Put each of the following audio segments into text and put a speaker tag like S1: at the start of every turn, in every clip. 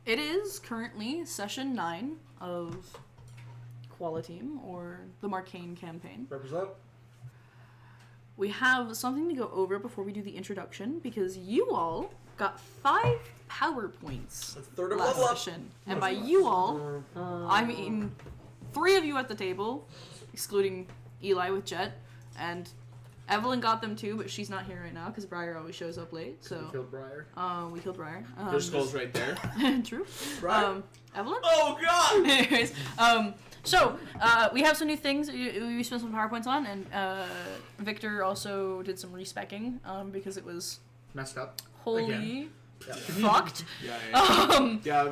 S1: It is currently session 9 of Qualiteam, or the Marcainne campaign.
S2: Represent.
S1: We have something to go over before we do the introduction, because you all got 5 power points last session. And by you all, I mean 3 of you at the table, excluding Eli with Jet, and Evelyn got them too, but she's not here right now because Briar always shows up late. So
S2: we killed Briar.
S1: We killed Briar.
S3: Their skull's right there.
S1: True.
S2: Briar?
S1: Evelyn?
S3: Oh god!
S1: Anyways, so we have some new things we spent some PowerPoints on, and Victor also did some respecking because it was
S2: Messed up.
S1: wholly
S2: Yeah.
S1: fucked.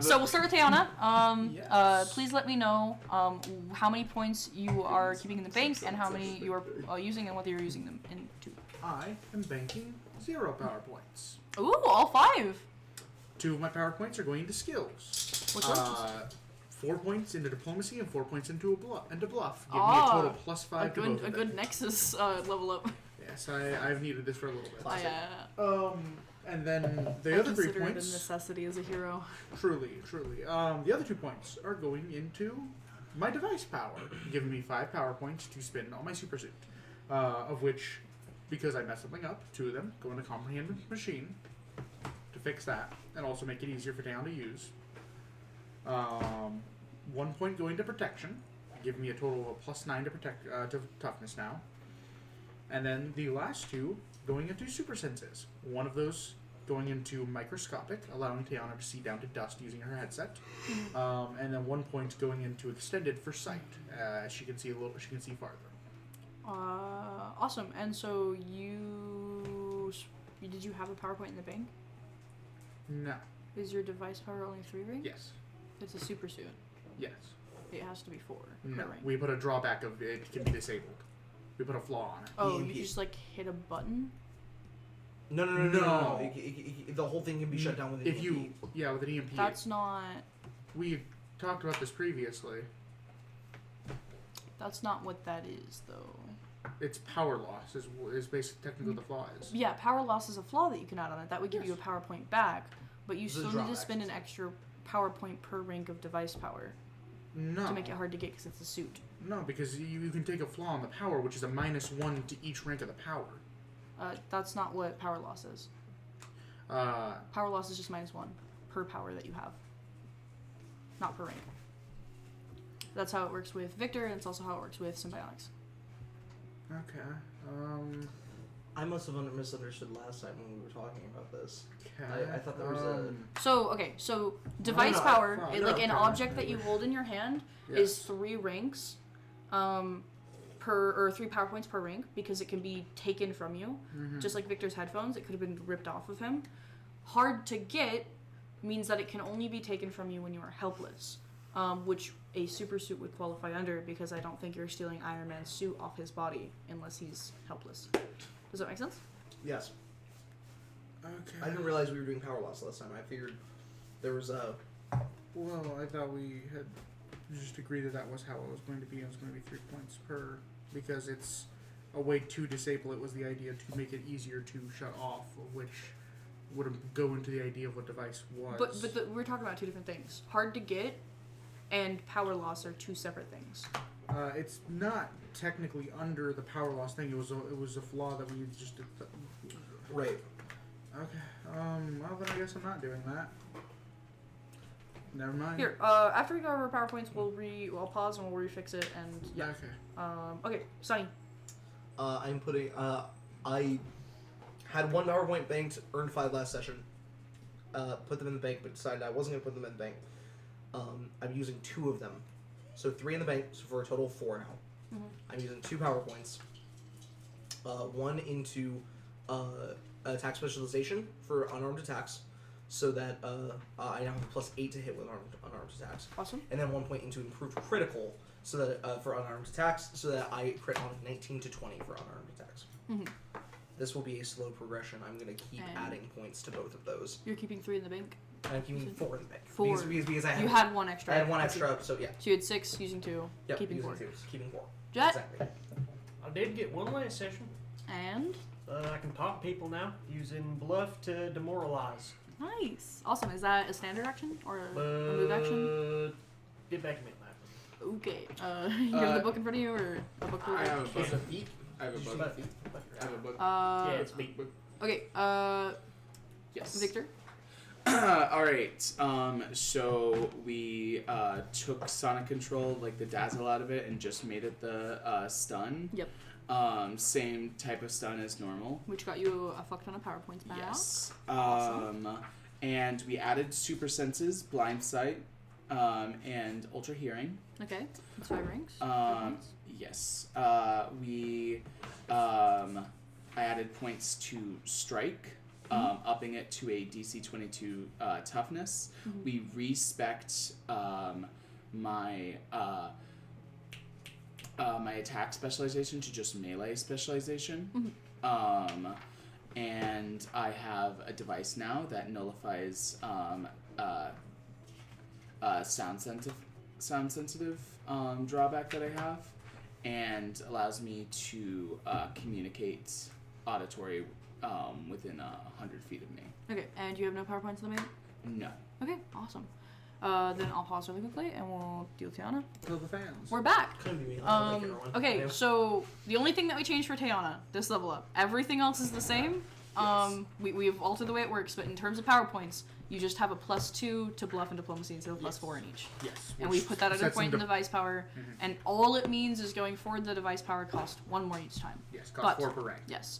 S1: So we'll start with Tiana.
S2: Yes.
S1: Please let me know how many points you are keeping in the bank and how many you are using and whether you're using them into.
S2: I am banking 0 power points.
S1: Ooh, all 5.
S2: 2 of my power points are going into skills.
S1: What's yours?
S2: 4 points into diplomacy and 4 points into bluff. Give me a total plus 5 to both of
S1: a good Nexus level up.
S2: Yes, I've needed this for a little bit. And then the other 3
S1: consider it a
S2: points.
S1: necessity as a hero.
S2: Truly. The other 2 points are going into my device power, giving me 5 power points to spin on my super suit, of which, because I messed something up, 2 of them go into comprehend machine to fix that and also make it easier for Town to use. 1 point going to protection, giving me a total of a plus 9 to toughness now. And then the last 2 going into super senses. 1 of those going into microscopic, allowing Tiana to see down to dust using her headset. And then 1 point going into extended for sight. She can see she can see farther.
S1: Awesome. And so did you have a PowerPoint in the bank?
S2: No.
S1: Is your device power only 3 rings?
S2: Yes.
S1: It's a super suit.
S2: Yes.
S1: It has to be 4
S2: No.
S1: per ring.
S2: We put a drawback of it can be disabled. We put a flaw on it.
S1: Oh,
S4: EMP.
S1: you just hit a button?
S4: No. The whole thing can be shut down with an EMP.
S2: With an EMP.
S1: That's not...
S2: We talked about this previously.
S1: That's not what that is, though.
S2: It's power loss is basically technically the flaw is.
S1: Yeah, power loss is a flaw that you can add on it. That would give you a
S2: Yes.
S1: power point back, but you
S4: This
S1: still
S4: is
S1: need to
S4: drawback.
S1: spend an extra power point per rank of device power
S2: No.
S1: to make it hard to get because it's a suit.
S2: No, because you can take a flaw on the power, which is a -1 to each rank of the power.
S1: That's not what power loss is. Power loss is just -1 per power that you have, not per rank. That's how it works with Victor, and it's also how it works with Symbiotics.
S2: Okay.
S4: I must have misunderstood last time when we were talking about this.
S2: Okay.
S4: I thought there was a...
S1: So device
S2: No,
S1: power,
S2: no,
S1: an
S2: okay.
S1: object that you hold in your hand is 3 ranks, or 3 power points per rank, because it can be taken from you. Just like Victor's headphones, it could have been ripped off of him. Hard to get means that it can only be taken from you when you are helpless, which a super suit would qualify under, because I don't think you're stealing Iron Man's suit off his body unless he's helpless. Does that make sense?
S4: Yes.
S2: Okay.
S4: I didn't realize we were doing power loss last time. I figured there was a...
S2: Well, I thought we had just agreed that was how it was going to be. It was going to be 3 points per, because it's a way to disable it was the idea to make it easier to shut off, which would go into the idea of what device was.
S1: But we're talking about 2 different things. Hard to get and power loss are 2 separate things.
S2: It's not technically under the power loss thing. It was a flaw that we just did.
S4: Right.
S2: Okay. Well, then I guess I'm not doing that. Never mind.
S1: Here, after we go over PowerPoints, we'll pause and we'll refix it, and yeah.
S2: Okay.
S1: Okay, Sonny.
S4: I'm putting... I had 1 PowerPoint banked, earned 5 last session. Put them in the bank, but decided I wasn't going to put them in the bank. I'm using 2 of them. So 3 in the bank, so for a total of 4 now. I'm using 2 power points. 1 into attack specialization for unarmed attacks, so that I now have a plus 8 to hit with unarmed attacks.
S1: Awesome.
S4: And then 1 point into improved critical, so that for unarmed attacks, so that I crit on 19 to 20 for unarmed attacks. This will be a slow progression. I'm going to keep adding points to both of those.
S1: You're keeping 3 in the bank?
S4: And I'm keeping 4 in the bank.
S1: 4.
S4: Because I had...
S1: You had 1 extra.
S4: I had 1 extra, so yeah.
S1: So you had 6, using 2,
S4: Yep,
S1: keeping
S4: using
S1: 4.
S4: 2, keeping 4.
S1: Jet?
S4: Exactly.
S3: I did get 1 last session.
S1: And?
S3: I can talk to people now, using bluff to demoralize.
S1: Nice. Awesome. Is that a standard action or a move action?
S3: Get back to me on that.
S1: Okay. You have the book in front of you or a book?
S5: I have a book.
S4: Is it feet?
S5: I have a book.
S3: But-
S5: I have a book.
S3: yeah, it's me.
S1: Okay.
S5: Yes.
S1: Victor.
S5: All right. So we took Sonic Control, like the dazzle out of it, and just made it the stun.
S1: Yep.
S5: Same type of stun as normal.
S1: Which got you a fuck ton of power points back.
S5: Yes.
S1: Awesome.
S5: And we added super senses, blind sight, and ultra hearing.
S1: Okay. That's 5 ranks. Good points.
S5: Yes. I added points to strike, upping it to a DC 22 toughness.
S1: Mhm.
S5: We respect my my attack specialization to just melee specialization. And I have a device now that nullifies sound sensitive drawback that I have, and allows me to communicate auditory within 100 feet of me.
S1: Okay. And you have no power points in the main?
S5: No.
S1: Okay. Awesome. Then I'll pause really quickly and we'll deal Tiana.
S2: Kill the fans.
S1: We're back.
S4: Couldn't be me. I'll make everyone.
S1: Okay,
S4: Yeah.
S1: so the only thing that we changed for Tiana, this level up, everything else is the same. We've altered the way it works, but in terms of power points, you just have a +2 to bluff and diplomacy instead of +4 in each.
S2: Yes.
S1: And we
S2: which
S1: put that other
S2: sets
S1: point in
S2: them
S1: device power, and all it means is going forward the device power cost 1 more each time.
S2: Yes, cost
S1: but-
S2: 4 per rank.
S1: Yes.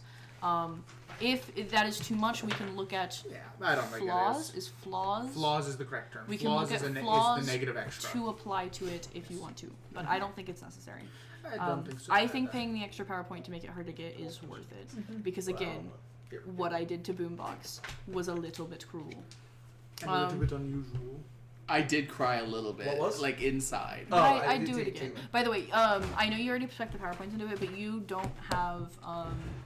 S1: If that is too much, we can look at
S2: Yeah, I don't think
S1: flaws.
S2: it is.
S1: Is flaws?
S2: Flaws is the correct term.
S1: We can
S2: flaws
S1: look
S2: is,
S1: at
S2: is
S1: flaws
S2: the negative extra.
S1: to apply to it if you want to, but I don't think it's necessary.
S2: I don't think so.
S1: I think paying the extra power point to make it hard to get is worth it. Because again, what I did to Boombox was a little bit cruel.
S2: And a little bit unusual.
S5: I did cry a little bit.
S4: What was?
S5: Like inside.
S4: Oh,
S1: But
S4: I
S1: I'd
S4: did
S1: do it
S4: take
S1: again.
S4: it.
S1: By the way, I know you already spec the power points into it, but you don't have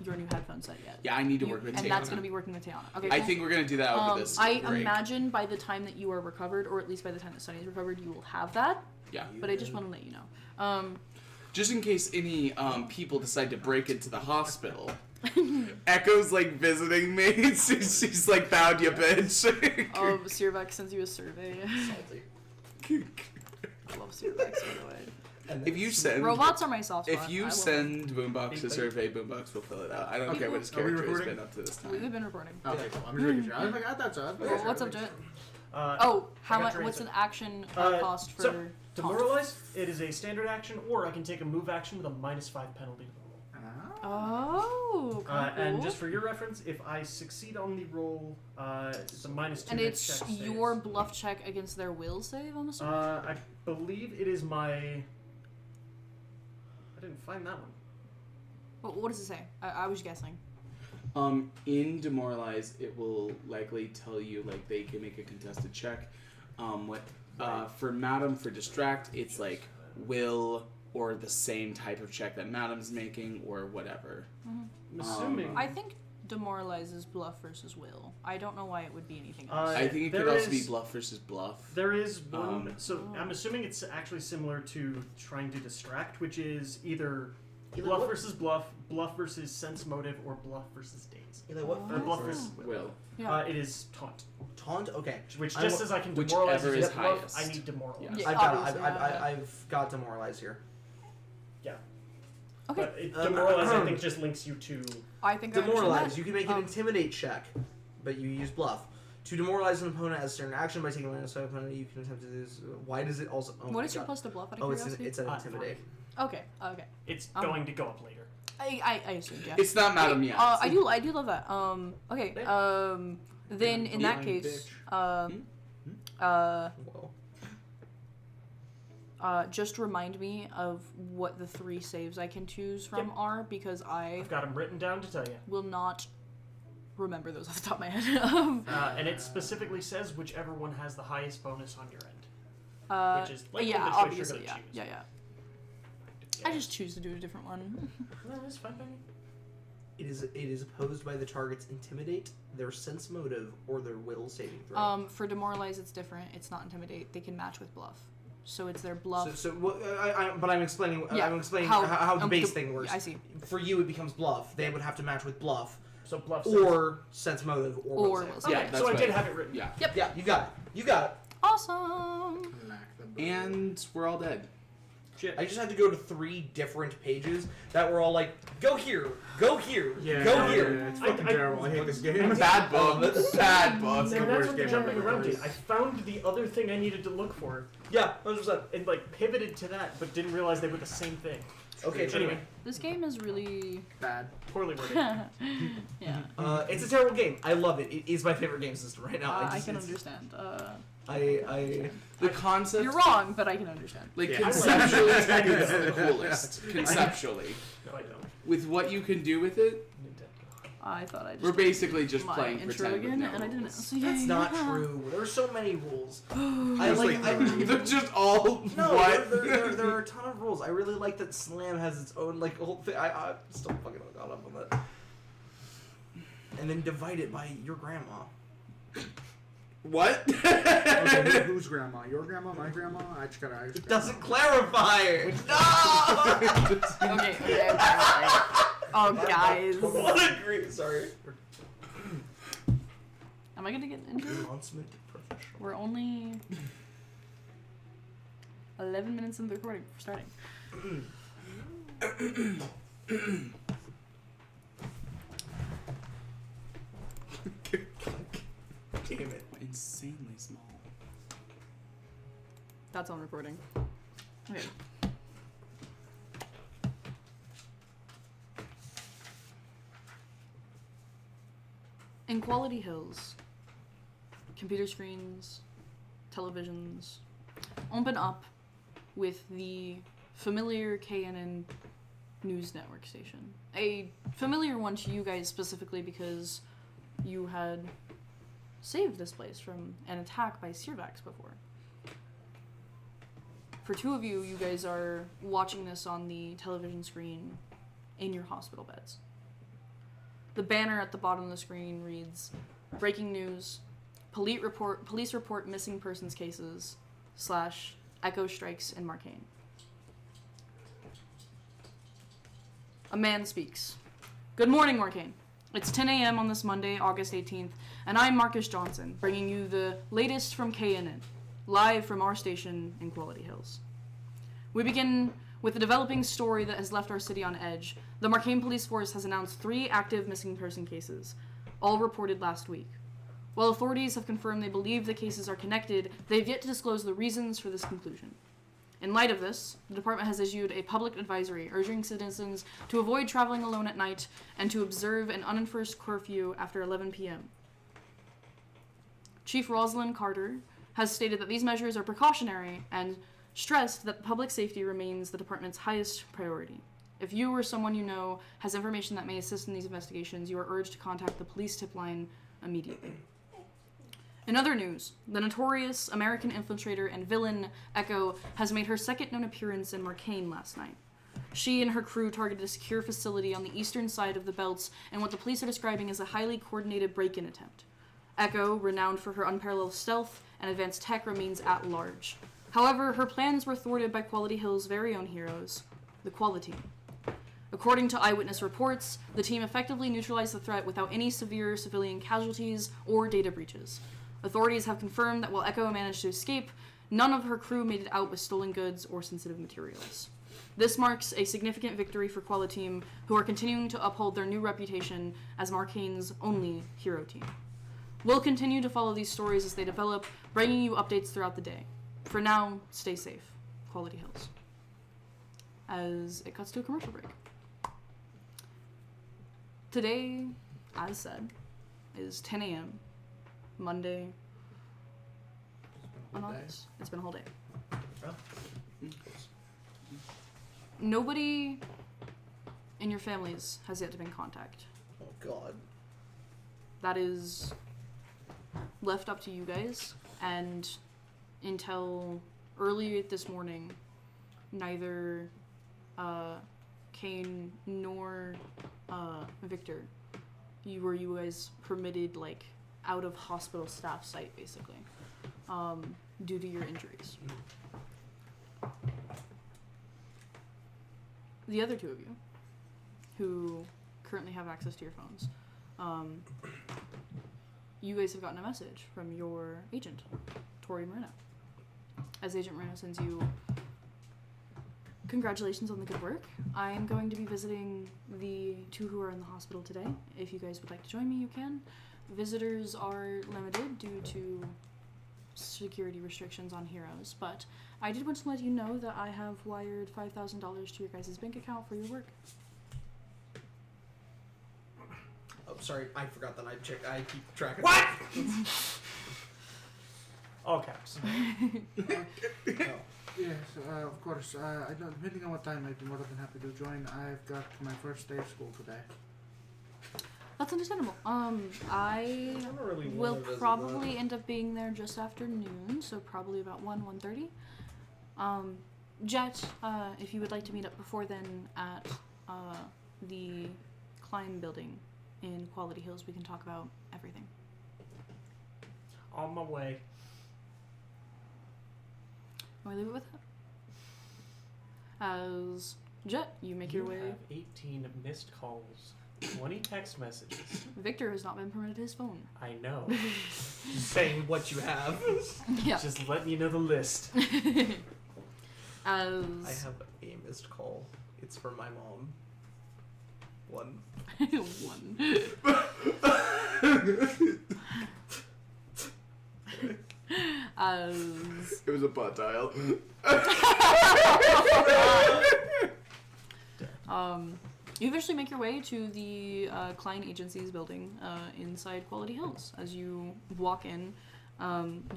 S1: your new headphone set yet.
S5: Yeah, I need to work with
S1: And
S5: Tiana.
S1: that's going to be working with Tiana. Okay,
S5: I
S1: cool.
S5: think we're gonna do that over this
S1: I
S5: break.
S1: imagine by the time that you are recovered, or at least by the time that Sunny's recovered, you will have that.
S5: Yeah.
S1: But I just want to let you know.
S5: Just in case any people decide to break into the hospital. Echo's like visiting me. She's like, found you, bitch.
S1: Sirvax sends you a survey.
S4: Salty.
S1: I love Sirvax, by the way.
S4: And
S5: If you send
S1: Robots are my soft spot.
S5: If you
S1: I love
S5: send Boombox a survey, Boombox will fill it out. I don't
S1: Okay,
S5: care
S1: cool.
S5: what his
S2: Are we
S5: character has
S2: recording?
S5: been up to this
S1: them. We've
S5: time.
S1: been recording.
S2: Okay, cool. I'm just making sure. I was like, I thought so.
S1: Well, what's up, Jet?
S3: How
S1: Oh, how
S3: I got
S1: much?
S3: your
S1: What's
S3: answer.
S1: an action
S3: Uh,
S1: cost for
S3: so,
S1: taunt?
S3: Demoralize, it is a standard action, or I can take a move action with a -5 penalty to the roll.
S1: Oh, cool.
S3: And just for your reference, if I succeed on the roll, it's a -2
S1: and
S3: next
S1: it's
S3: check saves.
S1: your bluff check against their will save, I'm assuming?
S3: I believe it is my... I didn't find that one.
S1: What does it say? I was guessing.
S5: In Demoralize, it will likely tell you like they can make a contested check. For Madam for Distract, it's like will or the same type of check that Madam's making or whatever.
S3: I'm assuming...
S1: I think demoralizes bluff versus will. I don't know why it would be anything else.
S5: I think it
S3: there
S5: could also be
S3: is-
S5: bluff versus bluff.
S3: There is one, so
S1: Oh.
S3: I'm assuming it's actually similar to trying to distract, which is either
S4: Either
S3: bluff
S4: what-
S3: versus bluff, bluff versus sense motive, or bluff versus daze.
S4: Like what?
S1: Oh.
S3: Bluff
S4: versus
S3: versus
S5: Will.
S1: Yeah.
S3: It is taunt,
S4: taunt? Okay.
S3: which
S4: I'm-
S3: just as I can
S5: whichever
S3: demoralize
S5: is
S3: as bluff,
S5: highest.
S3: I need demoralize.
S1: Yeah.
S4: I've got
S1: obviously,
S4: I've got demoralize here.
S3: Yeah.
S1: Okay.
S3: But demoralize, I
S4: ahem.
S3: think, just links you to...
S1: I think I understand
S4: Demoralize.
S1: that.
S4: You can make an intimidate check, but you use bluff. To demoralize an opponent as a standard action by taking minus 5 opponent, you can attempt to do this. Why does it also? Oh
S1: What
S4: my
S1: is your
S4: God.
S1: plus to bluff out of
S4: Oh, it's
S1: curiosity?
S4: an intimidate.
S1: Okay.
S3: It's
S1: Um,
S3: going to go up later.
S1: I assumed, yeah.
S5: It's not Madam
S1: Okay,
S5: yet.
S1: I do love that. Okay. Then in that
S2: Lying
S1: case,
S4: Whoa.
S1: just remind me of what the 3 saves I can choose from are, because I
S3: I've got them written down to tell you.
S1: will not remember those off the top of my head.
S3: And it specifically says whichever one has the highest bonus on your end. Which is likely
S1: yeah,
S3: the choice you're
S1: obviously,
S3: gonna
S1: yeah,
S3: choose.
S1: yeah. I just choose to do a different one.
S3: No, that's fine by me.
S4: It is opposed by the target's intimidate, their sense motive, or their will saving throw.
S1: For demoralize, it's different. It's not intimidate. They can match with bluff, so it's their bluff.
S4: So what? But I'm explaining.
S1: Yeah,
S4: I'm explaining
S1: how-
S4: how the base
S1: the-
S4: thing works.
S1: I see.
S4: For you, it becomes bluff. They would have to match with bluff.
S3: So bluff sense.
S4: or sense motive or will save.
S3: Okay,
S5: Yeah, that's
S3: so I
S5: right.
S3: did have it written.
S5: Yeah.
S1: Yep.
S4: Yeah, you got it. You got it.
S1: Awesome.
S5: And we're all dead.
S3: Shit.
S4: I just had to go to 3 different pages that were all like, go here, go here,
S2: Yeah,
S4: go here.
S2: yeah, it's fucking terrible. I hate this game.
S5: Bad book. Bad book.
S3: And
S2: the
S3: that's
S2: worst
S3: what the
S2: game
S3: jumping
S2: I've ever
S3: around did.
S2: played.
S3: I found the other thing I needed to look for
S4: Yeah, 100%.
S3: and like pivoted to that, but didn't realize they were the same thing.
S4: Okay,
S3: Anyway,
S1: This game is really
S2: Bad.
S3: poorly worded.
S1: yeah.
S4: It's a terrible game. I love it. It is my favorite game system right now.
S1: I can understand.
S5: The concept.
S1: You're wrong, but I can understand.
S5: Like
S2: Yeah.
S5: conceptually, it's the coolest. Conceptually,
S3: No, I don't.
S5: with what you can do with it,
S3: Nintendo.
S1: I thought I just
S5: we're
S1: did
S5: basically just
S1: my
S5: playing
S1: intro
S5: pretend with
S1: again,
S5: no
S1: and I didn't.
S5: rules.
S1: So yeah,
S4: That's not
S1: yeah.
S4: true. There are so many rules.
S2: There's like
S5: They're just all
S4: No,
S5: what?
S4: there are a ton of rules. I really like that Slam has its own like whole thing. I still fucking got up on that. And then divide it by your grandma.
S5: What?
S2: Okay, whose grandma? Your grandma? My grandma? I just gotta.
S4: It doesn't clarify it. No.
S1: Okay. Oh, guys.
S4: What a great. Sorry.
S1: Am I gonna get into it?
S4: Consummate professional.
S1: We're only 11 minutes into the recording. We're starting.
S4: Damn it.
S5: Insanely small.
S1: That's on recording. Okay. In Quality Hills, computer screens, televisions open up with the familiar KNN news network station. A familiar one to you guys specifically because you had saved this place from an attack by Sirvax before. For 2 of you, you guys are watching this on the television screen in your hospital beds. The banner at the bottom of the screen reads, "Breaking news, police report missing persons cases / Echo strikes in Marcainne." A man speaks. "Good morning, Marcainne. It's 10 a.m. on this Monday, August 18th, and I'm Marcus Johnson, bringing you the latest from KNN, live from our station in Quality Hills. We begin with a developing story that has left our city on edge. The Marcainne Police Force has announced 3 active missing person cases, all reported last week. While authorities have confirmed they believe the cases are connected, they've yet to disclose the reasons for this conclusion. In light of this, the department has issued a public advisory urging citizens to avoid traveling alone at night and to observe an unenforced curfew after 11 p.m. Chief Rosalind Carter has stated that these measures are precautionary and stressed that public safety remains the department's highest priority. If you or someone you know has information that may assist in these investigations, you are urged to contact the police tip line immediately." In other news, the notorious American infiltrator and villain Echo has made her second known appearance in Marcainne last night. She and her crew targeted a secure facility on the eastern side of the belts in what the police are describing as a highly coordinated break-in attempt. Echo, renowned for her unparalleled stealth and advanced tech, remains at large. However, her plans were thwarted by Quality Hill's very own heroes, the Quality Team. According to eyewitness reports, the team effectively neutralized the threat without any severe civilian casualties or data breaches. Authorities have confirmed that while Echo managed to escape, none of her crew made it out with stolen goods or sensitive materials. This marks a significant victory for Quality Team, who are continuing to uphold their new reputation as Marcainne's only hero team. We'll continue to follow these stories as they develop, bringing you updates throughout the day. For now, stay safe. Quality Hills. As it cuts to a commercial break. Today, as said, is 10 a.m. Monday on August. It's been a whole day. Nobody in your families has yet to been in contact.
S4: Oh God.
S1: That is left up to you guys, and until early this morning, neither Kane nor Victor, you guys permitted out of hospital staff site basically, due to your injuries. The other 2 of you, who currently have access to your phones, You guys have gotten a message from your agent, Tori Moreno. As Agent Moreno sends you congratulations on the good work. I'm going to be visiting the 2 who are in the hospital today. If you guys would like to join me, you can. Visitors are limited due to security restrictions on Heroes, but I did want to let you know that I have wired $5,000 to your guys' bank account for your work.
S4: Oh, sorry, I forgot that I keep track of
S3: What? All caps.
S2: Yes, of course. I don't, depending on what time, I'd be more than happy to join. I've got my first day of school today.
S1: That's understandable. I
S4: really
S1: will probably end up being there just after noon, so probably about 1:30. Jet, if you would like to meet up before then at the Klein building in Quality Hills, we can talk about everything.
S3: On my way.
S1: Can we leave it with that? As Jet, you make your way.
S3: Have 18 missed calls, 20 text messages.
S1: Victor has not been permitted his phone.
S3: I know.
S4: Just saying what you have.
S1: Yeah.
S3: Just letting you know the list.
S1: As
S4: I have a missed call. It's from my mom. 1.
S1: 1. As
S5: It was a butt dial.
S1: you eventually make your way to the Klein Agency's building inside Quality Hills. As you walk in,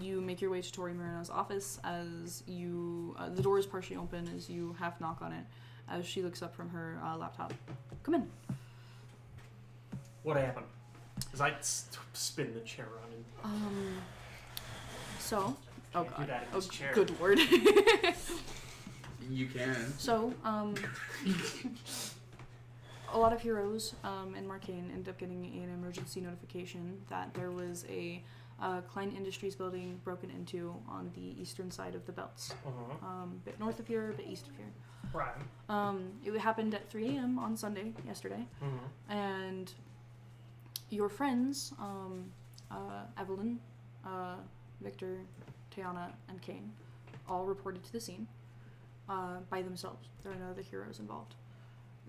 S1: you make your way to Tori Moreno's office. As you, the door is partially open as you half knock on it. As she looks up from her laptop, come in.
S3: What happened? As I spin the chair around and
S1: So, oh
S3: Can't do
S1: god,
S3: that in
S1: oh
S3: this chair.
S1: good lord.
S5: You can.
S1: So, a lot of heroes in Marcainne ended up getting an emergency notification that there was a Klein Industries building broken into on the eastern side of the belts. A bit north of here, a bit east of here.
S3: right.
S1: It happened at 3 a.m. on Sunday, yesterday, and your friends, Evelyn, Victor, Tiana, and Kane, all reported to the scene by themselves. There are no other heroes involved.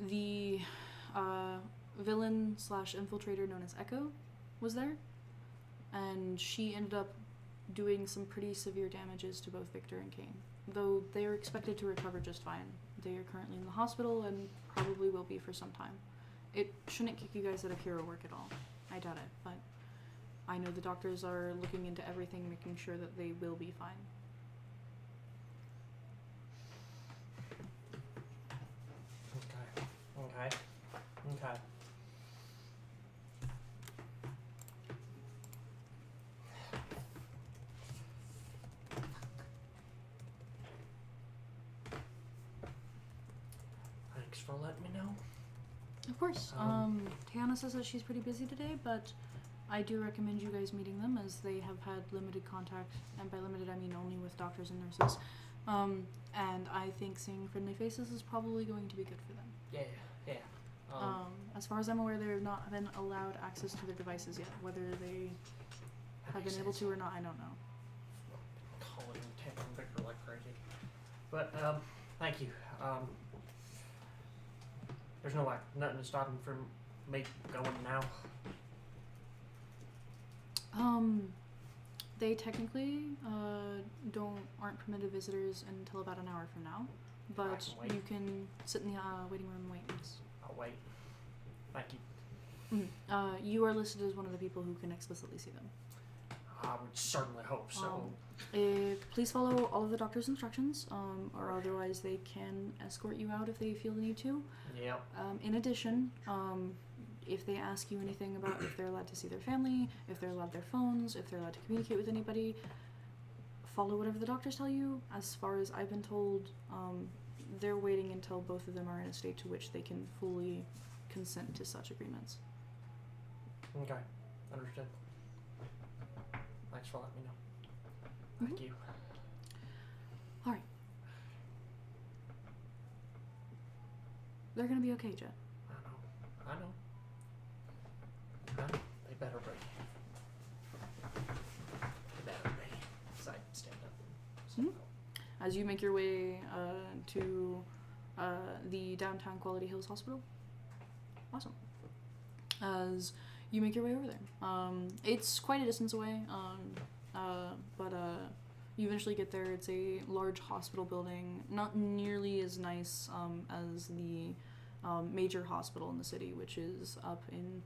S1: The villain / infiltrator known as Echo was there, and she ended up doing some pretty severe damages to both Victor and Kane, though they are expected to recover just fine. They are currently in the hospital and probably will be for some time. It shouldn't kick you guys out of hero work at all. I doubt it, but I know the doctors are looking into everything, making sure that they will be fine.
S3: Okay. Thanks for letting me know.
S1: Of course. Tiana says that she's pretty busy today, but I do recommend you guys meeting them as they have had limited contact, and by limited I mean only with doctors and nurses. And I think seeing friendly faces is probably going to be good for them.
S3: Yeah.
S1: As far as I'm aware, they have not been allowed access to their devices yet. Whether they have been able to or not, I don't know.
S3: Calling and texting Victor like crazy. But, thank you. There's nothing to stop him from me going now.
S1: They technically aren't permitted visitors until about an hour from now, but
S3: can wait.
S1: you can sit in the waiting room and wait. Yes.
S3: I'll wait. Thank you.
S1: You are listed as one of the people who can explicitly see them.
S3: I would certainly hope so.
S1: Please follow all of the doctor's instructions, or otherwise they can escort you out if they feel the need to.
S3: Yep.
S1: In addition, if they ask you anything about if they're allowed to see their family, if they're allowed their phones, if they're allowed to communicate with anybody, follow whatever the doctors tell you. As far as I've been told, they're waiting until both of them are in a state to which they can fully consent to such agreements.
S3: Okay. Understood. Thanks for letting me know. Thank you.
S1: All right. They're gonna be okay, Jet.
S3: I know.
S1: as you make your way to the downtown Quality Hills Hospital. Awesome. As you make your way over there. It's quite a distance away, but you eventually get there. It's a large hospital building, not nearly as nice as the major hospital in the city, which is up in,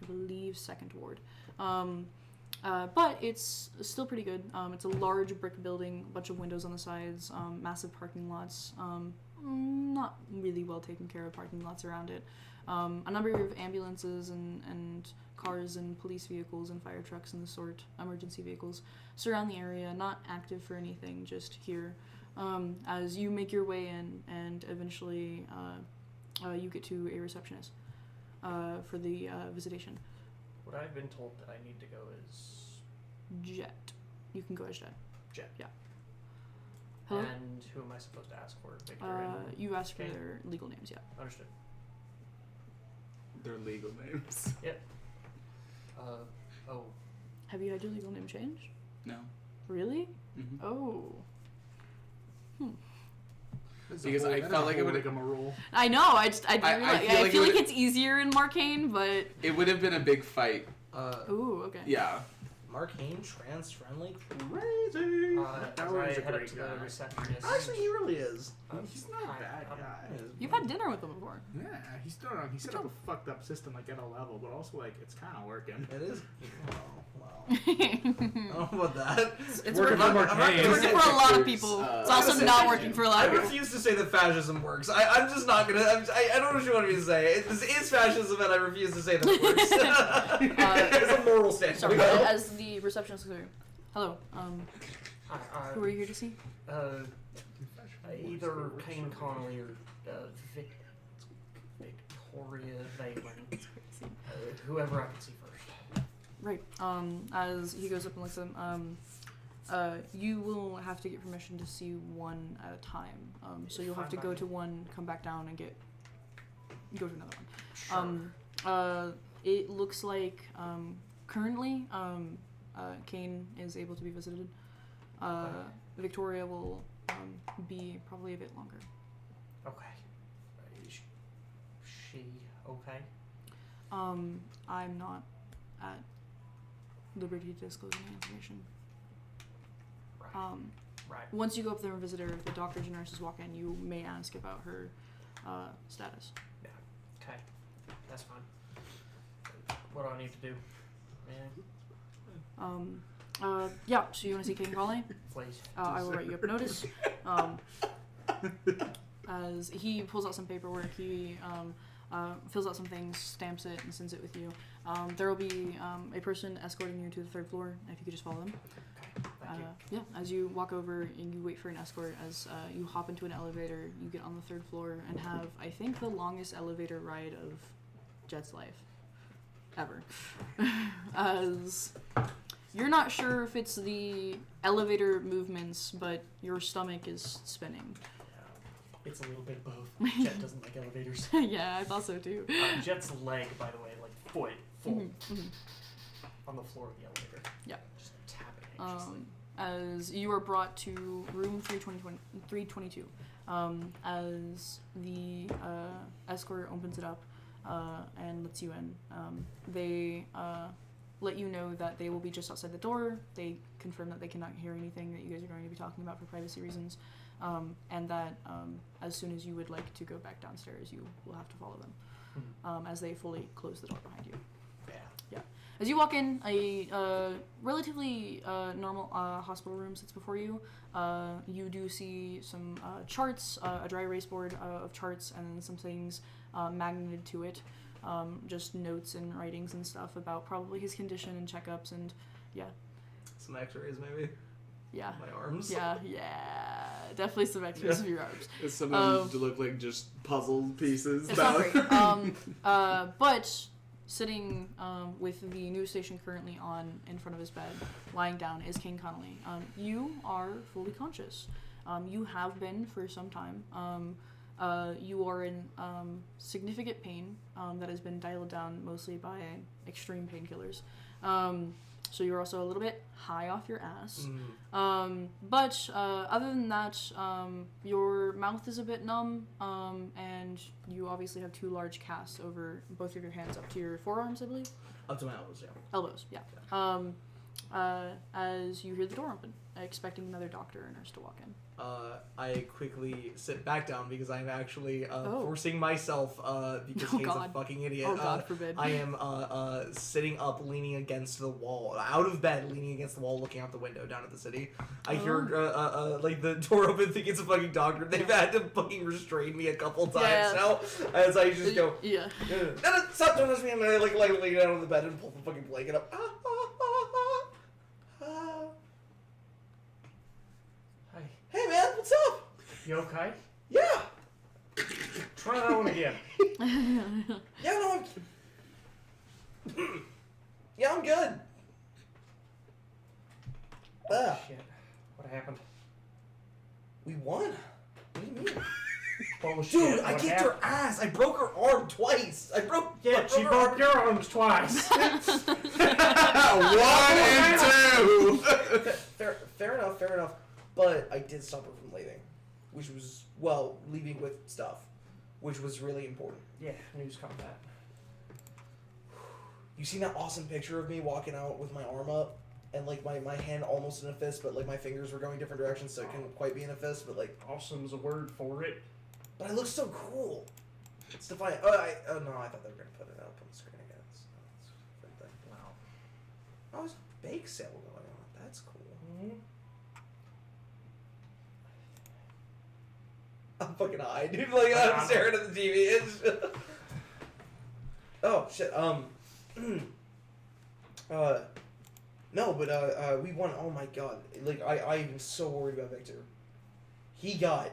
S1: I believe, 2nd Ward. But it's still pretty good. It's a large brick building, a bunch of windows on the sides, massive parking lots, not really well taken care of parking lots around it. A number of ambulances and cars and police vehicles and fire trucks and the sort, emergency vehicles, surround the area, not active for anything, just here. As you make your way in and eventually you get to a receptionist for the visitation.
S3: What I've been told that I need to go is...
S1: Jet. You can go as Jet.
S3: Jet.
S1: Yeah. Hello?
S3: And who am I supposed to ask for? Victor and...
S1: You ask for
S3: Okay.
S1: their legal names, yeah.
S3: Understood.
S5: Their legal names.
S3: Yep. Oh.
S1: Have you had your legal name changed?
S5: No.
S1: Really?
S5: Mm-hmm.
S1: Oh.
S5: Because I felt like it would
S2: become a rule.
S1: I know. I feel like it's easier in Marcainne, but
S5: it would have been a big fight.
S1: ooh, okay.
S5: Yeah.
S4: Marcainne, trans-friendly, crazy.
S3: As I head up to the receptionist.
S4: Actually, he really is.
S2: He's not a bad guy.
S1: You've had dinner with them before.
S2: Yeah, he's still he set up a fucked up system like at a level, but also like it's kind of working.
S4: It is. Wow. I don't know about that.
S1: It's
S2: working for Marcainne.
S1: It's working for a lot of people. It's also not working for a lot
S4: I
S1: of people.
S4: refuse to say that fascism works. I'm just not gonna. I don't know what you want me to say. This is fascism, and I refuse to say that it works. It's a moral standpoint.
S1: Sorry, as the receptionist goes, hello. Who are you here to see?
S3: Either Kane Connolly or Victoria Valen. Whoever I can see first.
S1: Right. As he goes up and looks at him, you will have to get permission to see one at a time. So you'll have to go to one, come back down, and go to another one.
S3: Sure.
S1: It looks like currently Kane is able to be visited. Victoria will be probably a bit longer.
S3: Okay. Is she okay?
S1: I'm not at liberty to disclose any information.
S3: Right. Right.
S1: Once you go up there and visit her, if the doctors and nurses walk in, you may ask about her status.
S3: Yeah. Okay. That's fine. What do I need to do? Man.
S1: Yeah, so you want to see Kane Connolly?
S3: Please.
S1: I will write you up a notice. As he pulls out some paperwork, he fills out some things, stamps it, and sends it with you. There will be a person escorting you to the 3rd floor, if you could just follow them.
S3: Okay. Thank you.
S1: Yeah, as you walk over and you wait for an escort, as you hop into an elevator, you get on the 3rd floor and have, I think, the longest elevator ride of Jet's life. Ever. As you're not sure if it's the elevator movements, but your stomach is spinning.
S3: It's a little bit of both. Jet doesn't like elevators.
S1: Yeah, I thought so too.
S3: Jet's leg, by the way, like foot full on the floor of the elevator.
S1: Yeah.
S3: Just tapping anxiously.
S1: As you are brought to room 322, as the escort opens it up and lets you in, they let you know that they will be just outside the door. They confirm that they cannot hear anything that you guys are going to be talking about for privacy reasons, and that as soon as you would like to go back downstairs, you will have to follow them, as they fully close the door behind you. Yeah. As you walk in, a relatively normal hospital room sits before you. You do see some charts, a dry erase board of charts, and some things magneted to it. Just notes and writings and stuff about probably his condition and checkups, and yeah.
S4: Some X-rays, maybe.
S1: Yeah.
S4: My arms.
S1: Yeah. Definitely some X-rays of your arms.
S5: Some of them to look like just puzzle pieces.
S1: It's not great. But sitting with the news station currently on in front of his bed, lying down, is Kane Connolly. You are fully conscious. You have been for some time. You are in significant pain that has been dialed down mostly by extreme painkillers. So you're also a little bit high off your ass. But other than that, your mouth is a bit numb, and you obviously have 2 large casts over both of your hands up to your forearms, I believe.
S4: Up to my elbows, yeah.
S1: Elbows, yeah. As you hear the door open, expecting another doctor or nurse to walk in.
S4: I quickly sit back down because I'm actually forcing myself because he's a fucking idiot.
S1: Oh, God forbid.
S4: I am sitting up, leaning against the wall, out of bed, leaning against the wall, looking out the window down at the city. I hear like the door open, think it's a fucking doctor. They've had to fucking restrain me a couple times now, as I just go,
S1: yeah.
S4: No, stop doing this to me, and I like lay down on the bed and pull the fucking blanket up. Hey man, what's up?
S3: You okay?
S4: Yeah.
S3: Try that one again.
S4: Yeah, no, I'm good.
S3: Shit. What happened?
S4: We won. What do you mean?
S3: Bullshit.
S4: Dude, I
S3: What
S4: kicked
S3: happened?
S4: her ass. I broke her arm twice.
S3: Yeah, she broke your arms twice.
S5: 1 and 2.
S4: Fair enough. But I did stop her from leaving, which was, well, leaving with stuff, which was really important.
S3: Yeah, news combat.
S4: You seen that awesome picture of me walking out with my arm up? And, like, my hand almost in a fist, but, like, my fingers were going different directions, so it couldn't quite be in a fist, but, like...
S3: Awesome's a word for it.
S4: But I look so cool. It's defiant. No, I thought they were going to put it up on the screen again. It's a good thing.
S3: Wow.
S4: Oh, there's a bake sale going on. That's cool.
S3: Mm-hmm.
S4: I'm fucking high, dude. Like, I'm staring at the TV. It's oh, shit. No, but, we won. Oh, my God. Like, I'm so worried about Victor. He got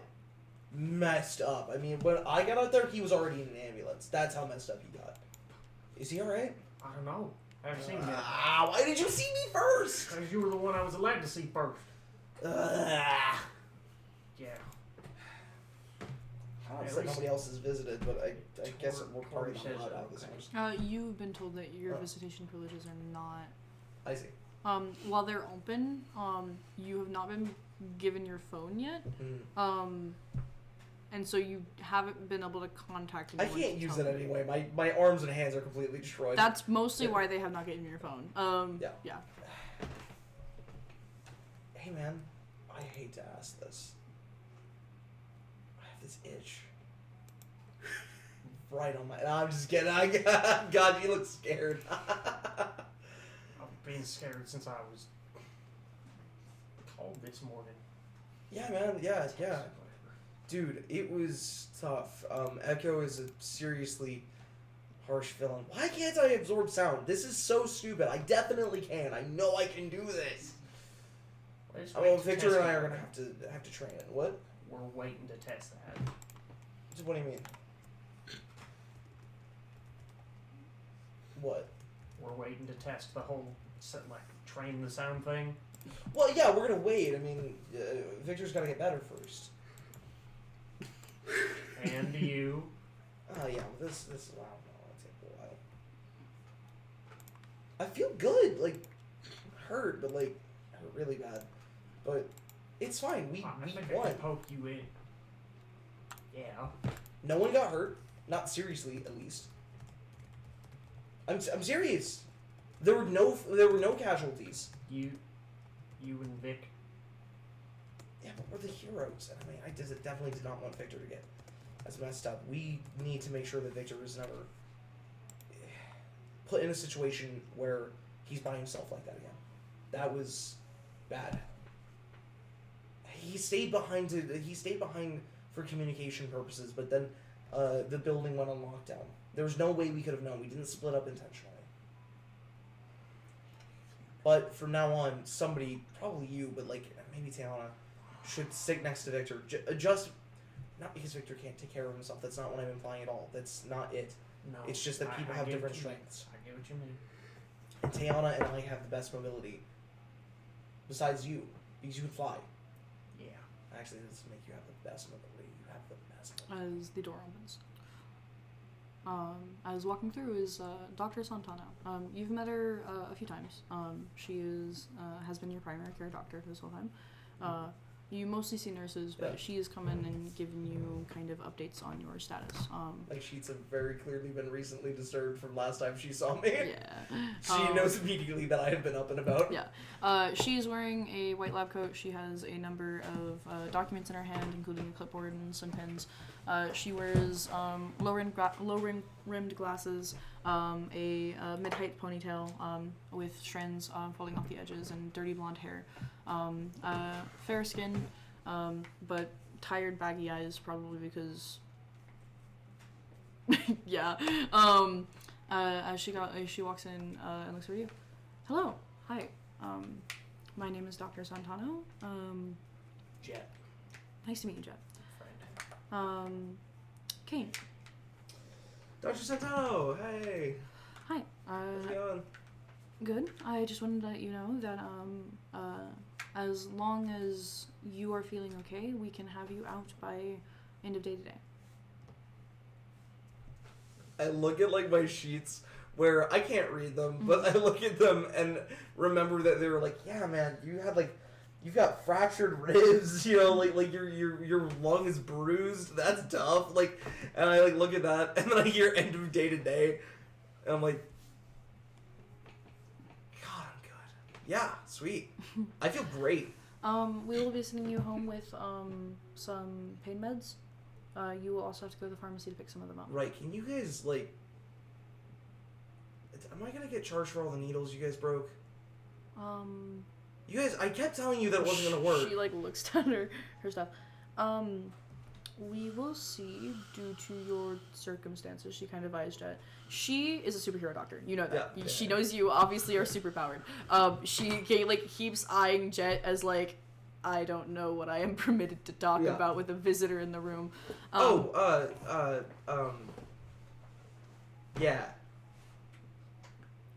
S4: messed up. I mean, when I got out there, he was already in an ambulance. That's how messed up he got. Is he alright?
S3: I don't know. I haven't seen him yet.
S4: Why did you see me first?
S3: Because you were the one I was allowed to see first. Yeah.
S4: I said nobody else has visited, but I guess we're probably not
S3: Tori
S4: allowed to have
S3: says
S4: visitors.
S1: You've been told that your visitation privileges are not...
S4: I see.
S1: While they're open, you have not been given your phone yet. And so you haven't been able to contact
S4: I
S1: anyone.
S4: can't use it anyway. My arms and hands are completely destroyed.
S1: That's mostly why they have not given you your phone. Yeah.
S4: Hey man, I hate to ask this. I have this itch. Right on my... No, I'm just kidding. God, you look scared.
S3: I've been scared since I was called this morning.
S4: Yeah, man. Yeah. Dude, it was tough. Echo is a seriously harsh villain. Why can't I absorb sound? This is so stupid. I definitely can. I know I can do this. Oh, Victor and I are gonna have to train it. What?
S3: We're waiting to test that.
S4: What do you mean? What?
S3: We're waiting to test the whole train the sound thing.
S4: Well, yeah, we're gonna wait. I mean, Victor's gotta get better first.
S3: And you.
S4: Oh yeah, this wow, no, it'll take a while. I feel good, like hurt, but like hurt really bad. But it's fine. We
S3: I think I
S4: won.
S3: can poke you in. Yeah.
S4: No one got hurt, not seriously, at least. I'm serious. There were no casualties.
S3: You and Vic.
S4: Yeah, but we're the heroes, and I mean, I definitely did not want Victor to get as messed up. We need to make sure that Victor is never put in a situation where he's by himself like that again. That was bad. He stayed behind for communication purposes, but then the building went on lockdown. There was no way we could have known. We didn't split up intentionally. But from now on, somebody, probably you, but like maybe Tiana, should stick next to Victor. Just not because Victor can't take care of himself. That's not what I'm implying at all. That's not it.
S3: No.
S4: It's just that people have different strengths.
S3: I get what you mean.
S4: And Tiana and I have the best mobility. Besides you, because you can fly.
S3: Yeah.
S4: Actually, this make you have the best mobility. You have the best mobility.
S1: As the door opens. I was walking through is Dr. Santana. You've met her a few times. She has been your primary care doctor this whole time. You mostly see nurses, but she has come in and given you kind of updates on your status.
S4: My sheets have very clearly been recently disturbed from last time she saw me.
S1: Yeah.
S4: She knows immediately that I have been up and about.
S1: Yeah. She is wearing a white lab coat. She has a number of documents in her hand, including a clipboard and some pens. She wears low-rimmed glasses, a mid-height ponytail with strands falling off the edges, and dirty blonde hair. Fair skin, but tired, baggy eyes, probably because. Yeah. As she walks in and looks over you. Hello. Hi. My name is Dr. Santano.
S3: Jet.
S1: Nice to meet you, Jet.
S3: Friend.
S1: Kane.
S4: Dr. Santano, hey.
S1: Hi.
S4: How's it going?
S1: Good. I just wanted to let you know that as long as you are feeling okay, we can have you out by end of day today.
S4: I look at like my sheets where I can't read them, but I look at them and remember that they were like, yeah, man, you've got fractured ribs, you know, like your lung is bruised. That's tough. Like, and I like look at that, and then I hear end of day today, and I'm like, God, I'm good. Yeah, sweet. I feel great.
S1: We will be sending you home with some pain meds. You will also have to go to the pharmacy to pick some of them up.
S4: Right? Can you guys like? Am I gonna get charged for all the needles you guys broke? You guys, I kept telling you that it wasn't gonna work.
S1: She like looks down her stuff. We will see due to your circumstances. She kind of eyes Jet. She is a superhero doctor. You know that.
S4: Yeah.
S1: She knows you obviously are superpowered. She like keeps eyeing Jet as like, I don't know what I am permitted to talk about with a visitor in the room.
S4: Yeah.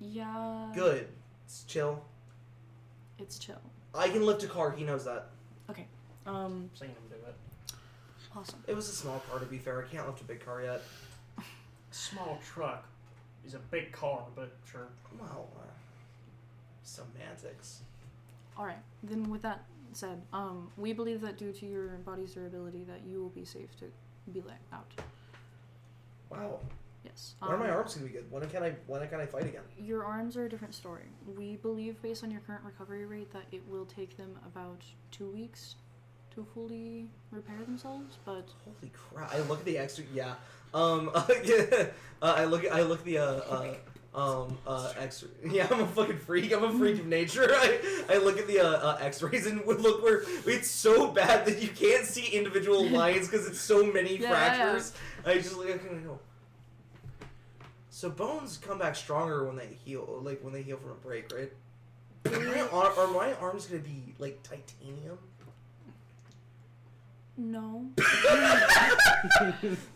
S1: Yeah.
S4: Good. It's chill.
S1: It's chill.
S4: I can lift a car. He knows that.
S1: Okay.
S3: Seen him do it.
S1: Awesome.
S4: It was a small car, to be fair. I can't lift a big car yet.
S3: Small truck is a big car, but sure.
S4: Well, semantics.
S1: All right. Then with that said, we believe that due to your body's durability, that you will be safe to be let out.
S4: Wow.
S1: Yes.
S4: When are my arms gonna be good? When can I fight again?
S1: Your arms are a different story. We believe, based on your current recovery rate, that it will take them about 2 weeks to fully repair themselves. But
S4: holy crap! I look at the extra. Yeah. I look at the X. Yeah, I'm a fucking freak. I'm a freak of nature. I look at the X-rays and look where it's so bad that you can't see individual lines because it's so many fractures. Yeah. I just look at it and go. So bones come back stronger when they heal, like when they heal from a break, right? Are my arms gonna be like titanium?
S1: No.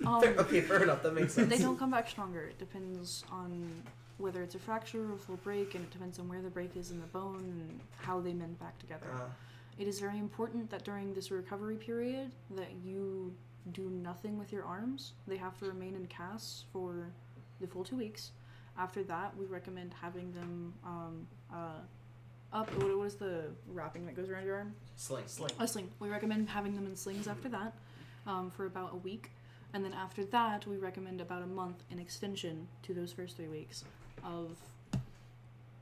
S4: Okay, fair enough. That makes sense.
S1: They don't come back stronger. It depends on whether it's a fracture or a full break, and it depends on where the break is in the bone and how they mend back together. It is very important that during this recovery period that you do nothing with your arms. They have to remain in casts for the full 2 weeks. After that, we recommend having them up. What is the wrapping that goes around your arm?
S4: Sling.
S1: A sling. We recommend having them in slings after that for about a week. And then after that, we recommend about a month in extension to those first 3 weeks of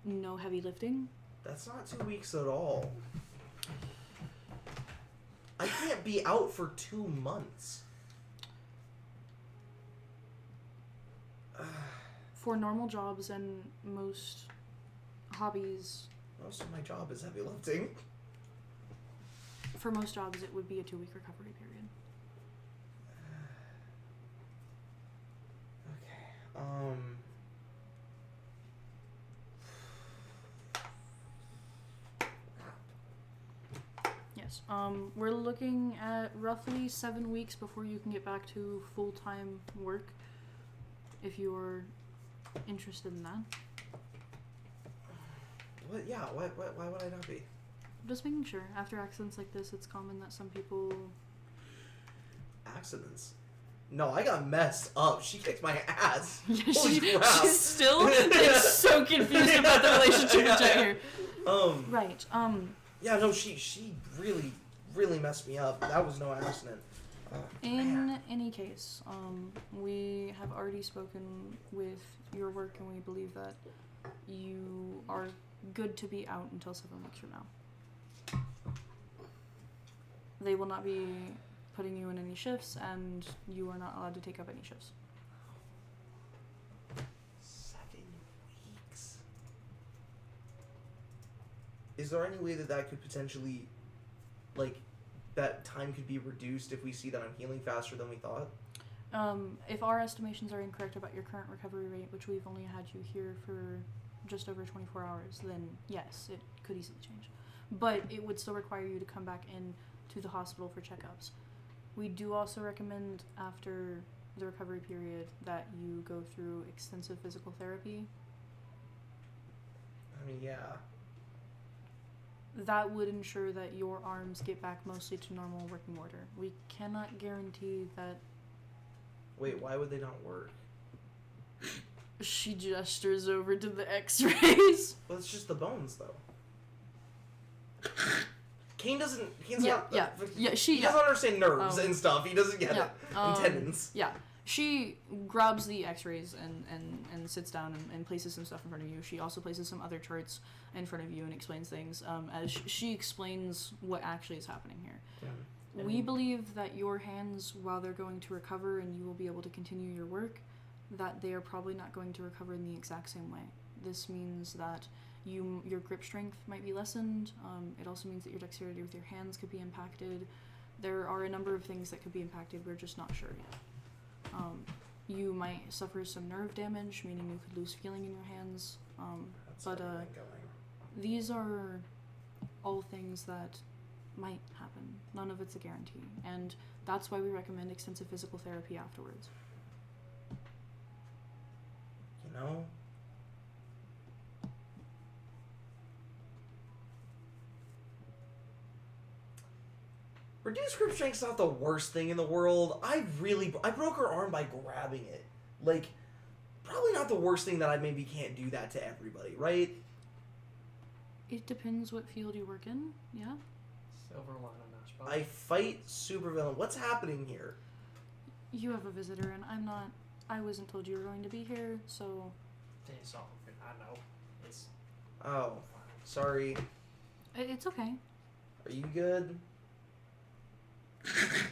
S1: no heavy lifting.
S4: That's not 2 weeks at all. I can't be out for 2 months.
S1: For normal jobs and most hobbies.
S4: Most of my job is heavy lifting.
S1: For most jobs, it would be a 2-week recovery period.
S4: Okay.
S1: Yes. We're looking at roughly 7 weeks before you can get back to full-time work. If you're interested in that.
S4: What? Yeah. Why would I not be?
S1: Just making sure. After accidents like this, it's common that some people...
S4: Accidents? No, I got messed up. She kicked my ass.
S1: Yeah,
S4: Holy crap.
S1: she's still like, so confused about the relationship with Jet here. Right.
S4: Yeah, no, she really, really messed me up. That was no accident.
S1: In any case, we have already spoken with your work, and we believe that you are good to be out until 7 weeks from now. They will not be putting you in any shifts, and you are not allowed to take up any shifts.
S4: 7 weeks. Is there any way that could potentially, like, that time could be reduced if we see that I'm healing faster than we thought?
S1: If our estimations are incorrect about your current recovery rate, which we've only had you here for just over 24 hours, then yes, it could easily change. But it would still require you to come back in to the hospital for checkups. We do also recommend after the recovery period that you go through extensive physical therapy.
S4: I mean, yeah.
S1: That would ensure that your arms get back mostly to normal working order. We cannot guarantee that...
S4: Wait, why would they not work?
S1: She gestures over to the x-rays.
S4: Well, it's just the bones, though. Cain doesn't... He doesn't understand nerves and stuff. He doesn't get it. And tendons.
S1: Yeah. She grabs the x-rays and sits down and places some stuff in front of you. She also places some other charts in front of you and explains things as she explains what actually is happening here. Yeah. We believe that your hands, while they're going to recover and you will be able to continue your work, that they are probably not going to recover in the exact same way. This means that your grip strength might be lessened. It also means that your dexterity with your hands could be impacted. There are a number of things that could be impacted. We're just not sure yet. You might suffer some nerve damage, meaning you could lose feeling in your hands. These are all things that might happen. None of it's a guarantee. And that's why we recommend extensive physical therapy afterwards.
S4: You know? Reduced grip strength's not the worst thing in the world. I broke her arm by grabbing it. Like, probably not the worst thing that I maybe can't do that to everybody, right?
S1: It depends what field you work in, yeah?
S3: Silver line on Nashville.
S4: I fight supervillain. What's happening here?
S1: You have a visitor, and I wasn't told you were going to be here, so...
S3: It's all good. I know. It's...
S4: Oh, sorry.
S1: It's okay.
S4: Are you good?
S3: I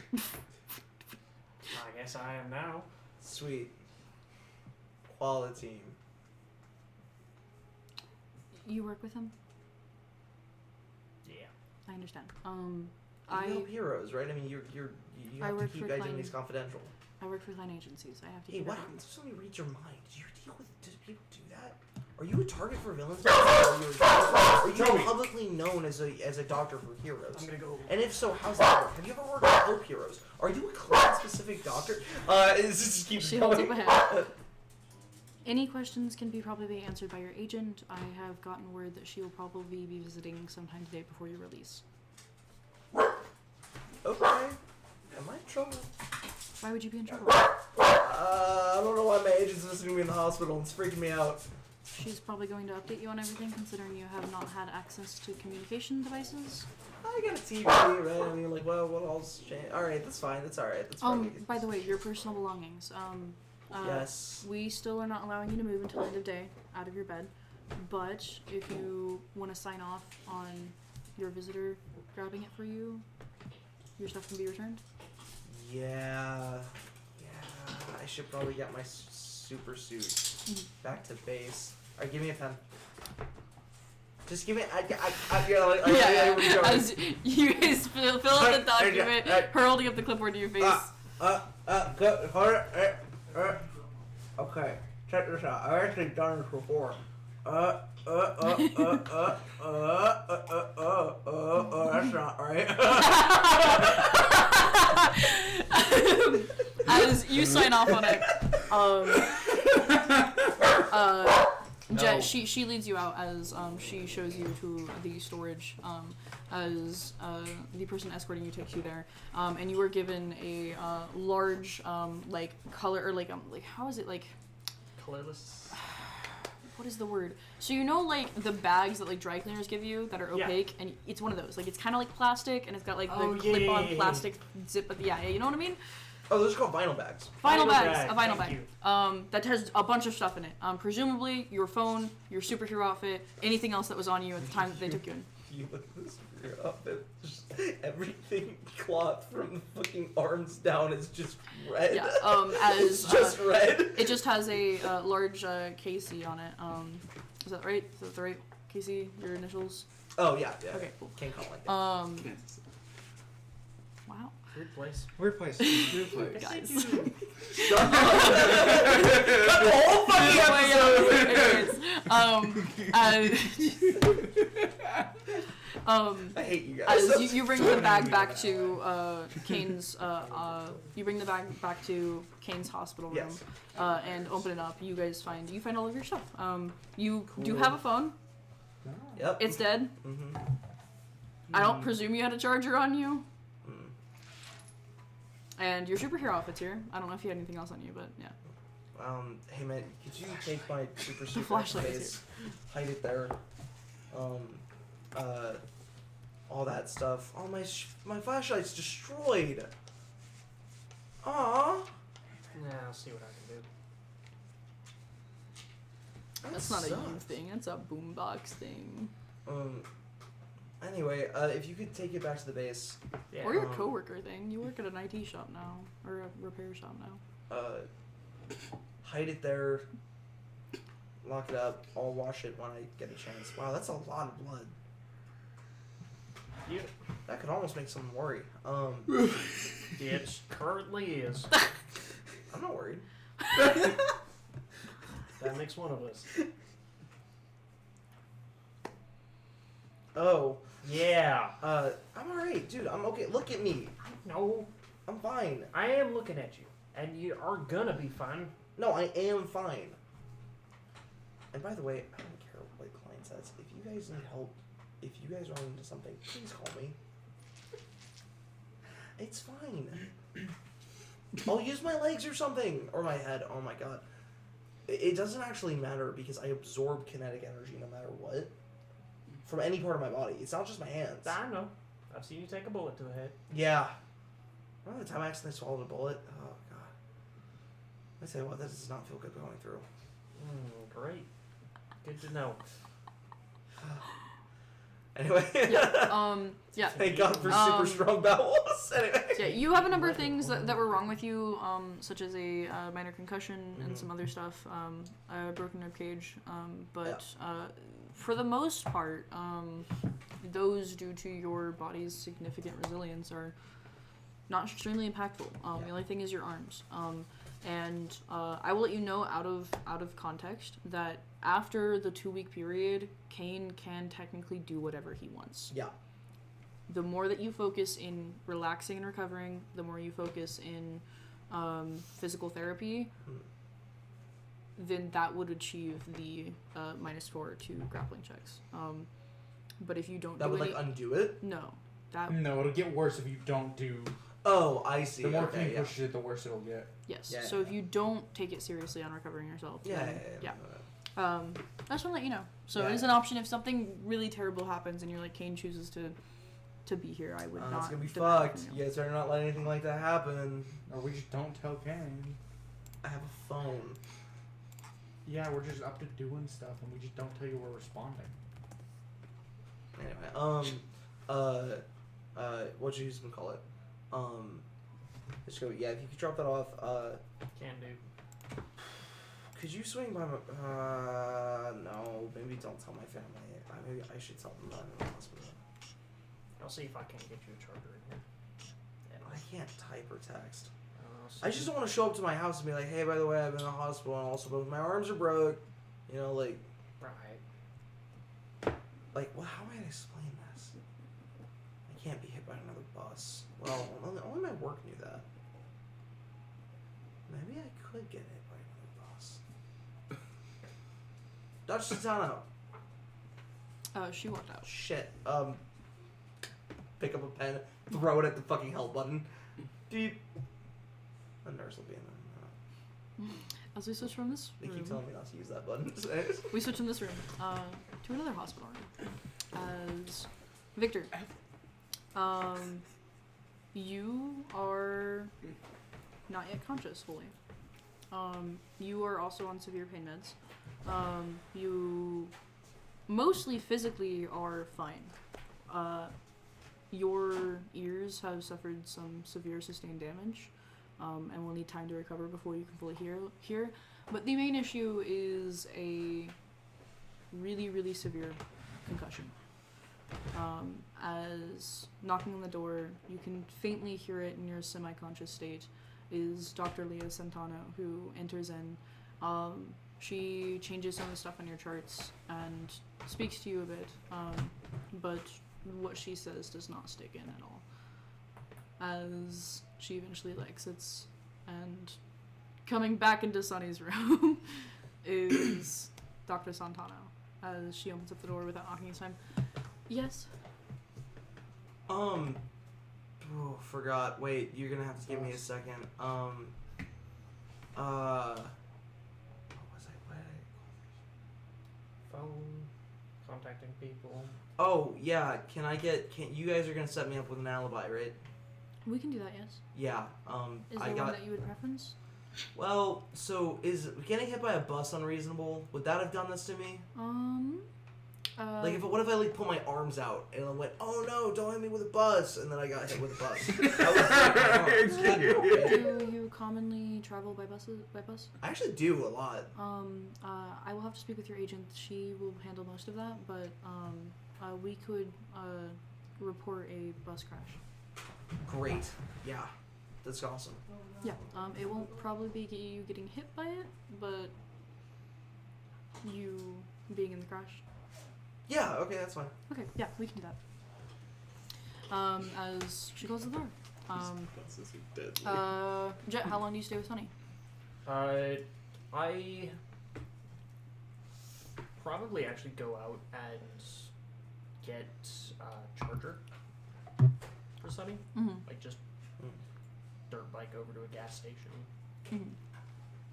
S3: guess I am now.
S4: Sweet. Quality.
S1: You work with him?
S3: Yeah.
S1: I understand.
S4: You help heroes, right? I mean, you have to keep identities confidential.
S1: I work for client agencies. I have to.
S4: Hey,
S1: keep
S4: what
S1: it
S4: happens if somebody reads your mind? Do people do that? Are you a target for villains? Are you publicly known as a doctor for heroes?
S3: I'm gonna go.
S4: And if so, how's that work? Have you ever worked with hope heroes? Are you a class-specific doctor? Just keeps
S1: she
S4: going.
S1: holds up a hand. Any questions can probably be answered by your agent. I have gotten word that she will probably be visiting sometime today before your release.
S4: Okay. Am I in trouble?
S1: Why would you be in trouble?
S4: I don't know why my agent's visiting me in the hospital. It's freaking me out.
S1: She's probably going to update you on everything, considering you have not had access to communication devices.
S4: I got a TV, right? I mean, like, well, what else changed? Alright, that's fine. That's alright. That's fine.
S1: By the way, your personal belongings.
S4: Yes.
S1: We still are not allowing you to move until end of day out of your bed. But if you want to sign off on your visitor grabbing it for you, your stuff can be returned.
S4: Yeah. I should probably get my super suit back to base. Alright, give me a pen. Just give me.
S1: As you guys fill out the document, her holding up the clipboard to your face.
S4: Good. Okay, check this out. I've actually done this before. That's not right.
S1: As you sign off on it, Jet, she leads you out as she shows you to the storage. as the person escorting you takes you there, and you were given a large like color or like how is it like
S3: Colorless.
S1: what is the word? So you know like the bags that like dry cleaners give you that are opaque, and it's one of those. Like it's kind of like plastic, and it's got like the clip-on plastic zip. But yeah, you know what I mean?
S4: Oh, those are called vinyl bags.
S1: Vinyl bags, a vinyl bag. That has a bunch of stuff in it. Presumably your phone, your superhero outfit, anything else that was on you at the time that they took you in.
S4: You look at this superhero outfit. Just everything cloth from the fucking arms down is just red.
S1: Yeah.
S4: It's just red.
S1: It just has a large KC on it. Is that right? Is that the right KC? Your initials?
S4: Oh yeah.
S1: Okay, cool.
S4: Can't call it like that.
S1: Wow.
S3: Weird place.
S2: Weird place. Weird place.
S1: Guys.
S4: Shut up. The whole fucking episode. I hate you guys.
S1: As you bring the bag back to Kane's, you bring the bag back to Kane's hospital room,
S4: Yes.
S1: and open it up. You find all of your stuff. You do have a phone.
S4: Yep.
S1: It's dead.
S4: Mm-hmm.
S1: I don't presume you had a charger on you. And your superhero outfit's here. I don't know if you had anything else on you, but yeah.
S4: Hey man, could you take my super suit
S1: flashlight is
S4: face, hide it there, all that stuff. Oh my flashlight's destroyed. Aww.
S3: Yeah, I'll see what I can do.
S1: That's not a you thing. That's a boombox thing.
S4: Anyway, if you could take it back to the base.
S3: Yeah.
S1: Or your coworker thing. You work at an IT shop now, or a repair shop now.
S4: Hide it there. Lock it up. I'll wash it when I get a chance. Wow, that's a lot of blood.
S3: Yeah.
S4: That could almost make someone worry.
S3: It currently is.
S4: I'm not worried.
S3: That makes one of us.
S4: Oh.
S3: Yeah.
S4: I'm alright, dude. I'm okay. Look at me.
S3: No,
S4: I'm fine.
S3: I am looking at you, and you are gonna be fine.
S4: No, I am fine. And by the way, I don't care what the client says. If you guys need help, if you guys run into something, please call me. It's fine. I'll use my legs or something. Or my head. Oh my god. It doesn't actually matter because I absorb kinetic energy no matter what. From any part of my body. It's not just my hands.
S3: I know. I've seen you take a bullet to the head.
S4: Yeah. Remember the time I accidentally swallowed a bullet? Oh god. I tell you what, that does not feel good going through.
S3: Great. Good to know.
S4: Anyway.
S1: Yeah.
S4: Thank God for super strong bowels. Anyway.
S1: Yeah, you have a number of things that were wrong with you, such as a minor concussion and some other stuff, a broken rib cage, but for the most part, those due to your body's significant resilience are not extremely impactful. The only thing is your arms. And I will let you know out of context that after the 2-week period, Kane can technically do whatever he wants.
S4: Yeah.
S1: The more that you focus in relaxing and recovering, the more you focus in physical therapy, then that would achieve the -4 to grappling checks. But if you don't
S4: That would undo it?
S1: No.
S2: No, it'll get worse if you don't do...
S4: Oh, I see.
S2: The more Kane pushes it, the worse it'll get.
S1: Yes.
S4: Yeah.
S1: So if you don't take it seriously on recovering yourself, then,
S4: Yeah.
S1: I just want to let you know. So it is an option if something really terrible happens and you're like, Kane chooses to be here, I would not.
S4: It's gonna be
S1: depend on
S4: fucked. You guys better not let anything like that happen.
S2: Or we just don't tell Kane.
S4: I have a phone.
S2: Yeah, we're just up to doing stuff and we just don't tell you we're responding.
S4: Anyway, what you gonna call it? Just go. Yeah, if you could drop that off.
S3: Can do.
S4: Could you swing by my? No, maybe don't tell my family. Maybe I should tell them that I'm in the hospital.
S3: I'll see if I can get you a charger in here.
S4: I can't type or text.
S3: I'll see.
S4: I just don't want to show up to my house and be like, hey, by the way, I've been in the hospital and also both my arms are broke. You know, like.
S3: Right.
S4: Like, well, how am I gonna explain this? I can't be hit by another bus. Well, only my work knew that. Maybe I could get hit by another bus. Dutch Satano.
S1: She walked out.
S4: Shit. pick up a pen, throw it at the fucking help button. Deep. The nurse will be in there.
S1: As we switch from this
S4: They
S1: room,
S4: keep telling me not to use that button.
S1: we switch in this room to another hospital room. As Victor, you are not yet conscious fully. You are also on severe pain meds. You mostly physically are fine. Your ears have suffered some severe sustained damage, and will need time to recover before you can fully hear. But the main issue is a really, really severe concussion. As knocking on the door, you can faintly hear it in your semi-conscious state, is Dr. Leah Santano, who enters in. She changes some of the stuff on your charts and speaks to you a bit, but what she says does not stick in at all. As she eventually exits, and coming back into Sunny's room is Dr. Santano, as she opens up the door without knocking this time. Yes?
S4: Forgot. Wait, you're gonna have to give me a second. What was I?
S3: Phone, contacting people.
S4: Oh, yeah, you guys are gonna set me up with an alibi, right?
S1: We can do that, yes.
S4: Yeah,
S1: Is there one that you would preference?
S4: Well, so is getting hit by a bus unreasonable? Would that have done this to me? What if I put my arms out and I went, oh no, don't hit me with a bus, and then I got hit with a bus?
S1: Do you commonly travel by bus?
S4: I actually do a lot.
S1: I will have to speak with your agent. She will handle most of that, but we could report a bus crash.
S4: Great. Yeah, that's awesome.
S1: Yeah. It won't probably be you getting hit by it, but you being in the crash.
S4: Yeah, okay, that's fine.
S1: Okay, yeah, we can do that. As she closes the door.
S5: Buses are deadly.
S1: Jet, how long do you stay with Sunny?
S3: I probably actually go out and get a charger for Sunny.
S1: Mm-hmm.
S3: Like just dirt bike over to a gas station,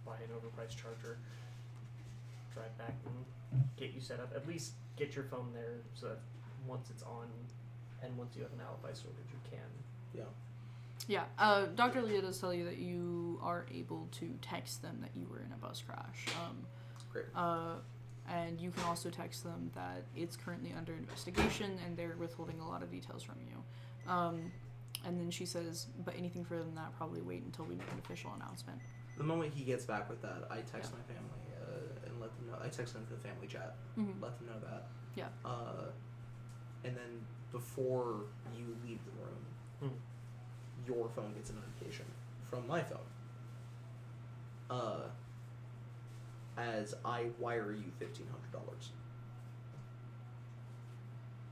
S3: buy an overpriced charger, drive back and get you set up. At least get your phone there so that once it's on and once you have an alibi sorted, you can.
S4: Yeah.
S1: Yeah, Dr. Leah does tell you that you are able to text them that you were in a bus crash.
S4: Great.
S1: And you can also text them that it's currently under investigation and they're withholding a lot of details from you. And then she says, but anything further than that, probably wait until we make an official announcement.
S4: The moment he gets back with that, I text my family and let them know. I text them to the family chat, let them know that.
S1: Yeah.
S4: And then before you leave the room, your phone gets a notification from my phone. As I wire you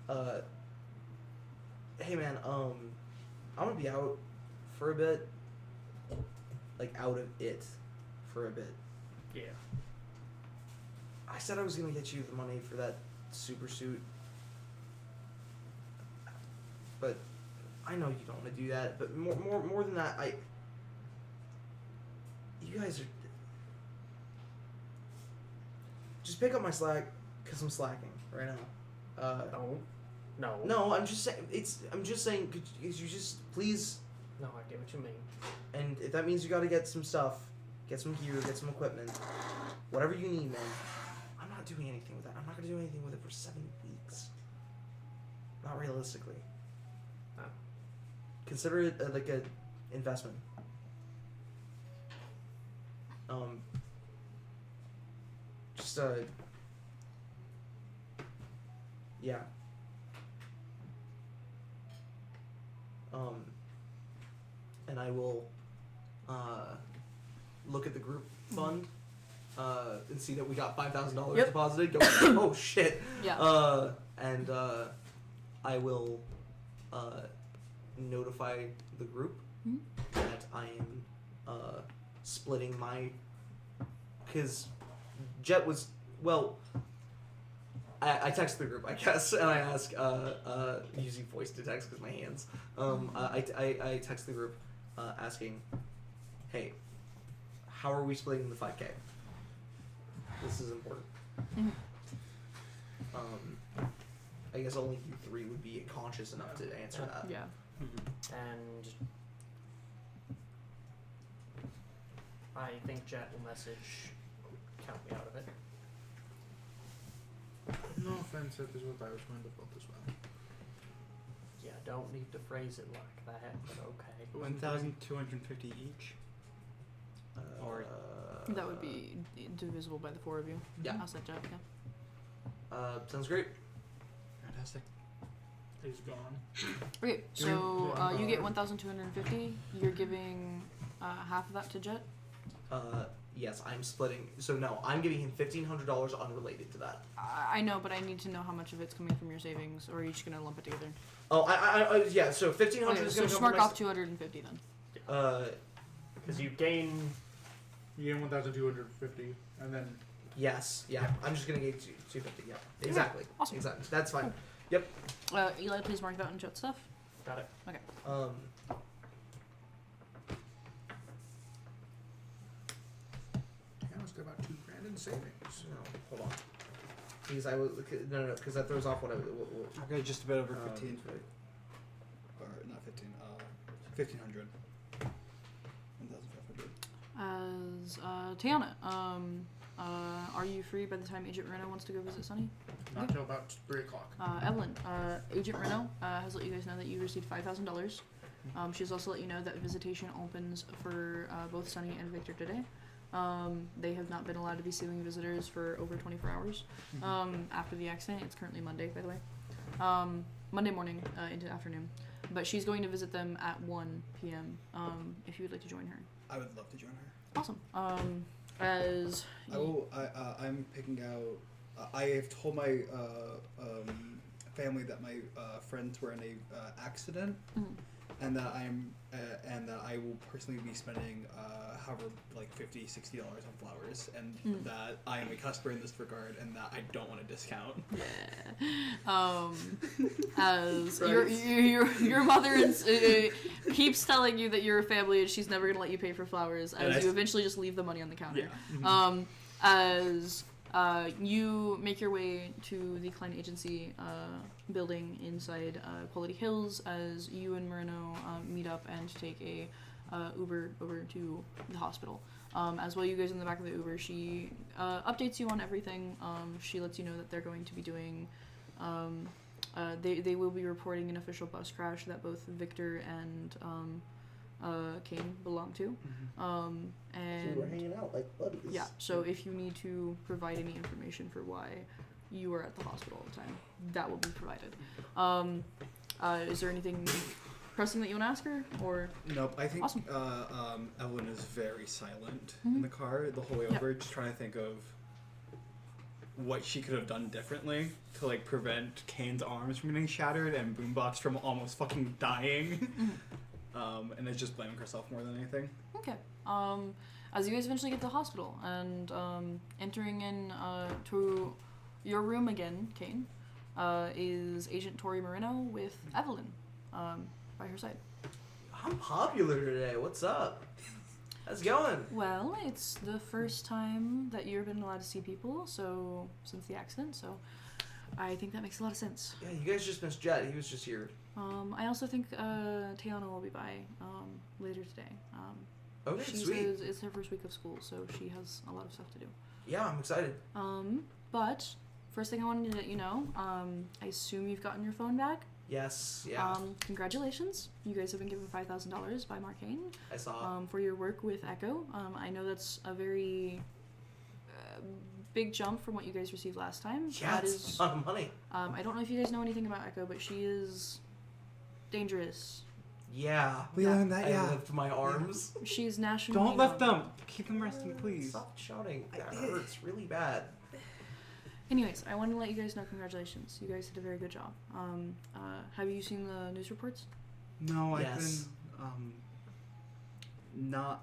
S4: $1,500. Hey man, I'm gonna be out for a bit. Like out of it for a bit.
S3: Yeah.
S4: I said I was gonna get you the money for that super suit. But I know you don't want to do that, but more than that, you guys are just pick up my slack because I'm slacking right now. No, I'm just saying. Could you just please?
S3: No, I get what you mean.
S4: And if that means you got to get some stuff, get some gear, get some equipment, whatever you need, man. I'm not doing anything with that. I'm not gonna do anything with it for 7 weeks. Not realistically.
S3: No.
S4: Consider it like a investment. Just yeah. And I will look at the group fund and see that we got $5,000 deposited. Go, oh shit.
S1: Yeah.
S4: And I will notify the group that I am splitting my, because Jet was, well, I text the group, I guess, and I ask, using voice to text because my hands. I text the group, asking, hey, how are we splitting the 5K? This is important. I guess only you three would be conscious enough to answer that.
S1: Yeah.
S3: And I think Jet will message count me out of it.
S2: No offense, that is what I was going to vote as well.
S3: Yeah, don't need to phrase it like that, but okay.
S6: 1,250 each. Or
S1: That would be divisible by the 4 of you.
S4: Yeah.
S1: How's that, Jeff? Yeah.
S4: Sounds great.
S6: fantastic.
S2: He's gone.
S1: Okay, so you get 1,250. You're giving half of that to Jet.
S4: Yes, I'm splitting. So no, I'm giving him $1,500 unrelated to that.
S1: I know, but I need to know how much of it's coming from your savings, or are you just gonna lump it together?
S4: Oh, yeah. So 1,500
S1: Okay,
S4: is
S1: so
S4: going to
S1: just
S4: come
S1: mark
S4: from
S1: off 250 then.
S3: Because you gain.
S2: You gain 1,250, and then
S4: Yes, yeah. I'm just gonna get 250. Yeah, exactly.
S1: Awesome.
S4: Exactly. That's fine.
S1: Eli, please mark that on Jet stuff.
S3: Got it.
S1: Okay.
S2: yeah, let's go about $2,000 in savings.
S4: No, hold on. Because no, because that throws off what I.
S6: Okay, just a bit over 15.
S4: Right.
S6: Or not 15. 1,500. 1,500.
S1: As Tiana, are you free by the time Agent Reno wants to go visit Sunny?
S2: Not till about 3 o'clock.
S1: Evelyn, Agent Reno has let you guys know that you received $5,000. She's also let you know that visitation opens for both Sunny and Victor today. They have not been allowed to be seeing visitors for over 24 hours after the accident. It's currently Monday, by the way. Monday morning into afternoon. But she's going to visit them at 1 p.m. If you would like to join her.
S6: I would love to join her.
S1: Awesome. As
S6: I'm picking out. I have told my family that my friends were in a accident, and that I will personally be spending however like $50, $60 on flowers, and that I am a customer in this regard, and that I don't want a discount. As your mother keeps telling you that you're a family and she's never gonna let you pay for flowers, as you eventually just leave the money on the counter. Yeah.
S1: As you make your way to the client agency building inside Quality Hills, as you and Moreno meet up and take a Uber over to the hospital. As well, you guys in the back of the Uber, she updates you on everything. She lets you know that they're going to be doing, they will be reporting an official bus crash that both Victor and Kane belong to. And
S4: So we're hanging out like buddies.
S1: yeah, so if you need to provide any information for why you were at the hospital all the time, that will be provided. Is there anything pressing that you want to ask her, or?
S6: Nope. I think
S1: Awesome.
S6: Evelyn is very silent in the car the whole way over, just trying to think of what she could have done differently to like prevent Kane's arms from getting shattered and Boombox from almost fucking dying. And is just blaming herself more than anything.
S1: Okay. As you guys eventually get to the hospital and entering in to your room again, Kane, is Agent Tori Moreno with Evelyn by her side.
S4: I'm popular today. What's up? How's it going?
S1: Well, it's the first time that you've been allowed to see people, so since the accident, so I think that makes a lot of sense.
S4: Yeah, you guys just missed Jet. He was just here.
S1: I also think Tiana will be by later today.
S4: Okay,
S1: She
S4: sweet.
S1: says it's her first week of school, so she has a lot of stuff to do.
S4: Yeah, I'm excited.
S1: But first thing I wanted to let you know, I assume you've gotten your phone back.
S4: Yes, yeah.
S1: Congratulations. You guys have been given $5,000 by Marcainne
S4: I saw.
S1: for your work with Echo. I know that's a very big jump from what you guys received last time.
S4: Yeah,
S1: That
S4: it's
S1: is,
S4: a lot of money.
S1: I don't know if you guys know anything about Echo, but she is dangerous.
S4: Yeah.
S6: We learned that,
S4: I lift my arms.
S1: She's nationally
S6: Don't lift
S1: known.
S6: them. Keep them resting, please.
S4: Stop shouting. That hurts really bad.
S1: Anyways, I wanted to let you guys know congratulations. You guys did a very good job. Have you seen the news reports?
S6: No,
S4: Yes.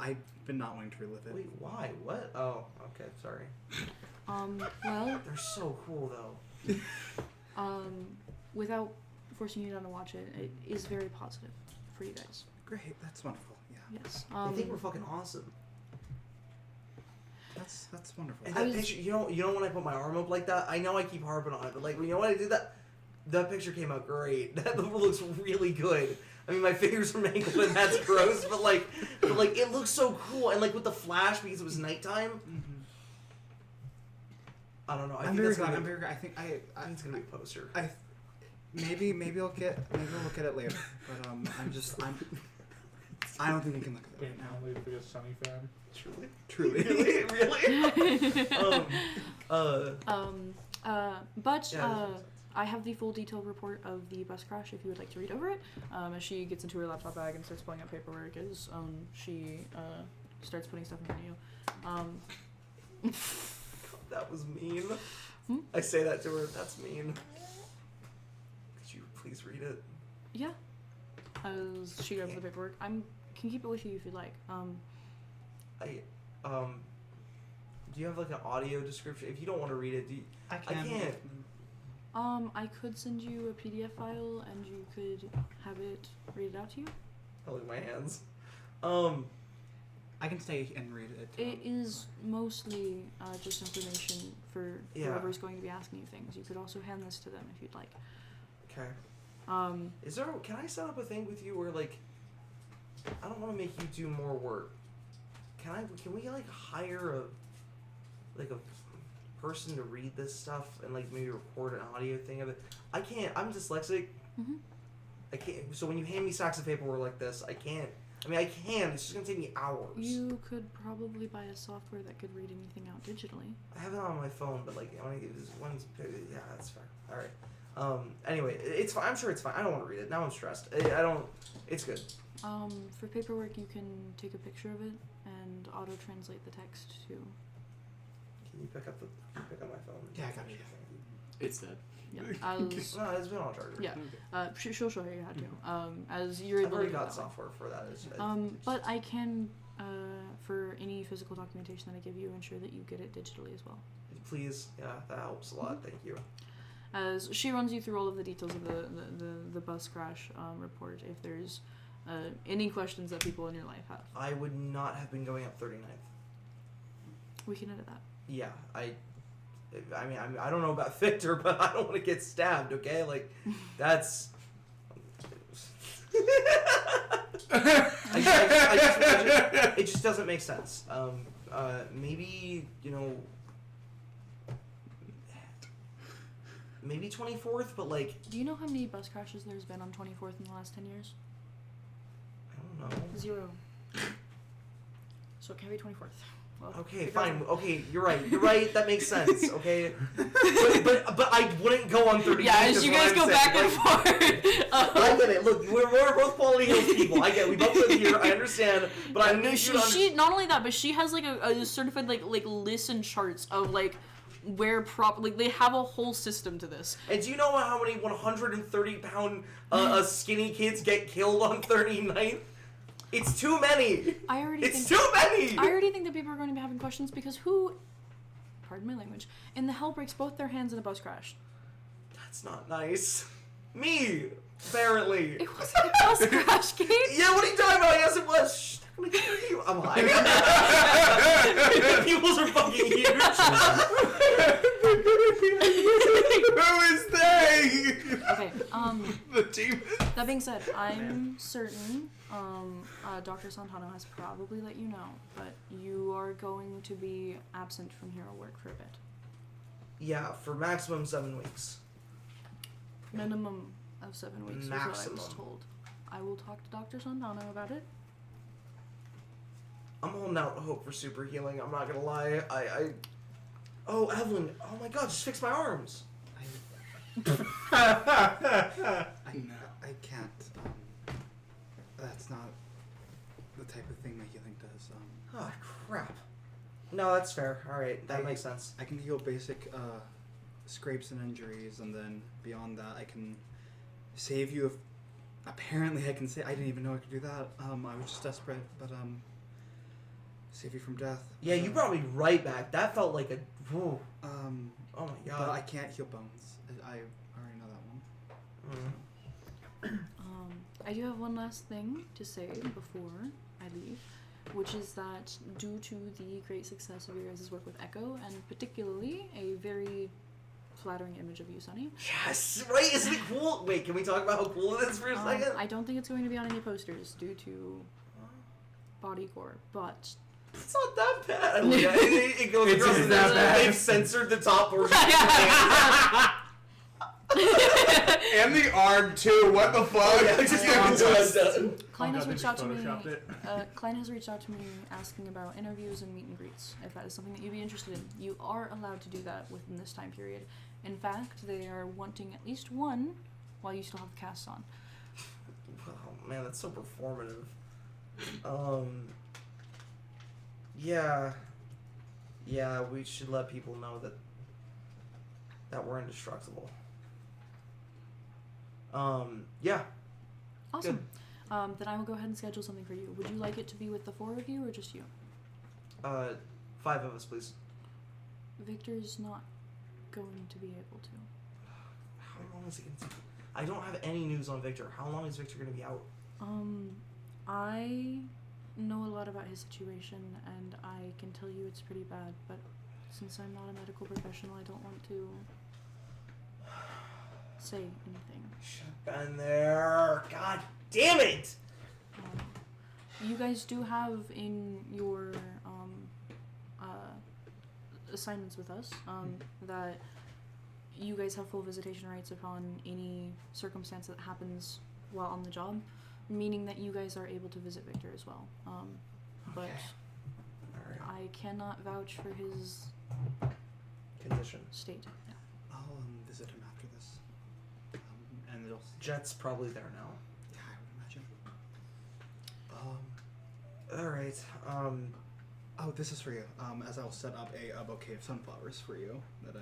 S6: I've been not wanting to relive it.
S4: Wait, why? What? Oh, okay, sorry.
S1: Well,
S4: They're so cool, though.
S1: Without forcing you down to watch it, it is very positive for you guys.
S6: Great, that's wonderful. Yeah.
S1: Yes.
S4: I think we're fucking awesome.
S6: That's wonderful.
S4: And that picture, you know when I put my arm up like that, I know I keep harping on it, but like, you know when I did that, that picture came out great. That looks really good. I mean, my fingers are mangled and that's gross, but like, it looks so cool. And like with the flash because it was nighttime.
S6: Mm-hmm.
S4: I don't know.
S6: I'm very glad. I think
S4: it's gonna be a poster.
S6: Maybe I'll look at it later. But I don't think we can look at it right now.
S2: Wait for a Sunny fan.
S6: Truly.
S1: But I have the full detailed report of the bus crash if you would like to read over it. As she gets into her laptop bag and starts pulling out paperwork, as she starts putting stuff in you.
S4: That was mean. I say that to her. That's mean. Could you please read it?
S1: Yeah. As she grabs the paperwork, I can keep it with you if you'd like.
S4: Do you have like an audio description? If you don't want to read it,
S6: I can't.
S1: I could send you a PDF file and you could have it read it out to you.
S4: Oh, look at my hands.
S6: I can stay and read it.
S1: It is mostly just information for whoever's going to be asking you things. You could also hand this to them if you'd like.
S4: Okay. Can I set up a thing with you where like I don't want to make you do more work. Can we like hire a person to read this stuff and like maybe record an audio thing of it? I can't. I'm dyslexic.
S1: Mm-hmm.
S4: I can't. So when you hand me stacks of paperwork like this, I can't. I mean, I can. It's just gonna take me hours.
S1: You could probably buy a software that could read anything out digitally.
S4: I have it on my phone, but like yeah, that's fine. All right. Anyway, it's fine. I'm sure it's fine. I don't want to read it. Now I'm stressed. I don't. It's good.
S1: For paperwork, you can take a picture of it and auto-translate the text to...
S4: Can you pick up my phone?
S6: Yeah, I got it.
S5: It's dead.
S1: Yeah,
S4: no, it's been on charger.
S1: Yeah, she'll show you how to. As you're able
S4: I've already
S1: to
S4: got software for that.
S1: But I can, for any physical documentation that I give you, ensure that you get it digitally as well.
S4: Please, yeah, that helps a lot. Thank you.
S1: As she runs you through all of the details of the bus crash report, if there's any questions that people in your life have.
S4: I would not have been going up 39th.
S1: We can edit that.
S4: Yeah, I mean, I don't know about Victor, but I don't want to get stabbed, okay? Like, that's... it just doesn't make sense. Maybe, maybe 24th, but like...
S1: Do you know how many bus crashes there's been on 24th in the last 10 years?
S4: I don't know.
S1: 0. So it can't be 24th. Well,
S4: okay, fine. Okay, you're right. That makes sense. Okay, but I wouldn't go on 30.
S1: Yeah, as you guys go back and forth.
S4: I get it. Look, we're both Quality Hills people. I get it. We both live here. I understand. But I know
S1: she not only that, but she has like a certified like lists and charts of like where they have a whole system to this.
S4: And do you know how many 130-pound skinny kids get killed on 39th? It's too many. I already think
S1: that people are going to be having questions because pardon my language, in the hell breaks both their hands in a bus crash?
S4: That's not nice. Me, apparently.
S1: It wasn't a bus crash, Kate.
S4: Yeah, what are you talking about? Yes, it was. Shh, I'm gonna kill you. I'm lying. The pupils are fucking huge.
S6: Who is they?
S1: Okay,
S6: the team.
S1: That being said, I'm certain Dr. Santano has probably let you know, but you are going to be absent from Hero Work for a bit.
S4: Yeah, for maximum 7 weeks.
S1: Minimum of 7 weeks is what I was told. I will talk to Dr. Santano about it.
S4: I'm holding out hope for super healing, I'm not gonna lie. Oh, Evelyn, oh my god, just fix my arms.
S6: I can't. That's not the type of thing my healing does.
S4: Oh, crap. No, that's fair. Alright, that makes sense.
S6: I can heal basic scrapes and injuries, and then beyond that, I can save you if... Apparently I can say... I didn't even know I could do that. I was just desperate, but... Save you from death.
S4: Yeah, you brought me right back. That felt like a. Whoa. Oh my god.
S6: But I can't heal bones. I already know that one.
S1: I do have one last thing to say before I leave, which is that due to the great success of your guys' work with Echo, and particularly a very flattering image of you, Sunny.
S4: Yes, right? Isn't it cool? Wait, can we talk about how cool it is for a second?
S1: I don't think it's going to be on any posters due to body gore, but
S4: it's not that bad. It goes
S5: It's
S4: across
S5: just
S4: the
S5: that bad.
S4: They've censored the top portion.
S5: And the arm too. What the fuck?
S1: Klein has
S2: they
S1: reached
S2: just
S1: out to me.
S2: photoshopped it.
S1: Klein has reached out to me asking about interviews and meet and greets. If that is something that you'd be interested in, you are allowed to do that within this time period. In fact, they are wanting at least one while you still have the cast on.
S4: Oh man, that's so performative. Yeah, we should let people know that we're indestructible. Yeah.
S1: Awesome. Then I will go ahead and schedule something for you. Would you like it to be with the 4 of you or just you?
S4: 5 of us, please.
S1: Victor's not going to be able to.
S4: How long is it going to take? I don't have any news on Victor. How long is Victor going to be out?
S1: I know a lot about his situation, and I can tell you it's pretty bad, but since I'm not a medical professional, I don't want to say anything.
S4: Should have been there. God damn it!
S1: You guys do have in your assignments with us that you guys have full visitation rights upon any circumstance that happens while on the job, meaning that you guys are able to visit Victor as well. But
S4: Alright.
S1: I cannot vouch for his
S4: Condition.
S1: state. Yeah.
S6: I'll visit him after this. And it'll.
S4: Jet's probably there now.
S6: Yeah, I would imagine.
S4: Alright.
S6: Oh, this is for you. As I'll set up a bouquet of sunflowers for you that I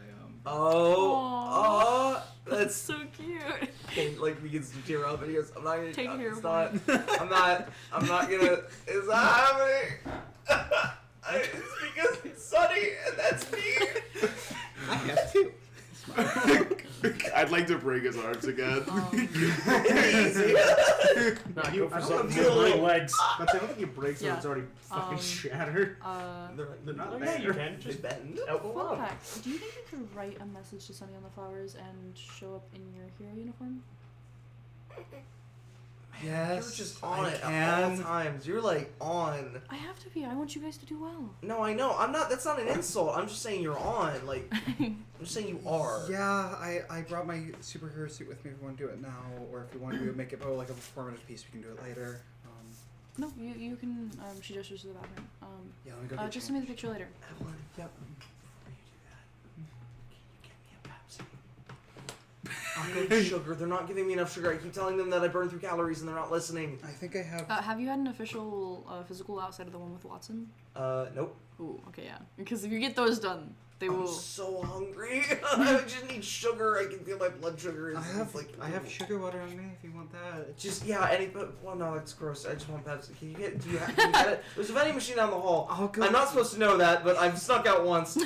S4: That's
S1: so cute.
S4: Kane, like, begins to tear up and he goes, I'm not gonna
S1: Take care
S4: it's
S1: of
S4: not I'm not gonna it's not happening. It's because it's Sunny and that's me.
S6: I have two.
S5: I'd like to break his arms again.
S4: Easy.
S3: Nah,
S2: You-
S3: go for
S2: I don't
S3: something
S4: feel
S3: with little
S2: like-
S3: legs.
S2: But I don't think it breaks
S1: Yeah.
S2: when it's already fucking
S1: Um,
S2: shattered. They're not
S3: Oh,
S2: there.
S3: yeah, you can.
S4: Just
S3: Just
S4: bend.
S3: elbow
S1: Fun
S3: up.
S1: fact, do you think you could write a message to Sunny on the flowers and show up in your hero uniform?
S4: You're just on it at all times. You're like on.
S1: I have to be. I want you guys to do well.
S4: No, I know. I'm not. That's not an insult. I'm just saying you're on. Like, I'm just saying you are.
S6: Yeah, I brought my superhero suit with me if you want to do it now, or if you want to make it like a performative piece, we can do it later.
S1: No, you can. She gestures to the bathroom.
S6: Yeah, let me go get
S1: Just send me the
S6: changed.
S1: picture later.
S4: Evelyn,
S6: Yep.
S4: before you do that, can you get me a Pepsi? I'll go sugar. They're not giving me enough sugar. I keep telling them that I burn through calories and they're not listening.
S6: I think I have.
S1: Have you had an official physical outside of the one with Watson?
S4: Nope.
S1: Ooh, okay, yeah. Because if you get those done, they
S4: I'm
S1: will.
S4: so hungry. I just need sugar. I can feel my blood sugar is
S6: I have sugar water on me if you want that.
S4: Just well, no, it's gross. I just want Pepsi. Can you get it? There's a vending machine down the hall.
S6: I'll go.
S4: I'm not supposed to know that, but I've snuck out once.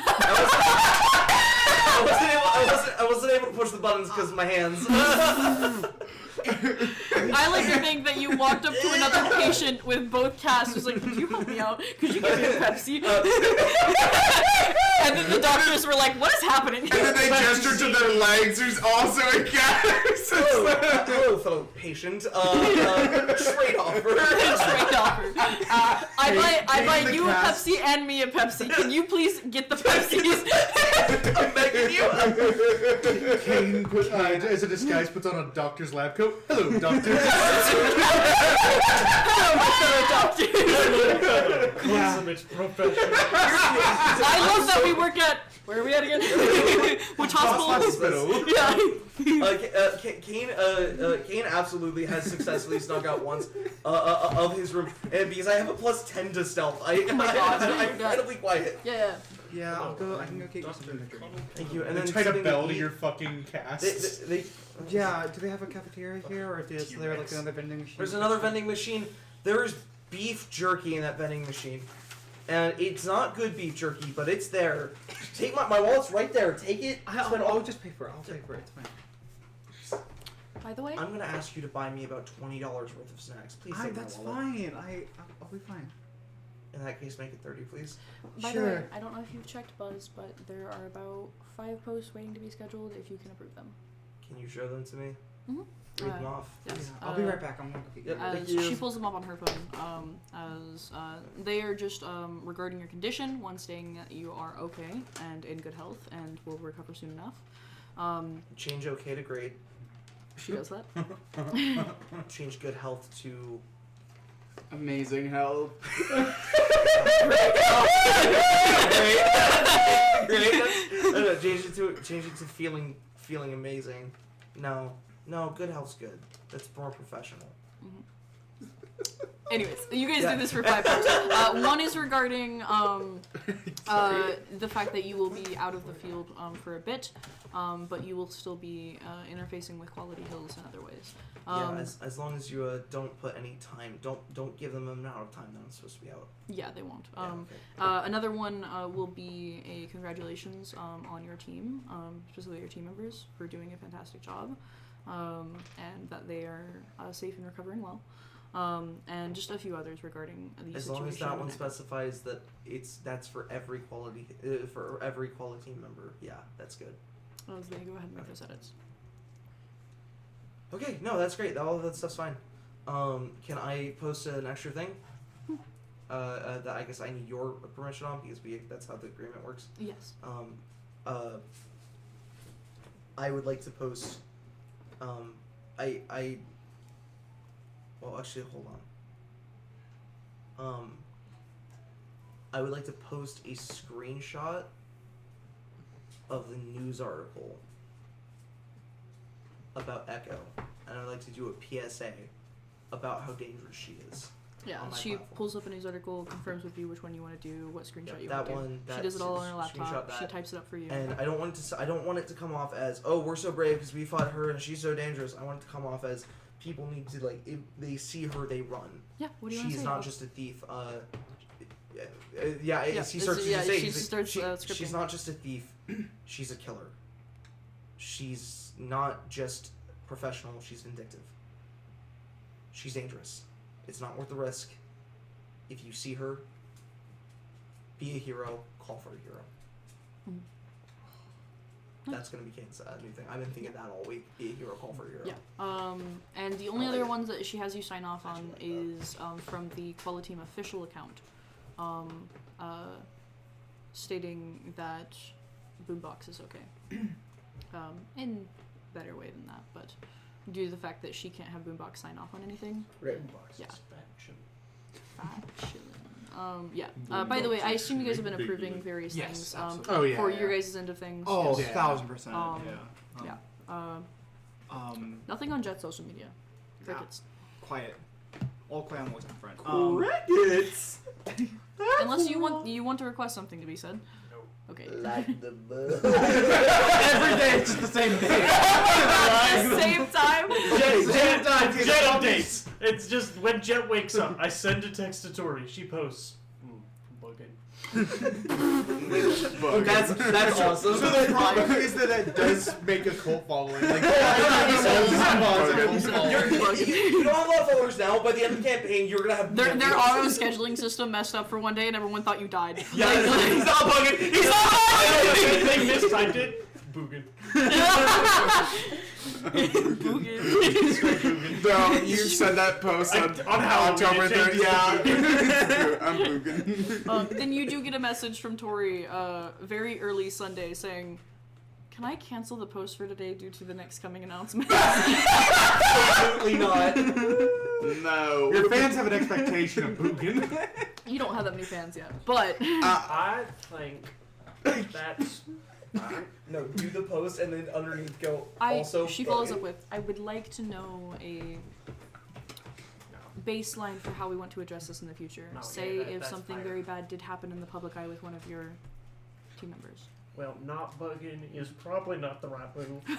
S4: I wasn't able to push the buttons because of my hands.
S1: I like to think that you walked up to another patient with both casts, was like, "Could you help me out? Could you give me a Pepsi?" And then the doctors were like, "What is happening?"
S5: And then they gesture to their legs, who's also a cat.
S4: Hello, fellow patient. Trade offer.
S1: Trade offer. I buy
S2: the
S1: you
S2: cast.
S1: a Pepsi and me a Pepsi. Can you please get the Pepsis?
S4: I'm begging you.
S2: Kane, as a disguise, puts on a doctor's lab coat. Hello, doctor.
S3: Consummate professional.
S1: I love that we work at. Where are we at again? Which hospital?
S2: Hospital.
S1: Yeah.
S4: Kane absolutely has successfully snuck out once of his room, and because I have a +10 to stealth,
S1: my God.
S4: I'm incredibly quiet.
S1: Yeah.
S6: Yeah, I'll go. I can go get you something to drink.
S4: Thank you. And
S2: And
S4: then
S2: then tied a
S4: something
S2: bell to
S4: eat.
S2: your fucking cast.
S6: Yeah, do they have a cafeteria here, or is there like another vending machine?
S4: There's another vending machine. There's beef jerky in that vending machine. And it's not good beef jerky, but it's there. Take my wallet's right there. Take it.
S6: I'll just pay for it. I'll pay for it. It's fine.
S1: By the way,
S4: I'm gonna ask you to buy me about $20 worth of snacks. Please take
S6: That's
S4: my wallet.
S6: fine. I'll be fine.
S4: In that case, make it 30, please.
S1: by the way, I don't know if you've checked Buzz, but there are about 5 posts waiting to be scheduled if you can approve them.
S4: Can you show them to me?
S1: Mm-hmm.
S4: Read them off.
S1: Yes.
S6: I'll be right back. I'm gonna go.
S4: Yep, thank
S1: As
S4: you.
S1: she pulls them up on her phone, they are just regarding your condition, one stating that you are okay and in good health and will recover soon enough.
S4: Change okay to great.
S1: She does that.
S4: Change good health to...
S5: Amazing health.
S4: Great. Change it to feeling amazing. No, good health's good. That's more professional.
S1: Anyways, you guys do this for 5 hours. One is regarding the fact that you will be out of the field for a bit, but you will still be interfacing with Quality Hills in other ways.
S4: As long as you don't put any time, don't give them an amount of time that I'm supposed to be out.
S1: Yeah, they won't.
S4: Okay.
S1: Another one will be a congratulations on your team, specifically your team members, for doing a fantastic job, and that they are safe and recovering well. And just a few others regarding the
S4: as
S1: situation.
S4: long as that one specifies that that's for every quality member. Yeah, that's good.
S1: As they go ahead and make those edits.
S4: Okay, no, that's great. All of that stuff's fine. Can I post an extra thing? That I guess I need your permission on because that's how the agreement works.
S1: Yes.
S4: I would like to post. Well, actually, hold on. I would like to post a screenshot of the news article about Echo, and I'd like to do a PSA about how dangerous she is.
S1: Yeah,
S4: on my
S1: she
S4: platform.
S1: pulls up a news article, confirms with you which one you want to do, what screenshot you
S4: that
S1: want to
S4: one.
S1: do. She does it all on her
S4: Screenshot
S1: laptop.
S4: that.
S1: She types it up for you.
S4: And I don't want it to come off as, oh, we're so brave because we fought her and she's so dangerous. I want it to come off as people need to, like, if they see her, they run.
S1: Yeah, what do you want to say?
S4: She's not just a thief. He starts
S1: yeah,
S4: to say,
S1: she starts scripting.
S4: she's not just a thief. She's a killer. She's not just professional. She's vindictive. She's dangerous. It's not worth the risk. If you see her, be a hero. Call for a hero. That's gonna be Kane's new thing. I've been thinking that all week. Be a hero. Call for a hero.
S1: Yeah. And the only other ones that she has you sign off on is from the Quality Team official account, stating that Boombox is okay. In better way than that, but due to the fact that she can't have Boombox sign off on anything.
S4: Right.
S1: Yeah. By the way, I assume you guys have been approving various
S6: Yes,
S1: things
S6: absolutely.
S1: your guys' end of things.
S6: Oh,
S1: Yes.
S6: 1,000%.
S1: Nothing on Jet's social media. Crickets.
S6: Quiet. All quiet on the western front.
S4: Crickets.
S1: Unless you want to request something to be said.
S3: Nope.
S1: Okay.
S4: Like the bug.
S6: Every day it's just the same day.
S1: At the same time.
S3: Jet updates. It's just when Jet wakes up, I send a text to Tori. She posts. Bugging.
S4: That's awesome.
S2: So the problem is that it does make a cult following. Like,
S4: you don't have a lot of followers now. By the end of the campaign, you're gonna have
S1: Their auto scheduling system messed up for one day, and everyone thought you died.
S4: Yeah, he's not bugging. He's not
S3: bugging. They mistyped it. Boogan.
S5: No, you said that post on October 3rd. Yeah. I'm Boogan.
S1: Then you do get a message from Tori very early Sunday saying, "Can I cancel the post for today due to the next coming announcement?"
S4: Absolutely not.
S5: No.
S2: Your fans have an expectation of Boogan.
S1: You don't have that many fans yet, but
S3: I think that's
S4: No, do the post and then underneath go.
S1: She follows up with, "I would like to know a baseline for how we want to address this in the future.
S3: No,
S1: Say
S3: yeah,
S1: if
S3: that's
S1: something
S3: fine.
S1: very bad did happen in the public eye with one of your team members."
S3: Well, not bugging is probably not the right move.
S2: I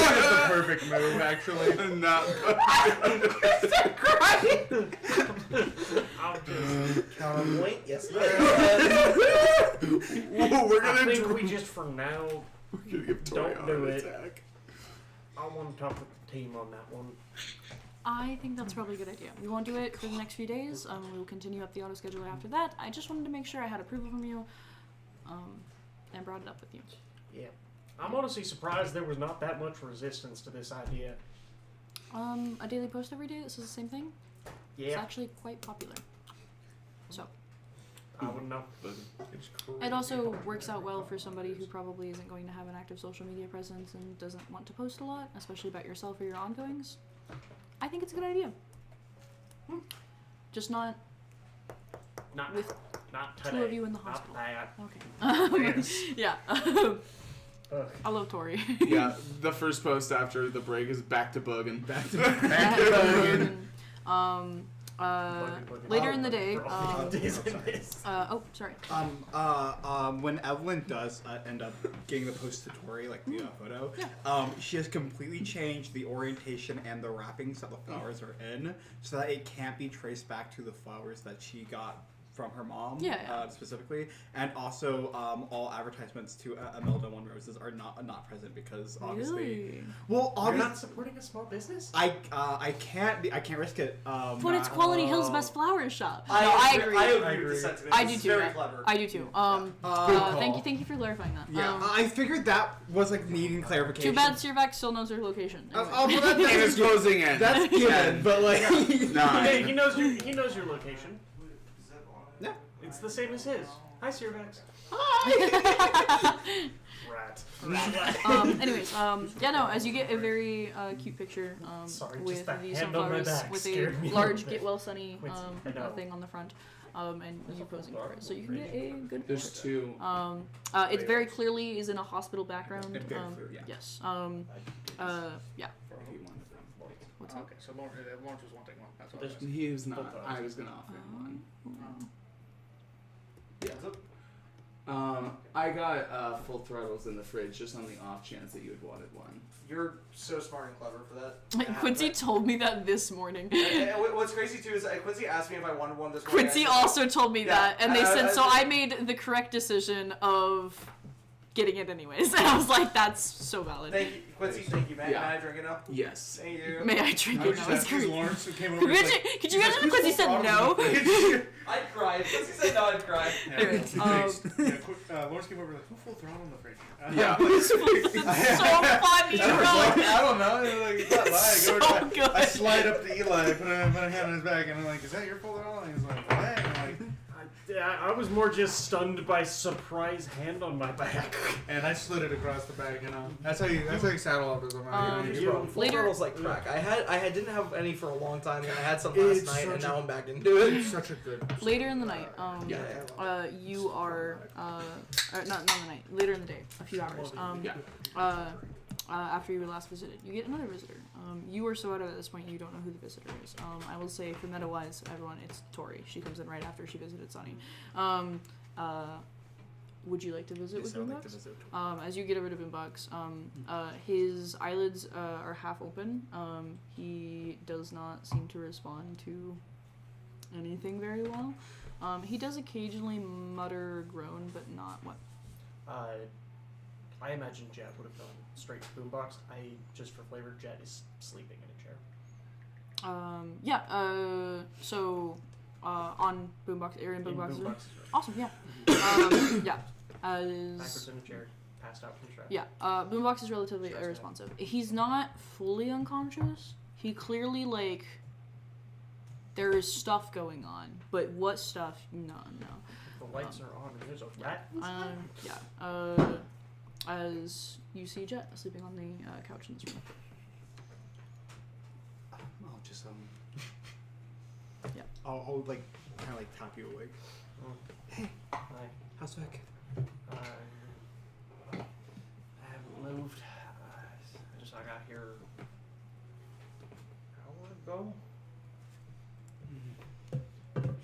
S2: think it's the perfect move, actually.
S5: Not.
S3: I'll just...
S4: Counterpoint, yes.
S5: Whoa, we're
S3: I
S5: gonna.
S3: think we just, for now,
S5: We're gonna give Tori
S3: don't
S5: a
S3: do
S5: heart
S3: it.
S5: attack.
S3: I want to talk with the team on that one.
S1: I think that's probably a good idea. We won't do it for the next few days. We will continue up the auto scheduler after that. I just wanted to make sure I had approval from you, and brought it up with you.
S3: Yeah. I'm honestly surprised there was not that much resistance to this idea.
S1: A daily post every day that says the same thing. It's
S3: Yeah.
S1: actually quite popular. So
S3: I wouldn't know.
S1: it also works out well for somebody who probably isn't going to have an active social media presence and doesn't want to post a lot, especially about yourself or your ongoings. I think it's a good idea. Just not
S3: Not
S1: with
S3: not
S1: two
S3: today.
S1: of you in the
S3: Not
S1: hospital.
S3: that.
S1: Okay.
S3: Yes.
S1: Yeah.
S3: Ugh.
S1: I love Tori.
S5: Yeah, the first post after the break is back to bugging.
S2: Back to bugging.
S1: Later in the day.
S3: For all the days I missed.
S1: Oh, sorry.
S6: When Evelyn does end up getting the post to Tori, like the photo, she has completely changed the orientation and the wrappings that the flowers are in, so that it can't be traced back to the flowers that she got from her mom, specifically. And also, all advertisements to Imelda One Roses are not present because obviously,
S1: Really?
S6: well,
S3: You're
S6: obviously,
S3: not supporting a small business?
S6: I can't risk it.
S1: But it's Quality Hill's best flower shop.
S4: I
S1: No, I agree.
S4: I agree with the sentiment.
S1: I
S4: This
S1: do
S4: is
S1: too.
S4: very clever.
S1: I do too. Thank you for clarifying that.
S6: Yeah, I figured that was like needing clarification.
S1: Too bad Sirvac still knows her location. Anyway.
S6: Well,
S5: And it's closing in.
S6: That's given, but like,
S3: Hey,
S5: 9.
S3: he knows your location.
S6: yeah.
S3: It's the same as his. Hi, Sirvax. Rat.
S1: Anyways, yeah, no, as you get a very cute picture
S3: Sorry,
S1: with
S3: just that
S1: the
S3: hand on my
S1: sunflowers
S3: back
S1: with
S3: scared me
S1: a
S3: a
S1: large
S3: little bit.
S1: Get Well Sunny
S3: I know.
S1: thing on the front, and you posing for it, so you can get a good
S5: There's
S1: picture.
S5: 2.
S1: It very clearly is in a hospital background.
S6: It's very clear, yeah.
S1: Yes. Yeah. What's up?
S2: Okay, so Lawrence was wanting one. That's what I was.
S5: He was not. I was gonna offer him one. I got full throttles in the fridge just on the off chance that you had wanted one.
S4: You're so smart and clever for that.
S1: Quincy told me that this morning.
S4: And what's crazy too is Quincy asked me if I wanted one this morning.
S1: Quincy also told me that, and they
S4: I-
S1: said,
S4: I-
S1: so I made the correct decision of getting it anyways. And I was like, that's so valid.
S4: Thank you, Quincy. Thank you, man.
S5: Yeah.
S4: Can I drink it now?
S5: Yes.
S4: Thank you.
S1: May I drink
S2: I
S1: it
S2: was
S1: now?
S2: just
S1: It's
S2: asking
S1: great.
S2: Lawrence who came over.
S1: Could
S2: and
S1: you
S2: was
S1: imagine,
S2: like,
S1: could you
S2: he's
S1: imagine if
S2: like,
S1: Quincy
S2: "Who's
S1: said
S2: full
S1: no?
S2: throttle in the fridge?"
S4: I'd cry. If Quincy said no, I'd cry.
S1: Anyway,
S2: Lawrence came over like, who full throttle in the fridge?
S5: Yeah.
S1: It's so funny,
S2: I was
S1: bro.
S2: like, I don't know. It was like, it's not lying.
S1: So
S2: Go over to-
S1: good.
S2: I slide up to Eli, put a hand on his back, and I'm like, is that your full throttle? And he's like, what? And I'm like,
S3: I was more just stunned by surprise hand on my back.
S2: and I slid it across the back, you know. That's how you saddle up as
S3: you-
S4: Full
S1: Later-
S4: throttle's like crack. I didn't have any for a long time, and I had some last
S2: It's
S4: night, and
S2: such
S4: now
S2: a-
S4: I'm back into it.
S2: It's such a good.
S1: Later in the night, you are, not the night, later in the day, a few hours, after you were last visited, you get another visitor. You are so out of it at this point, you don't know who the visitor is. I will say, for meta-wise, everyone, it's Tori. She comes in right after she visited Sunny. Would you like to visit with Boombox? As you get over to Boombox, his eyelids are half open. He does not seem to respond to anything very well. He does occasionally mutter or groan, but not what.
S3: I imagine Jet would have gone straight to Boombox. Just for flavor, Jet is sleeping in a chair.
S1: So on Boombox, area in Boombox's room.
S3: Boombox's room.
S1: Awesome, yeah. Yeah.
S3: Backwards in a chair, passed out from stress.
S1: Yeah, Boombox is relatively irresponsive. He's not fully unconscious. He clearly, like, there is stuff going on. But what stuff? No.
S3: The lights are on and there's a rat.
S1: As you see Jet sleeping on the couch in this room.
S6: I'll just
S1: Yeah.
S6: I'll like kind of like tap you awake. Hey,
S3: Hi.
S6: how's Vic?
S3: I haven't moved. I got here. How long ago?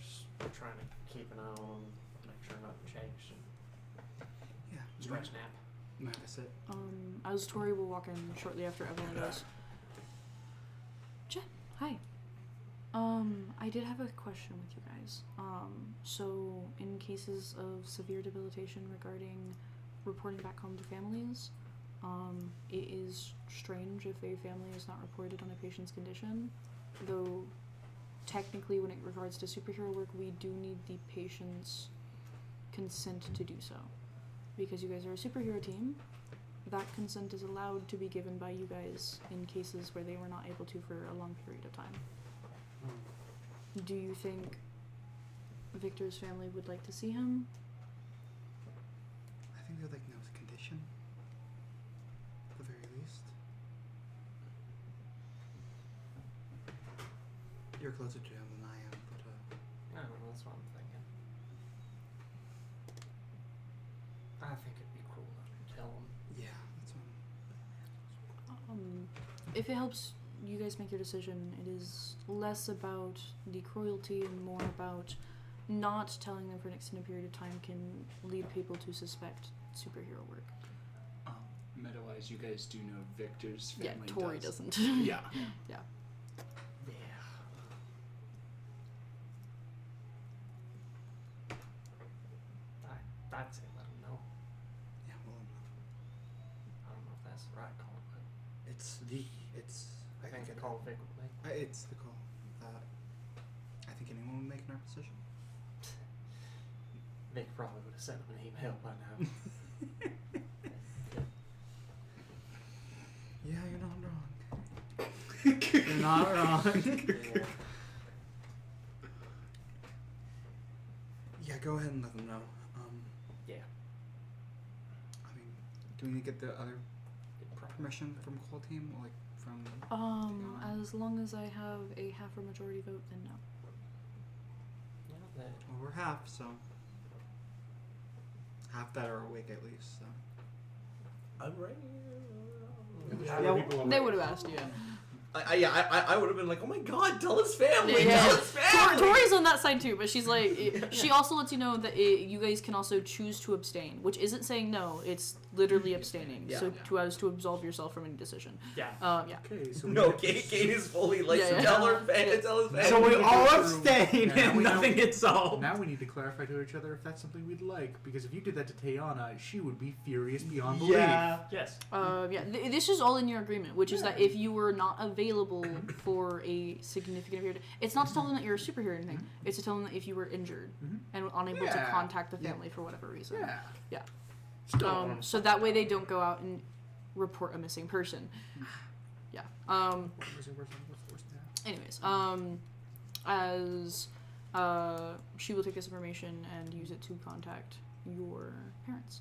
S3: Just trying to keep an eye on him, make sure nothing changed. Stretch nap.
S6: That's it.
S1: As Tori will walk in shortly after Evelyn does. Jen, hi. I did have a question with you guys. So in cases of severe debilitation regarding reporting back home to families, it is strange if a family is not reported on a patient's condition, though technically when it regards to superhero work, we do need the patient's consent to do so. Because you guys are a superhero team, that consent is allowed to be given by you guys in cases where they were not able to for a long period of time. Do you think Victor's family would like to see him?
S6: I think they'd like to know his condition. At the very least. You're closer to him than I am, but
S3: I don't know, that's what I'm thinking. I think it'd be cruel not to tell him.
S6: yeah, that's what
S1: If it helps you guys make your decision, it is less about the cruelty and more about not telling them for an extended period of time can lead people to suspect superhero work.
S5: Meta-wise, you guys do know Victor's family.
S1: Yeah, Tori doesn't.
S5: Yeah.
S1: Yeah.
S3: I'd say let him know.
S6: yeah, well,
S3: I don't know if that's the right call, but
S6: I
S3: I think
S6: think
S3: the call Vic would make.
S6: it's the call that I think anyone would make in our position.
S3: Vic probably would have sent him an email by now.
S6: Yeah, you're not wrong. You're not wrong.
S3: Yeah.
S6: Yeah, go ahead and let them know.
S3: Yeah.
S6: I mean, do we need to get the other permission from Call Team, or like from?
S1: As long as I have a half or majority vote, then no.
S3: Yeah, that,
S6: Well, we're half, so half that are awake at least. So.
S4: I'm right.
S1: They would have asked you.
S4: I would have been like, oh my god, tell his family,
S1: Yeah.
S4: tell his family.
S1: Tori's on that side too, but she's like, she also lets you know that you guys can also choose to abstain, which isn't saying no, it's literally abstaining.
S4: Yeah.
S1: So to absolve yourself from any decision.
S3: yeah.
S1: Yeah.
S2: Okay, so
S4: No, Kate is fully like,
S1: Yeah, yeah.
S4: tell his family.
S6: So we all
S2: Now
S6: abstain and
S2: we know-
S6: nothing gets solved.
S2: Now we need to clarify to each other if that's something we'd like, because if you did that to Tayana, she would be furious beyond belief.
S6: Yeah.
S3: Yes.
S1: This is all in your agreement, which is that if you were not available for a significant period, it's not to tell them that you're a superhero or anything. It's to tell them that if you were injured and unable to
S2: Yeah.
S1: contact the
S6: Yeah.
S1: family for whatever reason.
S2: Yeah.
S1: Yeah.
S2: Still.
S1: So that way they don't go out and report a missing person. Yeah. Anyways, as she will take this information and use it to contact your parents.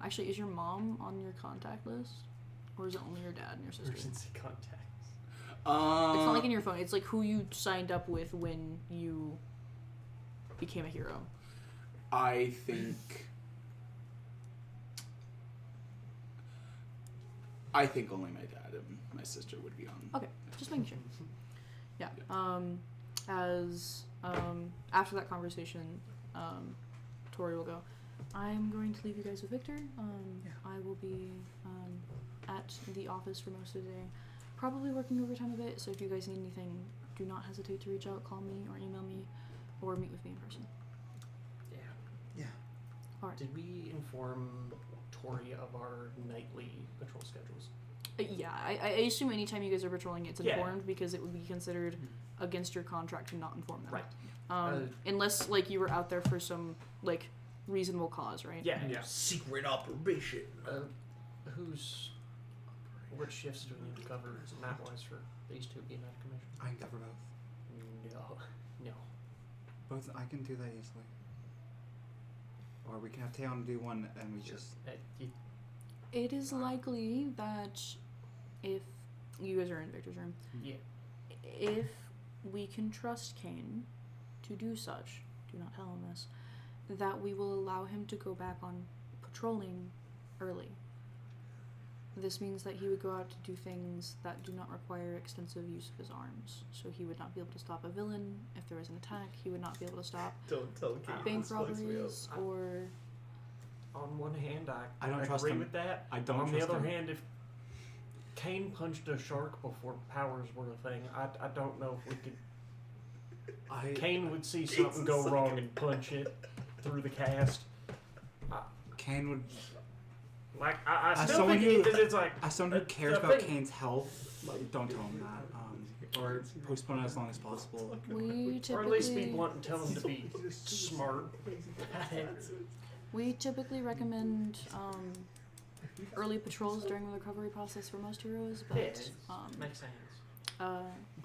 S1: Actually, is your mom on your contact list, or is it only your dad and your sister?
S3: Emergency contacts.
S1: It's not like in your phone. It's like who you signed up with when you became a hero.
S5: I think only my dad and my sister would be on.
S1: Okay, just making sure. Yeah. As after that conversation, Tori will go, I'm going to leave you guys with Victor. I will be at the office for most of the day, probably working overtime a bit, so if you guys need anything, do not hesitate to reach out, call me, or email me, or meet with me in person.
S3: Yeah.
S6: Yeah.
S1: Alright.
S3: Did we inform Tori of our nightly patrol schedules?
S1: Yeah, I assume anytime you guys are patrolling, it's
S3: Yeah.
S1: informed because it would be considered against your contract to not inform them.
S3: Right.
S1: Unless, like, you were out there for some, like, reasonable cause, right?
S3: Yeah.
S2: Yeah.
S4: Secret operation.
S3: Which shifts do we need to cover map-wise for these two being out of commission?
S6: I can cover both.
S3: No.
S6: Both. I can do that easily. Or we can have Taeyeon do one and we just.
S1: It is likely that if you guys are in Victor's room,
S3: Yeah.
S1: if we can trust Kane to do such, do not tell him this, that we will allow him to go back on patrolling early. This means that he would go out to do things that do not require extensive use of his arms. So he would not be able to stop a villain if there was an attack. He would not be able to stop
S4: Don't tell Kate.
S1: bank
S4: this fucks me up.
S1: robberies or
S3: On one hand,
S6: I don't
S3: agree
S6: trust him.
S3: with that.
S6: I don't
S3: On
S6: trust
S3: the other
S6: him.
S3: hand, if Kane punched a shark before powers were a thing, I don't know if we could. Kane would see something go wrong and punch it through the cast.
S6: Kane would.
S3: Like I
S6: As
S3: still
S6: someone
S3: think
S6: who-
S3: it's like
S6: As someone who
S3: a
S6: cares about
S3: thing.
S6: Kane's health, like, don't tell him that. Or postpone it as long as possible.
S1: We
S3: Or at least be
S1: typically
S3: blunt and tell him to be smart.
S1: we typically recommend early patrols during the recovery process for most heroes, but
S3: Makes sense.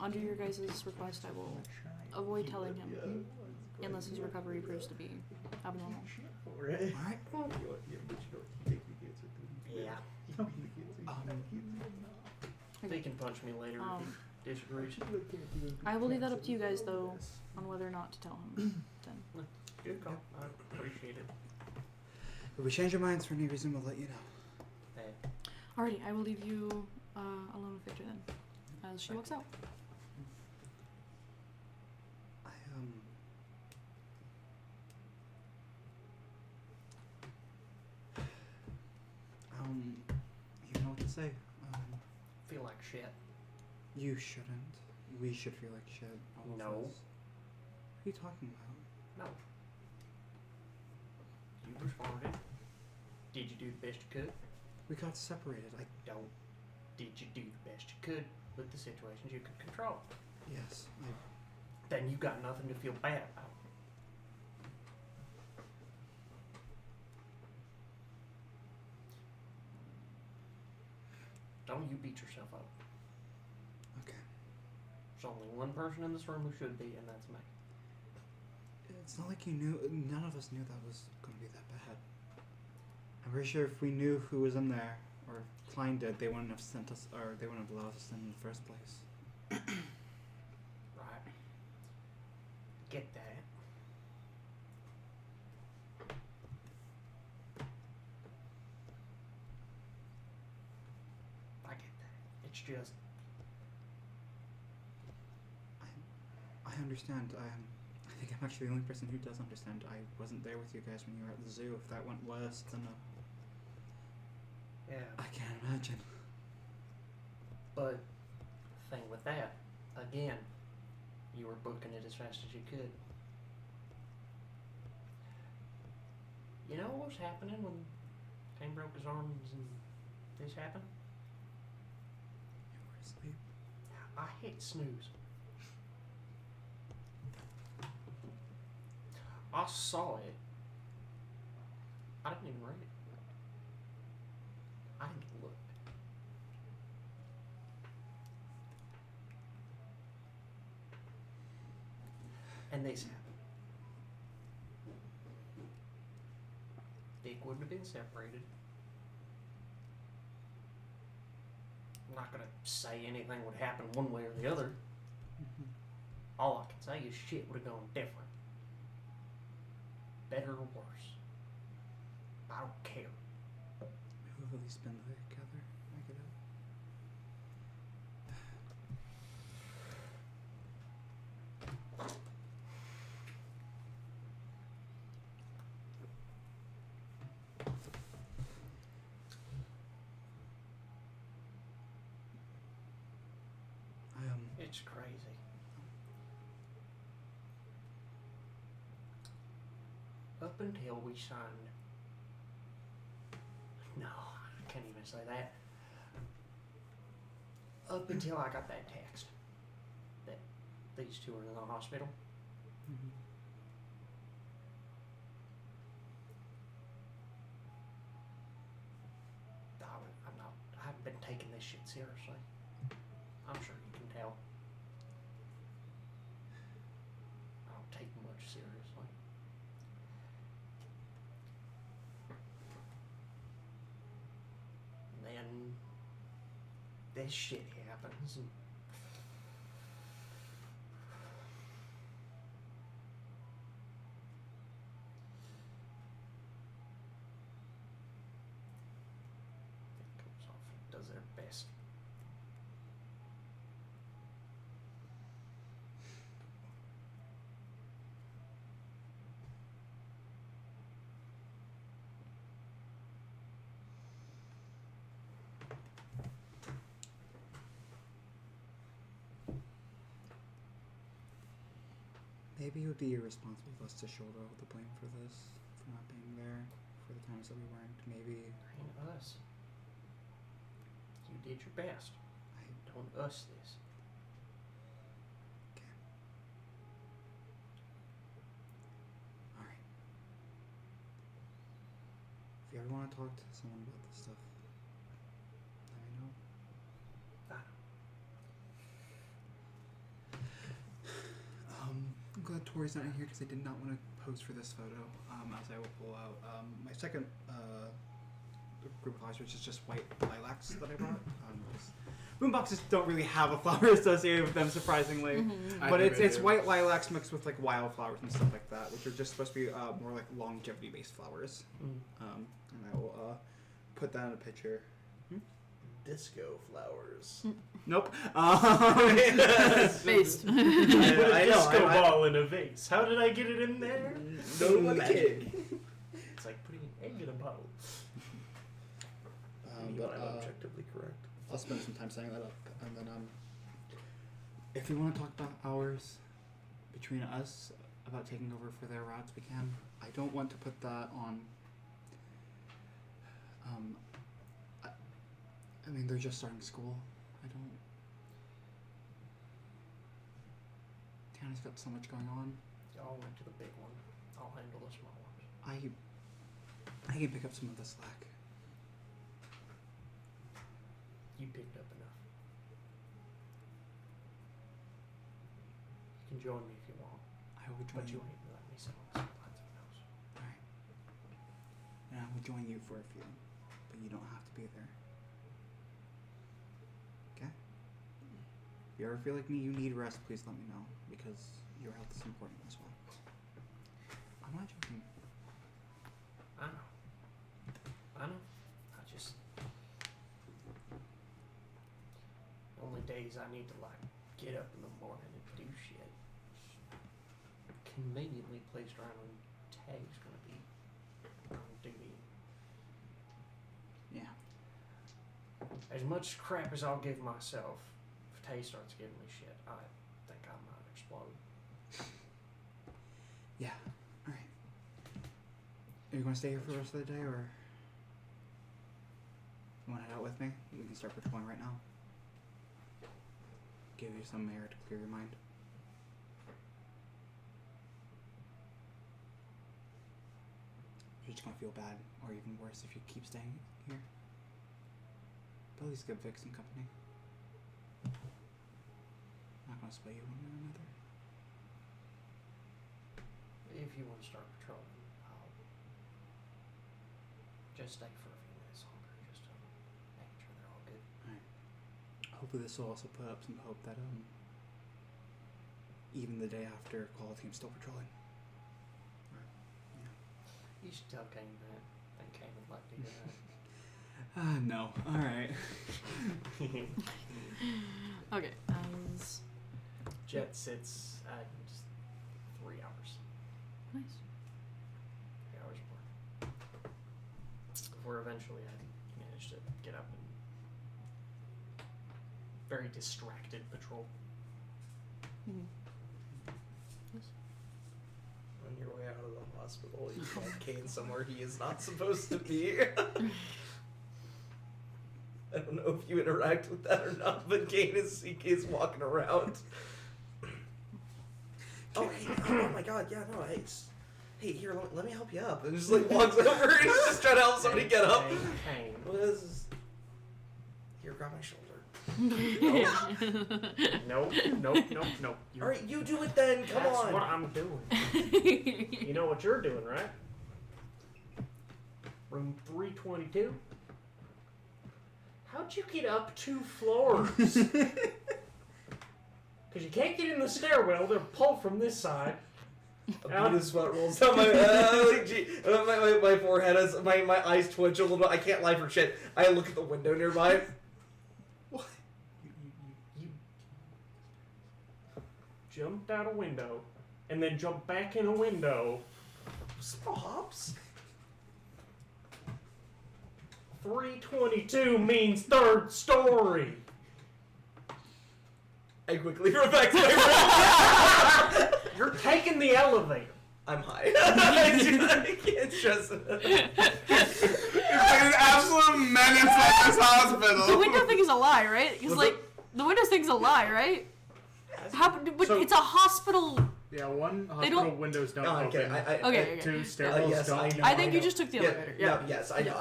S1: under your guys' request, I will avoid telling him unless his recovery proves to be abnormal.
S6: Alright.
S3: Yeah. They can punch me later if he disagrees.
S1: I will leave that up to you guys though on whether or not to tell him. Then.
S3: Good call. I appreciate it.
S6: If we change our minds for any reason, we'll let you know.
S3: Hey.
S1: Alrighty, I will leave you alone with Victor then, as she walks out.
S6: You know what to say.
S3: Feel like shit.
S6: You shouldn't. We should feel like shit. All of
S3: No.
S6: us. What are you talking about?
S3: No. You responded. Did you do the best you could?
S6: We got separated.
S3: Don't. Did you do the best you could with the situations you could control?
S6: Yes.
S3: Then you got nothing to feel bad about. Don't you beat yourself up.
S6: Okay.
S3: There's only one person in this room who should be, and that's me.
S6: It's not like you knew. None of us knew that was going to be that bad. I'm pretty sure if we knew who was in there, or Klein did, they wouldn't have sent us, or they wouldn't have allowed us in the first place.
S3: Right. Get that. I get that. It's just
S6: I understand. I think I'm actually the only person who does understand. I wasn't there with you guys when you were at the zoo. If that went worse, then
S3: yeah.
S6: I can't imagine.
S3: But thing with that, again, you were booking it as fast as you could. You know what was happening when Kane broke his arms and this happened?
S6: You were asleep.
S3: I hit snooze. I saw it. I didn't even read it. I didn't look. And this happened. Dick wouldn't have been separated. I'm not gonna say anything would happen one way or the other. All I can say is shit would have gone different. Better or worse. I don't care.
S6: We've at least been together. I get it.
S3: It's crazy. Up until we signed. No, I can't even say that. Up until I got that text that these two are in the hospital.
S6: Mm-hmm.
S3: I haven't been taking this shit seriously. I'm sure you can tell. I don't take much seriously. And then this shit happens and it comes off and does their best.
S6: Maybe it would be irresponsible of us to shoulder all the blame for this, for not being there for the times that we weren't. Maybe.
S3: Ain't us. You did your best. Don't us this.
S6: Okay. Alright. If you ever want to talk to someone about this stuff, let me know. I'm glad Tori's not in here because I did not want to pose for this photo. As I will pull out my second group of flowers, which is just white lilacs that I brought. Boomboxes don't really have a flower associated with them, surprisingly. But it's white lilacs mixed with like wildflowers and stuff like that, which are just supposed to be more like longevity-based flowers. And I will put that in a picture.
S4: Disco flowers.
S6: Nope.
S1: Based.
S3: I disco ball in a vase. How did I get it in there?
S4: Nobody can.
S3: It's like putting an egg in a bottle.
S4: But I'm objectively correct.
S6: I'll spend some time setting that up, and then if we want to talk about hours between us about taking over for their routes, we can. I don't want to put that on. I mean, they're just starting school. Tiana's got so much going on.
S3: Y'all went to the big one. I'll handle the small ones.
S6: I can pick up some of the slack.
S3: You picked up enough. You can join me if you want.
S6: I will join
S3: But
S6: you.
S3: you ain't letting me sit on some lots of those.
S6: Alright. And I will join you for a few, but you don't have to be there. Okay? If you ever feel like me, you need rest, please let me know, because your health is important as well. I'm not joking.
S3: I know. I just... The only days I need to, like, get up in the morning and do shit. Conveniently placed around when Tag's gonna be on duty.
S6: Yeah.
S3: As much crap as I'll give myself, if Tay starts giving me shit, I think I might explode.
S6: Yeah. Alright. Are you going to stay here for the rest of the day, or you want to head out with me? We can start patrolling right now. Give you some air to clear your mind. You're just going to feel bad, or even worse if you keep staying here. But at least give Vic some company. I'm not going to sway you one way or another.
S3: If you want to start patrolling, I'll just stay for a few minutes longer, just to make sure they're all good.
S6: Hopefully this will also put up some hope that even the day after, Call of Team's still patrolling.
S3: You should tell Kane that. I think Kane would like to hear that.
S6: No. Alright.
S1: Okay.
S3: Jet sits at just 3 hours.
S1: Nice.
S3: 3 hours of work. Before eventually I managed to get up and very distracted patrol.
S1: Yes.
S4: On your way out of the hospital, you find Kane somewhere he is not supposed to be. I don't know if you interact with that or not, but Kane is walking around. Oh, hey, oh my god, yeah, no, hey, here, let me help you up. And just like walks over and he's just trying to help somebody get up.
S3: Kane.
S4: What is... Here, grab my shoulder.
S3: Nope.
S4: Alright, you do it then, come
S3: That's
S4: on.
S3: what I'm doing. You know what you're doing, right? Room 322? How'd you get up 2 floors? Because you can't get in the stairwell, they're pulled from this side.
S4: A bead of sweat rolls down my my forehead as my eyes twitch a little bit. I can't lie for shit. I look at the window nearby.
S3: What? You jumped out a window and then jumped back in a window.
S4: Stops.
S3: 322 means 3rd story.
S4: I quickly reflect my
S3: You're taking the elevator.
S4: I'm high. It's just.
S5: It's like an absolute menace at this hospital.
S1: The window thing is a lie, right? Because the window thing's a lie, right? But it's a hospital.
S2: Yeah, one hospital windows don't open.
S1: Okay.
S2: Two stairwells
S4: yes,
S2: don't.
S4: I know.
S1: I think you just took the elevator. Yeah.
S4: Yes, I know.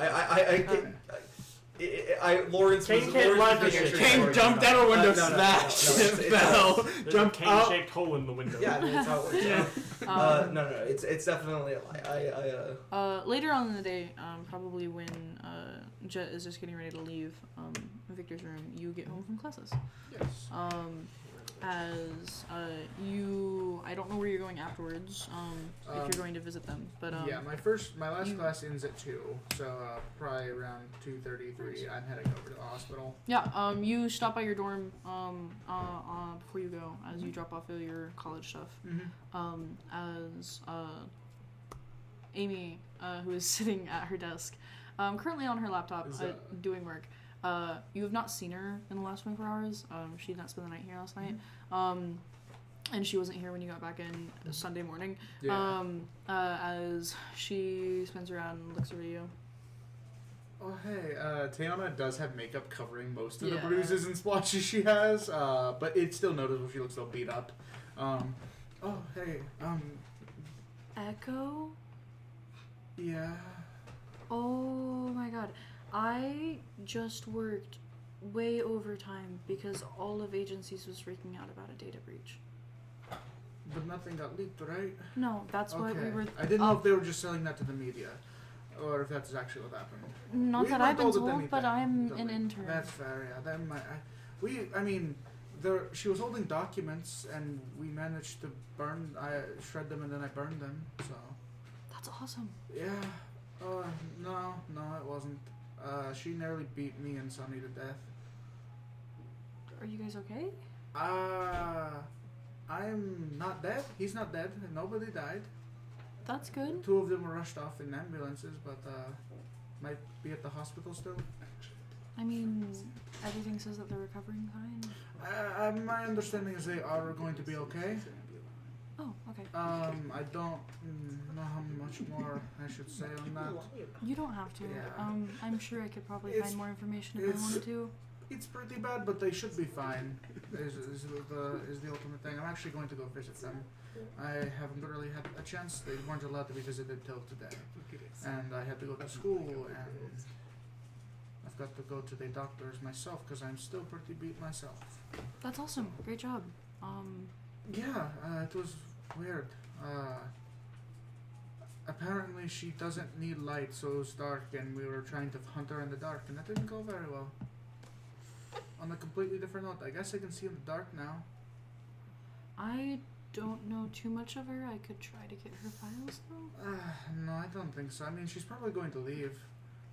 S4: Lawrence
S3: Kane can't lie to you.
S5: Kane jumped out a window, smashed, and fell.
S3: There's
S5: Jumped
S3: a
S5: out.
S3: cane-shaped hole in the window.
S4: Yeah, that's how it works. No, it's definitely a lie.
S1: Later on in the day, probably when Jet is just getting ready to leave Victor's room, you get home from classes.
S2: Yes.
S1: As I don't know where you're going afterwards. If you're going to visit them, but
S2: yeah, my last class ends at 2, so probably around 2:33, I'm heading over to the hospital.
S1: Yeah. You stop by your dorm before you go, as you drop off all your college stuff. As Amy, who is sitting at her desk, currently on her laptop doing work. You have not seen her in the last 24 hours. She did not spend the night here last night. And she wasn't here when you got back in Sunday morning.
S2: Yeah.
S1: As she spins around and looks over at you.
S2: Oh, hey, Tiana does have makeup covering most of the bruises and splotches she has, but it's still noticeable. She looks a little beat up. Oh, hey,
S1: Echo?
S2: yeah.
S1: Oh my god. I just worked way overtime because all of agencies was freaking out about a data breach.
S2: But nothing got leaked, right?
S1: No, that's what we were...
S2: I didn't know if they were just selling that to the media, or if that's actually what happened.
S1: Not that I've been told, but I'm an intern.
S2: That's fair, yeah. That might, she was holding documents, and we managed to shred them, and then I burned them, so...
S1: That's awesome.
S2: Yeah. No, it wasn't. She nearly beat me and Sonny to death.
S1: Are you guys okay?
S2: I'm not dead. He's not dead. Nobody died.
S1: That's good.
S2: 2 of them were rushed off in ambulances, but might be at the hospital still.
S1: I mean, everything says that they're recovering fine.
S2: My understanding is they are going to be okay.
S1: Oh, okay.
S2: I don't know how much more I should say on that.
S1: You don't have to.
S2: Yeah.
S1: I'm sure I could probably find more information if I wanted to.
S2: It's pretty bad, but they should be fine. Is the ultimate thing. I'm actually going to go visit them. I haven't really had a chance. They weren't allowed to be visited till today, and I had to go to school, and I've got to go to the doctors myself because I'm still pretty beat myself.
S1: That's awesome. Great job.
S2: Yeah, it was weird. Apparently she doesn't need light, so it was dark, and we were trying to hunt her in the dark, and that didn't go very well. On a completely different note, I guess I can see in the dark now.
S1: I don't know too much of her. I could try to get her files, though.
S2: No, I don't think so. I mean, she's probably going to leave.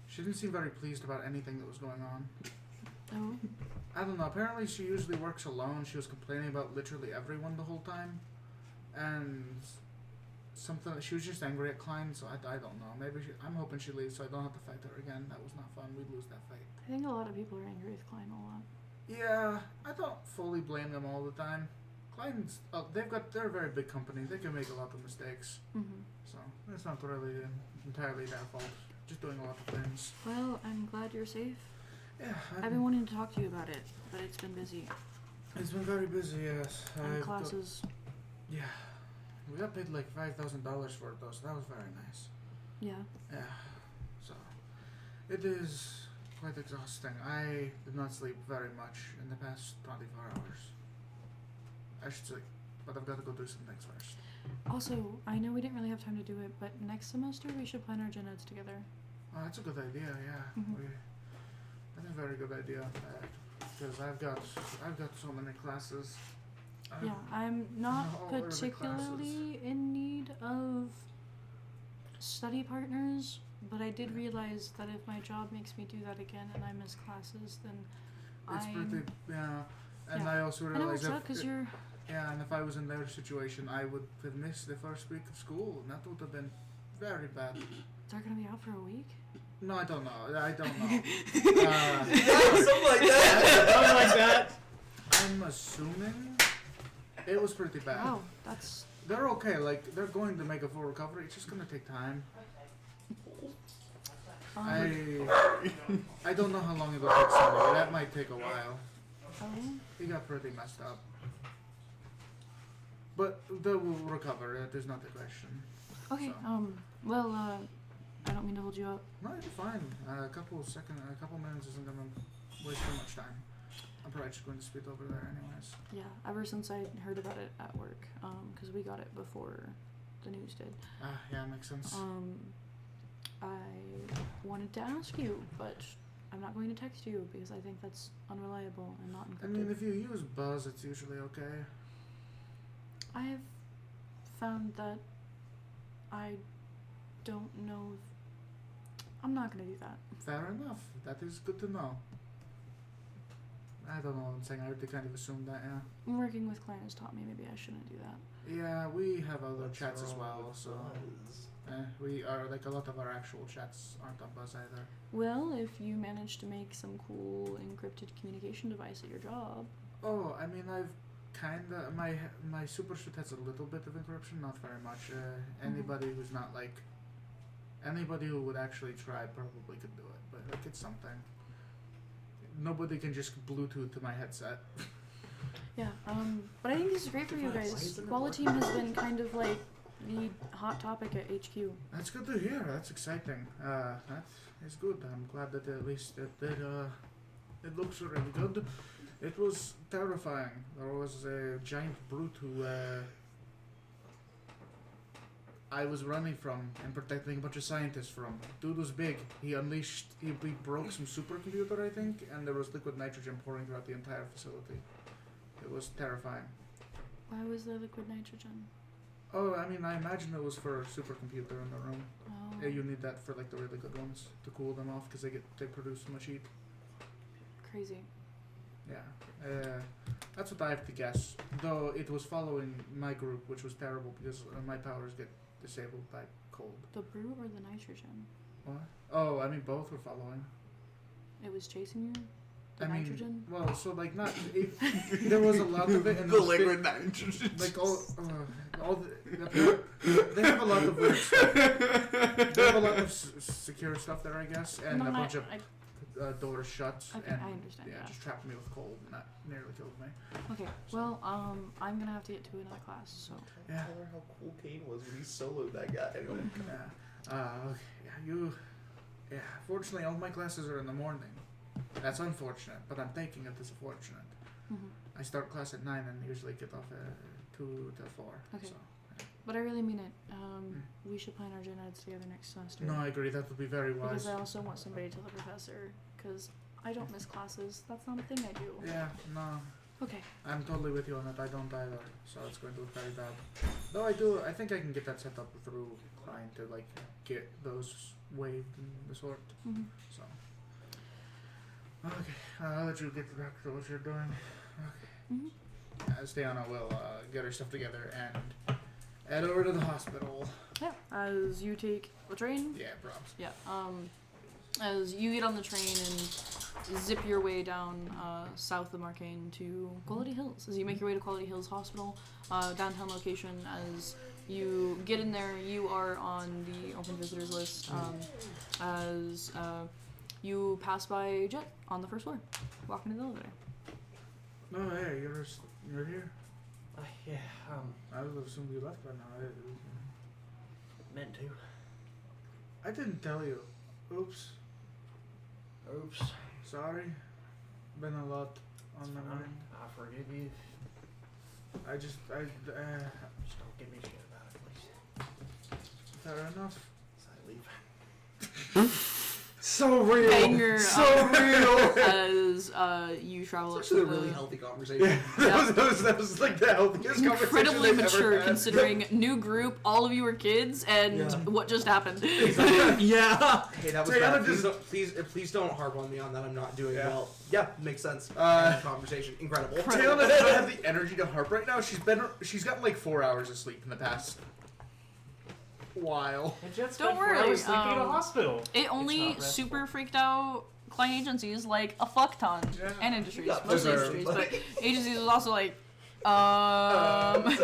S2: She didn't seem very pleased about anything that was going on.
S1: Oh?
S2: I don't know. Apparently she usually works alone. She was complaining about literally everyone the whole time. And she was just angry at Klein, so I don't know. I'm hoping she leaves so I don't have to fight her again. That was not fun. We'd lose that fight.
S1: I think a lot of people are angry with Klein a lot.
S2: Yeah, I don't fully blame them all the time. Klein's, they're a very big company. They can make a lot of mistakes.
S1: Mm-hmm.
S2: So, it's not really entirely their fault. Just doing a lot of things.
S1: Well, I'm glad you're safe.
S2: Yeah.
S1: I've been wanting to talk to you about it, but it's been busy.
S2: It's been very busy, yes.
S1: And classes.
S2: Yeah. We got paid like $5,000 for it though, so that was very nice.
S1: Yeah.
S2: Yeah. So, it is quite exhausting. I did not sleep very much in the past 24 hours. I should sleep, but I've got to go do some things first.
S1: Also, I know we didn't really have time to do it, but next semester we should plan our gen eds together.
S2: Oh, that's a good idea, yeah.
S1: Mm-hmm.
S2: That's a very good idea, because I've got so many classes.
S1: Yeah, I'm not
S2: all early
S1: particularly in need of study partners, but I did realize that if my job makes me do that again and I miss classes, then
S2: and I also realized and if I was in their situation, I would have missed the first week of school, and that would have been very bad.
S1: They're gonna be out for a week?
S2: No, I don't know.
S4: Something like that.
S3: Something like that.
S2: I'm assuming it was pretty bad.
S1: Wow, that's
S2: they're okay. Like, they're going to make a full recovery. It's just gonna take time. I don't know how long it'll take somebody. That might take a while. He got pretty messed up. But they will recover. There's not a question.
S1: Okay.
S2: So.
S1: Well, I don't mean to hold you up.
S2: No, you're fine. A couple minutes isn't gonna waste too much time. I'm probably just going to speed over there anyways.
S1: Yeah. Ever since I heard about it at work, because we got it before the news did.
S2: Yeah, makes sense.
S1: I wanted to ask you, but I'm not going to text you because I think that's unreliable and not encrypted.
S2: I mean, if you use Buzz, it's usually okay.
S1: I have found that I don't know. I'm not going to do that.
S2: Fair enough. That is good to know. I don't know what I'm saying. I already kind of assumed that, yeah.
S1: Working with clients taught me maybe I shouldn't do that.
S2: Yeah, we have other chats as well, so... we are, like, a lot of our actual chats aren't on Buzz either.
S1: Well, if you manage to make some cool encrypted communication device at your job.
S2: Oh, I mean, I've kinda... My super suit has a little bit of encryption, not very much. Anybody who's not, like... Anybody who would actually try probably could do it, but, like, it's something. Nobody can just Bluetooth to my headset.
S1: Yeah, but I think this is great for you guys. Quality Team has been kind of like the hot topic at HQ.
S2: That's good to hear. That's exciting. That is good. I'm glad that at least it looks really good. It was terrifying. There was a giant brute who I was running from and protecting a bunch of scientists from. Dude was big. He broke some supercomputer, I think, and there was liquid nitrogen pouring throughout the entire facility. It was terrifying.
S1: Why was there liquid nitrogen?
S2: Oh, I mean, I imagine it was for a supercomputer in the room.
S1: Oh.
S2: Yeah, you need that for like the really good ones to cool them off because they produce so much heat.
S1: Crazy.
S2: Yeah, that's what I have to guess. Though it was following my group, which was terrible because my powers get disabled by cold.
S1: The brew or the nitrogen?
S2: What? Oh, I mean both were following.
S1: It was chasing you? The
S2: I
S1: nitrogen?
S2: mean, well, so like not. There was a lot of it, and
S6: the liquid nitrogen.
S2: Like they have a lot of weird stuff. They have a lot of secure stuff there, I guess, and a bunch of doors shut.
S1: Okay,
S2: and
S1: I understand.
S2: Yeah, just trapped me with cold, and that nearly killed me.
S1: Okay, well, I'm gonna have to get to another class, so.
S2: Yeah.
S4: I remember how cool Kane was when he soloed that guy.
S2: Yeah. Okay. Yeah. Fortunately, all my classes are in the morning. That's unfortunate, but I'm taking it as fortunate.
S1: Mm-hmm.
S2: I start class at 9 and usually get off at 2 to 4.
S1: Okay.
S2: So.
S1: But I really mean it. We should plan our gen eds together next semester.
S2: No, I agree. That would be very wise.
S1: Because I also want somebody to tell the professor, because I don't miss classes. That's not a thing I do.
S2: Yeah, no.
S1: Okay.
S2: I'm totally with you on it. I don't either, so it's going to look very bad. Though I do, I think I can get that set up through client to like get those waived and the sort.
S1: Mm-hmm.
S2: So. Okay, I'll let you get back to what you're doing. Okay.
S1: Mm-hmm.
S2: Steana will get her stuff together and head over to the hospital.
S1: Yeah. As you take the train.
S2: Yeah, props.
S1: Yeah. As you get on the train and zip your way down south of Marcainne to Quality Hills. As you make your way to Quality Hills Hospital, downtown location, as you get in there, you are on the open visitors list. As you pass by Jet on the first floor, walking to the elevator.
S2: No, hey, you're here.
S3: Yeah,
S2: I would have assumed you left by now.
S3: meant to.
S2: I didn't tell you. Oops. Sorry. Been a lot on my mind.
S3: I forgive you.
S2: Just
S3: Just don't give me shit about it, please.
S2: fair enough.
S3: As I leave.
S4: So real.
S1: Banger,
S4: so real.
S1: As you travel up
S4: It's
S1: to
S4: actually a really
S1: the
S4: healthy conversation.
S1: Yeah.
S2: that was like the healthiest
S1: incredibly
S2: conversation I've
S1: mature
S2: ever had.
S1: considering new group, all of you are kids, and
S4: Yeah.
S1: what just happened.
S4: Yeah. Hey, that was
S2: Taylor
S4: bad.
S2: just-
S4: Please don't harp on me on that. I'm not doing
S2: Yeah.
S4: well. Yeah, makes sense. Conversation, incredible.
S2: Taylor doesn't have the energy to harp right now. She's gotten like 4 hours of sleep in the past while.
S3: And Jet
S1: Don't
S3: spent 4
S1: worry,
S3: hours sleeping in a hospital.
S1: It
S3: It's
S1: only
S3: not restful.
S1: super freaked out client agencies like a fuck ton,
S2: Yeah.
S1: and industries,
S4: Yeah,
S1: mostly
S2: those are-
S1: industries, but agencies was also like, That's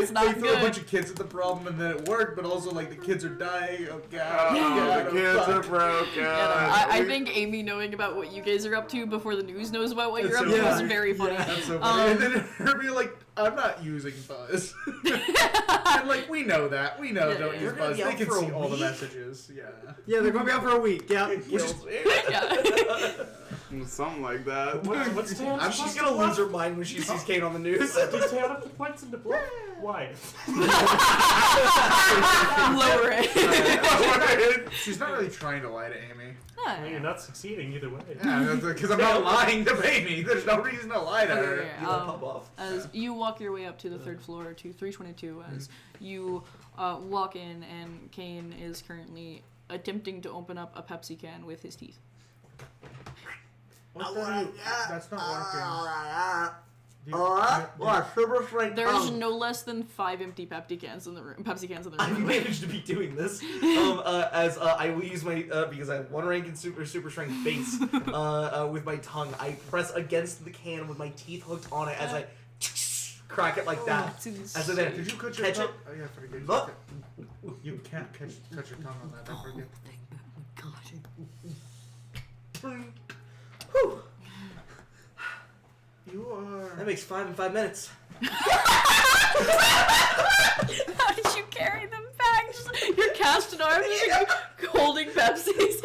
S2: they
S1: not
S2: threw a bunch
S1: good.
S2: of kids at the problem and then it worked, but also like the kids are dying. Oh god.
S5: Oh, the kids are broken.
S1: Yeah, I think Amy knowing about what you guys are up to before the news knows about what you're up to is very funny.
S2: Yeah, that's so funny. And then her being like, I'm not using Buzz. I'm like, we know that. We know don't use Buzz. They can see all the messages. Yeah.
S6: Yeah, they're going to be out for a week. Yeah.
S5: Something like that.
S3: What's Taylor?
S4: She's gonna lose her mind when she sees Kane on the news.
S3: Did Taylor put points into bluff? Why?
S1: Lower it.
S2: She's not really trying to lie to Amy.
S3: Well, you're not succeeding either way.
S2: Yeah, because I'm not lying to Amy. There's no reason to lie to her.
S4: You let pop off.
S1: As you walk your way up to the third floor to 322, as you walk in, and Kane is currently attempting to open up a Pepsi can with his teeth.
S2: What the That's not working.
S4: Super strength.
S1: There's no less than 5 empty Pepsi cans in the room.
S4: I managed to be doing this as I will use my because I have 1 rank in super strength base with my tongue. I press against the can with my teeth hooked on it as I crack it like that. As I then
S2: Did you cut your
S4: catch
S2: tongue?
S4: it.
S2: Oh yeah, forget.
S4: Look.
S2: You can't cut your tongue on that. I forget.
S4: Whew.
S2: You are.
S4: That makes 5 in 5 minutes.
S1: How did you carry them back? Just, your casted arms just like, holding Pepsis.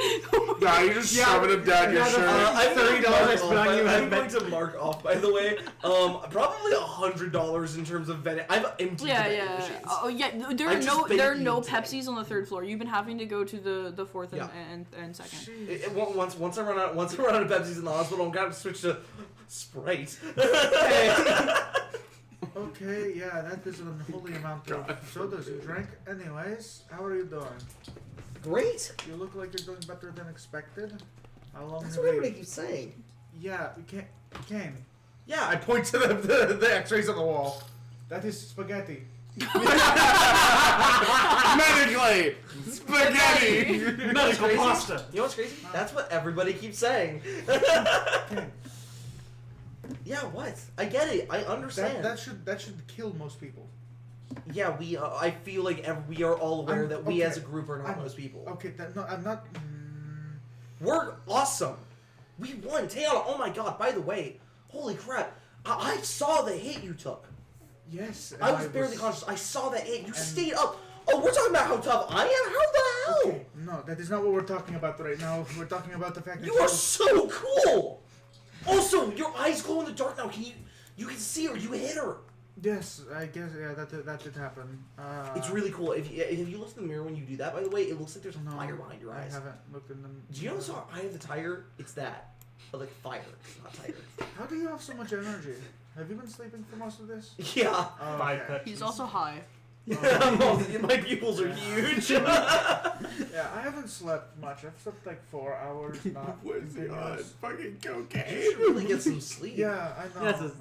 S5: Nah, you're just shoving them down your shirt.
S4: I'm
S6: $30 put on you.
S4: I'm going to mark off, by the way. Probably $100 in terms of vending. I've emptied the vending machines.
S1: Oh yeah. There are no Pepsis on the 3rd floor. You've been having to go to the 4th and 2nd.
S4: Once I run out of Pepsis in the hospital, I'm gonna switch to Sprite.
S2: Okay, yeah, that is an unholy amount of sodas you drank. Anyways, how are you doing?
S4: Great.
S2: You look like you're doing better than expected. How long
S4: That's
S2: have
S4: what
S2: you...
S4: everybody keeps saying.
S2: Yeah, we can't. Kane.
S4: Yeah.
S2: I point to the X-rays on the wall. That is spaghetti.
S5: Medically! Spaghetti!
S3: Medical pasta.
S4: You know what's crazy? That's what everybody keeps saying.
S2: Kane.
S4: Yeah, what? I get it. I understand.
S2: That should kill most people.
S4: Yeah, we. I feel like we are all aware that we as a group are not
S2: I'm-
S4: most people.
S2: Okay, no, I'm not.
S4: We're awesome. We won, Taylor. Oh my god! By the way, holy crap! I saw the hit you took.
S2: Yes.
S4: I was barely conscious. I saw that hit. You stayed up. Oh, we're talking about how tough I am. How the hell?
S2: Okay, no, that is not what we're talking about right now. We're talking about the fact that
S4: You are so cool. Also, your eyes glow in the dark now. You can see her. You hit her.
S2: Yes, I guess. Yeah, that did happen.
S4: It's really cool. If you look in the mirror when you do that, by the way, it looks like there's a
S2: No,
S4: fire behind your eyes.
S2: I haven't looked in them.
S4: Do you notice our eye of the tiger? It's that. But like fire, not tiger.
S2: How do you have so much energy? Have you been sleeping for most of this?
S4: Yeah.
S2: Oh,
S3: 5
S2: okay.
S3: Pepsis.
S1: He's also high.
S4: My pupils are huge.
S2: Yeah, I haven't slept much. I've slept like 4 hours. Not
S5: Where's the odd
S2: continuous.
S5: fucking
S4: You
S5: cocaine?
S4: should really get some sleep.
S2: Yeah, I know.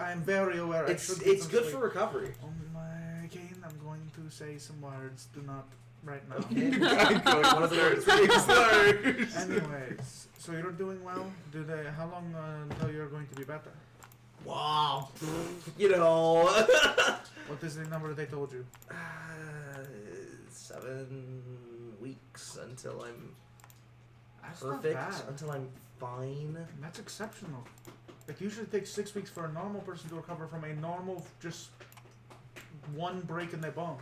S2: I'm very aware.
S4: It's
S2: I should get
S4: it's
S2: some
S4: good
S2: sleep.
S4: for recovery.
S2: Oh my Kane, I'm going to say some words. Do not right now.
S4: One of the words.
S2: Anyways, so you're doing well. How long until you're going to be better?
S4: Wow. You know.
S2: What is the number they told you?
S4: 7 weeks until I'm
S2: That's
S4: perfect.
S2: not bad.
S4: Until I'm fine.
S2: That's exceptional. It usually takes 6 weeks for a normal person to recover from a normal, just one break in their bone.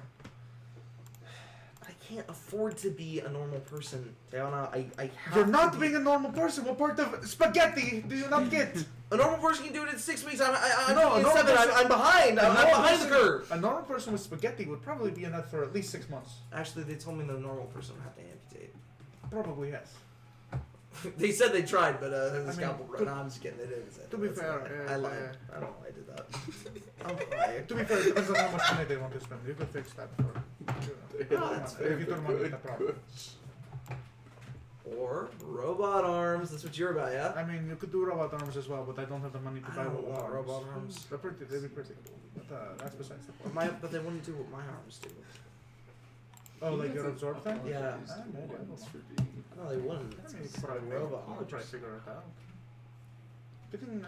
S4: I can't afford to be a normal person, Diana. I have
S2: You're
S4: to
S2: not
S4: be.
S2: being a normal person. What part of spaghetti do you not get?
S4: A normal person can do it in 6 weeks. I'm
S2: No,
S4: in
S2: a normal
S4: 7.
S2: person-
S4: I'm behind. I'm behind the curve.
S2: A normal person with spaghetti would probably be enough for at least 6 months.
S4: Actually, they told me the normal person would have to amputate.
S2: Probably yes.
S4: They said they tried, but the
S2: mean,
S4: scalpel.
S2: to-
S4: No, I'm just kidding. They didn't.
S2: to be fair,
S4: I lied.
S2: yeah.
S4: I don't know why I did that. I'm lying.
S2: To be fair, it depends on how much money they want to spend. You could fix that for.
S4: that's
S2: If you don't want the problem.
S4: Or robot arms. That's what you're about, yeah?
S2: I mean, you could do robot arms as well, but I don't have the money to
S4: I
S2: buy
S4: don't want robot arms.
S2: They'd be pretty cool. But that's besides the point.
S4: But they wouldn't do what my arms do.
S2: Oh, like your absorb thing?
S4: Yeah.
S2: Maybe, I don't know.
S4: No, they wouldn't.
S2: I mean, you
S4: It's
S2: could probably,
S4: robot
S2: you could try to
S4: arms.
S2: figure it out. Getting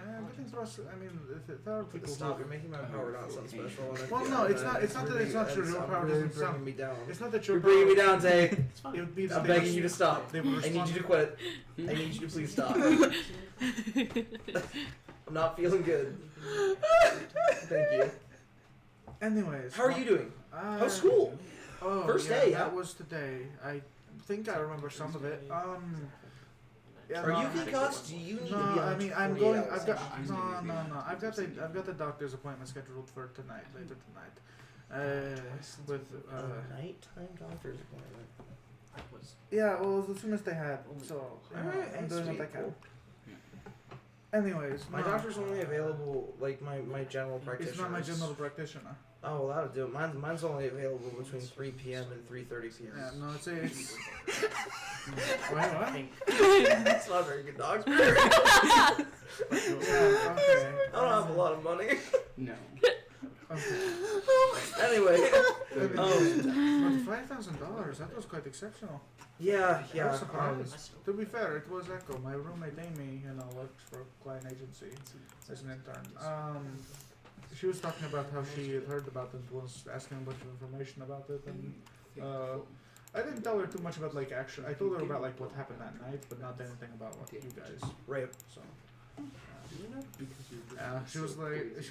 S2: thrust. I mean, if there are people.
S4: Stop! You're making my power not sound special.
S2: Well, no, it's not. It's not that it's not true. Your power doesn't
S4: bringing
S2: sound.
S4: me down.
S2: It's not that
S4: You're bringing me down, Tay.
S3: It's fine.
S2: It would be.
S4: I'm begging you to stop.
S2: They would
S4: I need
S2: respond.
S4: you to quit. I need you to please stop. I'm not feeling good. Thank you.
S2: Anyways.
S4: How are you doing? How's school?
S2: Oh,
S4: First
S2: yeah,
S4: day,
S2: that
S4: huh?
S2: was today. I think I remember some of it. Yeah,
S4: Are
S2: no,
S4: you concussed? Do you need to be
S2: No,
S4: on
S2: I mean I'm
S4: 48
S2: going.
S4: hours
S2: I've got
S4: session?
S2: no. I've got the doctor's appointment scheduled for tonight, later tonight. With
S4: nighttime doctor's appointment.
S2: yeah, well, it was as soon as they had, so
S4: Alright,
S2: I'm doing what I
S4: sweet,
S2: can.
S4: cool.
S2: Anyways,
S4: My
S2: no,
S4: doctor's only available, like my general practitioner.
S2: It's not my general practitioner.
S4: Oh, well, that'll do it. Mine's only available between 3 p.m. and 3:30 p.m.
S2: Yeah, no, it's wait, what?
S4: That's not a very good dog spirit.
S2: Yeah, okay.
S4: I don't have a lot of money.
S5: No.
S2: Okay.
S4: Anyway,
S2: But $5,000, that was quite exceptional.
S4: yeah.
S2: I was surprised. To be fair, it was Echo. My roommate Amy, works for a client agency as an intern. She was talking about how she had heard about it and was asking a bunch of information about it, and I didn't tell her too much about actually. I told her about what happened that night, but not anything about what you guys.
S4: Right.
S2: So. She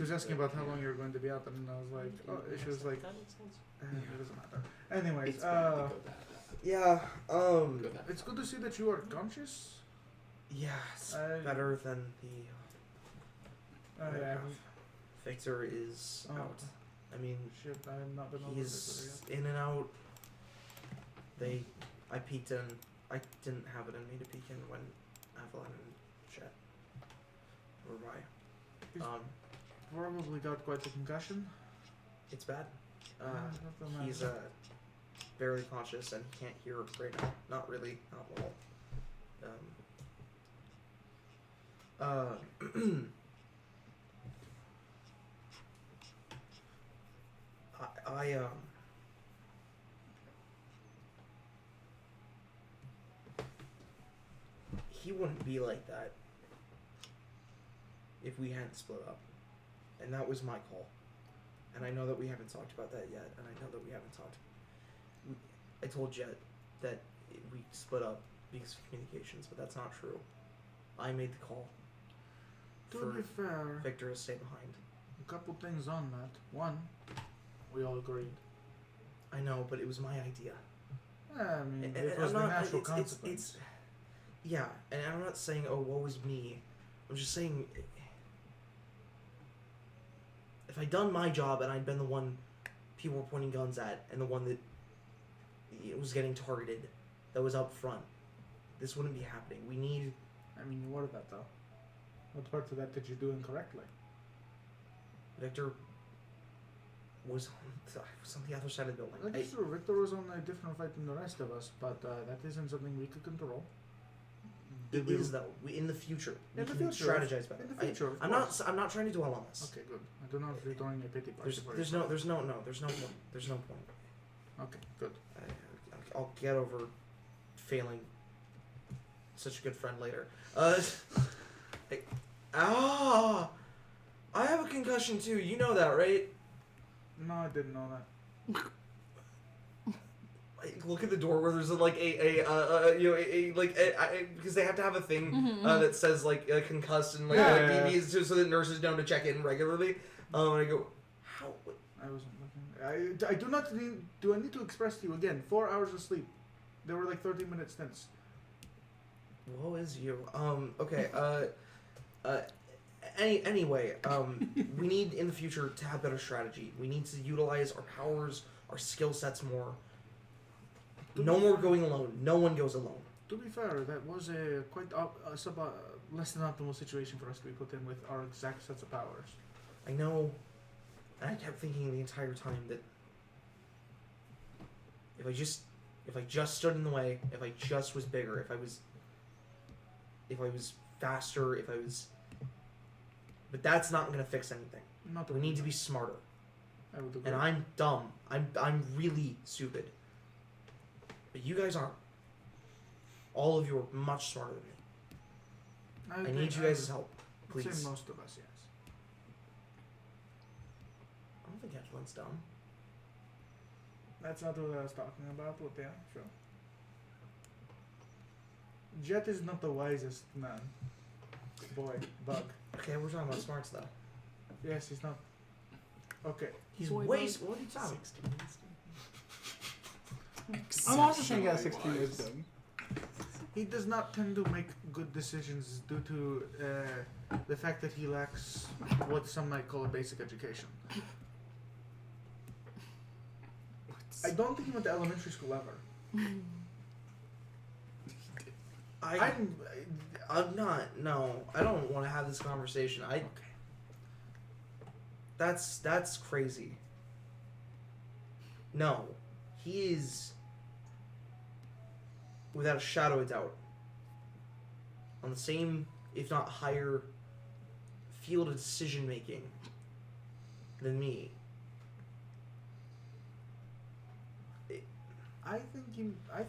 S2: was asking about how long you were going to be out, and I was like, oh, she was like, it doesn't matter. Anyways,
S5: It's bad to go that.
S4: Yeah.
S5: Go that.
S2: it's good to see that you are conscious.
S4: Yeah. It's
S2: I-
S4: better than the.
S2: Yeah.
S4: Victor is
S2: Oh.
S4: out. I mean,
S2: Shit, I've not been over
S4: he's
S2: this yet.
S4: in and out. I peeked in. I didn't have it in me to peek in when Avalon and Chet were by.
S2: He's probably got quite a concussion.
S4: It's bad.
S2: Not the
S4: He's
S2: matter.
S4: barely conscious and he can't hear right now. Not really. Not well. He wouldn't be like that if we hadn't split up. And that was my call. And I know that we haven't talked about that yet, and I know that we haven't talked. I told Jet that we split up because of communications, but that's not true. I made the call
S2: To
S4: for
S2: be fair,
S4: Victor to stay behind.
S2: a couple things on that. One, we all agreed.
S4: I know, but it was my idea.
S2: I mean,
S4: And
S2: it was
S4: I'm
S2: the
S4: not-
S2: natural
S4: it's-
S2: consequence.
S4: Yeah, and I'm not saying, oh, woe is me. I'm just saying, if I'd done my job and I'd been the one people were pointing guns at and the one that was getting targeted, that was up front, this wouldn't be happening. We need...
S2: I mean, you were that though. What part of that did you do incorrectly?
S4: Victor was on the other side of the building.
S2: That's true. Victor was on a different fight than the rest of us, but that isn't something we could control.
S4: It is though. In the future, we
S2: In the
S4: can
S2: future,
S4: strategize better.
S2: in the future, of
S4: I'm
S2: course.
S4: not trying to dwell on this.
S2: Okay, good. I do not if you're throwing a pity party. for
S4: There's
S2: yourself.
S4: no point.
S2: Okay, good.
S4: I'll get over failing such a good friend later. I have a concussion too. You know that, right?
S2: No, I didn't know that.
S4: Look at the door where there's because they have to have a thing that says concussed and
S2: Yeah.
S4: BBs just so that nurses know to check in regularly. And I go, how?
S2: I wasn't looking. I do not need. Do I need to express to you again? 4 hours of sleep. There were 30-minute stints.
S4: Woe is you. Okay. Anyway, we need in the future to have better strategy. We need to utilize our powers, our skill sets more. No more going alone. No one goes alone.
S2: To be fair, that was a quite less than optimal situation for us to be put in with our exact sets of powers.
S4: I know, and I kept thinking the entire time that if I just stood in the way, if I just was bigger, if I was faster, but that's not gonna fix anything.
S2: Not
S4: We need to be smarter.
S2: I would agree.
S4: And I'm dumb. I'm really stupid. But you guys aren't. All of you are much smarter than me. I need you guys' help.
S2: I'd say
S4: Please.
S2: most of us, yes.
S4: I don't think everyone's dumb.
S2: That's not what I was talking about, but yeah, sure. Jet is not the wisest man. Boy, bug.
S4: Okay, we're talking about smarts though.
S2: Yes, he's not. Okay.
S4: He's
S1: Boy,
S4: way.
S1: bug.
S4: What are you talking?
S6: 16. I'm also saying he has 16 wisdom.
S2: He does not tend to make good decisions due to the fact that he lacks what some might call a basic education. I don't think he went to elementary school ever.
S4: I'm not. No, I don't want to have this conversation.
S2: Okay.
S4: That's crazy. No, he is, without a shadow of doubt, on the same, if not higher, field of decision making than me.
S2: I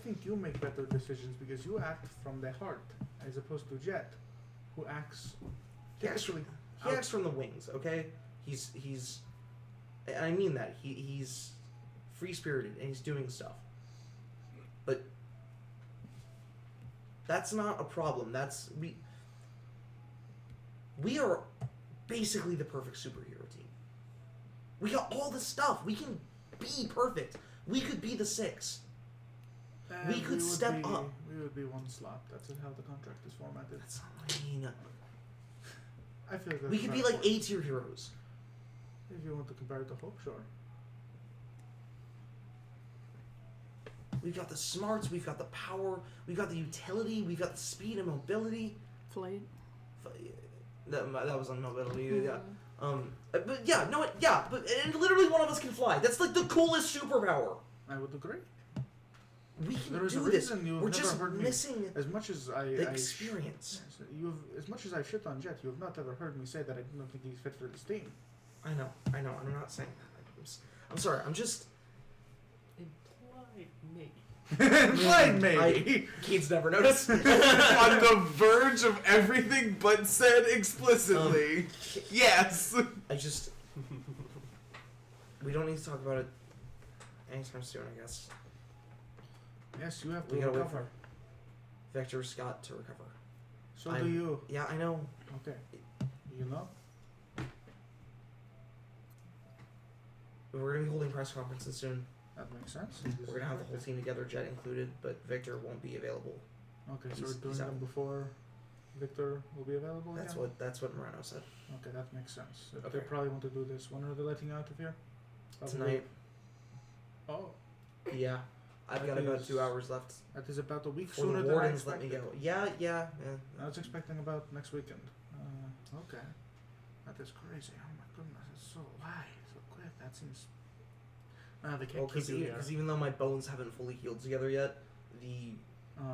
S2: think you make better decisions because you act from the heart as opposed to Jet, who acts
S4: He acts
S2: typically.
S4: from the wings. Okay, he's, and I mean that he's free spirited and he's doing stuff, but that's not a problem. That's we are basically the perfect superhero team. We got all the stuff. We can be perfect. We could be the 6. We could step up.
S2: We would be 1 slot. That's how the contract is formatted.
S4: That's not what I mean.
S2: I feel like
S4: We could be like A-tier heroes.
S2: If you want to compare it to Hope, sure.
S4: We've got the smarts, we've got the power, we've got the utility, we've got the speed and mobility.
S1: Flight.
S4: That was on mobility, yeah. But yeah, no, yeah, but and literally one of us can fly. That's like the coolest superpower.
S2: I would agree.
S4: We can
S2: There is a
S4: do this.
S2: reason you've
S4: We're
S2: never
S4: just
S2: heard me-
S4: missing
S2: As much as
S4: the experience.
S2: As much as I shit on Jet, you have not ever heard me say that I don't think he's fit for this team.
S4: I know. I'm not saying that. I'm sorry. I'm just.
S3: Implied maybe.
S2: Implied maybe.
S4: Kids never notice.
S5: On the verge of everything but said explicitly. Yes.
S4: I just. We don't need to talk about it anytime soon, I guess.
S2: Yes, you have to
S4: We gotta wait
S2: recover.
S4: for Vector's got to recover.
S2: So do you.
S4: Yeah, I know.
S2: Okay. You know?
S4: We're gonna be holding press conferences soon.
S2: That makes sense.
S4: We're gonna have the whole team together, Jet included, but Victor won't be available.
S2: Okay, so
S4: He's-
S2: we're doing
S4: he's
S2: them
S4: out.
S2: before Victor will be available
S4: That's
S2: again?
S4: what Moreno said.
S2: Okay, that makes sense. They
S4: Okay.
S2: probably want to do this. When are they letting you out of here? Probably-
S4: Tonight.
S2: Oh,
S4: Yeah. I've
S2: That
S4: got about
S2: is-
S4: 2 hours left.
S2: that is about a week
S4: Before
S2: sooner
S4: the
S2: than I
S4: wardens let
S2: expected.
S4: me go. Yeah.
S2: I was expecting about next weekend. Okay. That is crazy. Oh my goodness, it's so why so quick. That seems. They can't
S4: Well,
S2: keep you there.
S4: because even though my bones haven't fully healed together yet,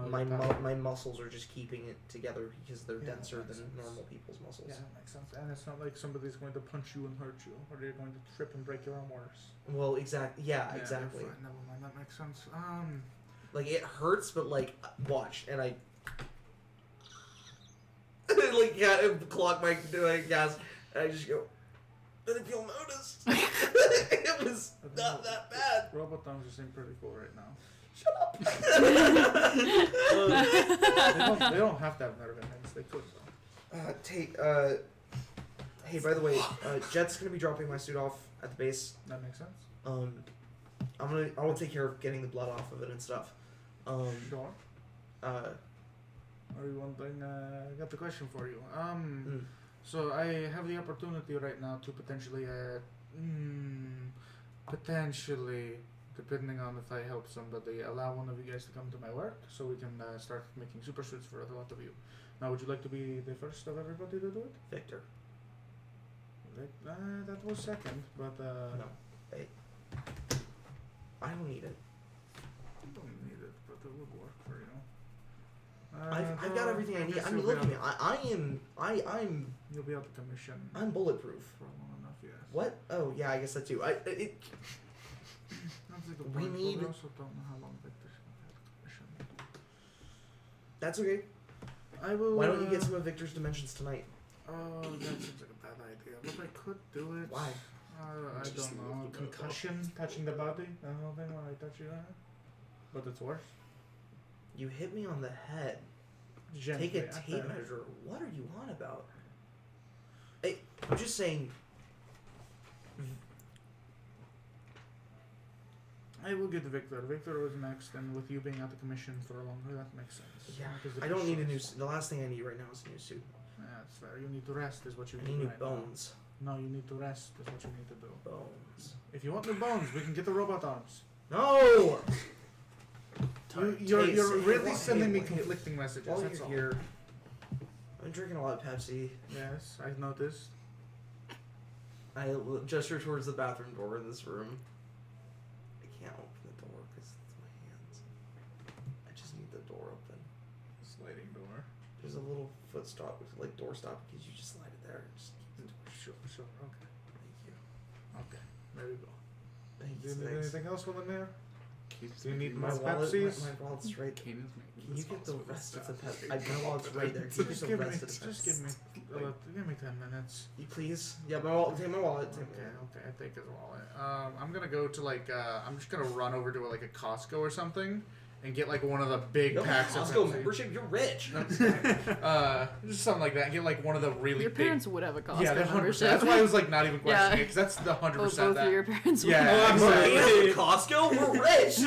S4: my muscles are just keeping it together because they're
S2: Yeah,
S4: denser
S2: that makes
S4: than
S2: sense.
S4: normal people's muscles.
S2: Yeah, that makes sense. And it's not like somebody's going to punch you and hurt you, or you're going to trip and break your arm worse.
S4: Well, exactly. Yeah, exactly.
S2: Fine. Never mind. That makes sense.
S4: Like it hurts, but like watch, and I like clock my gas, and I just go. And if you'll notice, it was not that bad.
S2: Robot arms just seem pretty cool right now.
S4: Shut up.
S2: They don't have to have nerve endings. They could though.
S4: Hey, by the way, Jet's gonna be dropping my suit off at the base.
S2: That makes sense.
S4: I will take care of getting the blood off of it and stuff.
S2: Sure. Are you wondering? I got the question for you. So I have the opportunity right now to potentially, depending on if I help somebody, allow one of you guys to come to my work so we can start making super suits for a lot of you. Now, would you like to be the first of everybody to do it?
S4: Victor.
S2: That was second, but
S4: No. Hey. I don't need it.
S2: I don't need it, but it would work for you.
S4: I've got everything I need.
S2: guess
S4: I mean,
S2: you'll
S4: look
S2: be
S4: at me. I'm
S2: You'll be out of commission
S4: bulletproof.
S2: for long enough, yes.
S4: What? Oh yeah, I guess that too.
S2: That's like the
S4: We
S2: point, but
S4: need-
S2: we also don't know how long Victor's going to be out of commission.
S4: That's okay.
S2: I will.
S4: Why don't you get some of Victor's dimensions tonight?
S2: Oh, that seems like a bad idea. But I could do it.
S4: Why?
S2: I don't know. Concussion, touching the body. The whole thing when I touch you. But it's worse.
S4: You hit me on the head.
S2: Gently,
S4: Take a tape measure. What are you on about? Hey, I'm just saying.
S2: I will get Victor. Victor was next, and with you being out of commission for longer, that makes sense.
S4: Yeah,
S2: Because
S4: I don't need a new. The last thing I need right now is a new suit.
S2: Yeah, that's fair. You need to rest, is what you
S4: I
S2: need.
S4: need new
S2: right
S4: bones.
S2: Now. No, you need to rest, is what you need to do.
S4: Bones.
S2: If you want new bones, we can get the robot arms.
S4: No.
S2: You're really
S4: hey,
S2: sending me
S4: hey,
S2: conflicting messages.
S4: While
S2: That's
S4: you're
S2: all.
S4: here, I'm drinking a lot of Pepsi.
S2: Yes, I've noticed.
S4: I gesture towards the bathroom door in this room. I can't open the door because it's my hands. I just need the door open.
S2: Sliding door.
S4: There's a little foot stop, like door stop, because you just slide it there and just keep the door.
S2: Sure. Okay.
S4: Thank you.
S2: Okay. There we go.
S4: Thanks.
S2: Do you need anything else while I'm there?
S5: Keeps
S2: Do you need
S4: My
S2: more
S4: wallet,
S2: Pepsis?
S4: my wallet's right.
S5: Kane is making
S4: Can you get the
S5: responsible
S4: rest of the
S5: stuff.
S4: Pepsi? My wallet's right there. Can you
S2: Just
S4: get
S2: give
S4: the
S2: me,
S4: rest of the
S2: just
S4: Pepsi?
S2: give me 10 minutes.
S4: You please? Yeah, my wallet. Take my wallet. Take
S2: Okay,
S4: my wallet.
S2: I take his wallet. I'm gonna go to I'm just gonna run over to a Costco or something and get one of the big
S4: No,
S2: packs of
S4: Costco
S2: Pepsi.
S4: membership. You're rich.
S2: Just something like that. And get one of the really
S1: Your
S2: big.
S1: parents would have a Costco
S2: Yeah, they're 100%.
S1: membership.
S2: That's why I was not even questioning
S1: Yeah.
S2: it, because that's the 100%
S1: Both
S2: that.
S1: of your parents would.
S2: Yeah,
S1: have.
S2: exactly.
S4: Yeah, Costco. We're rich.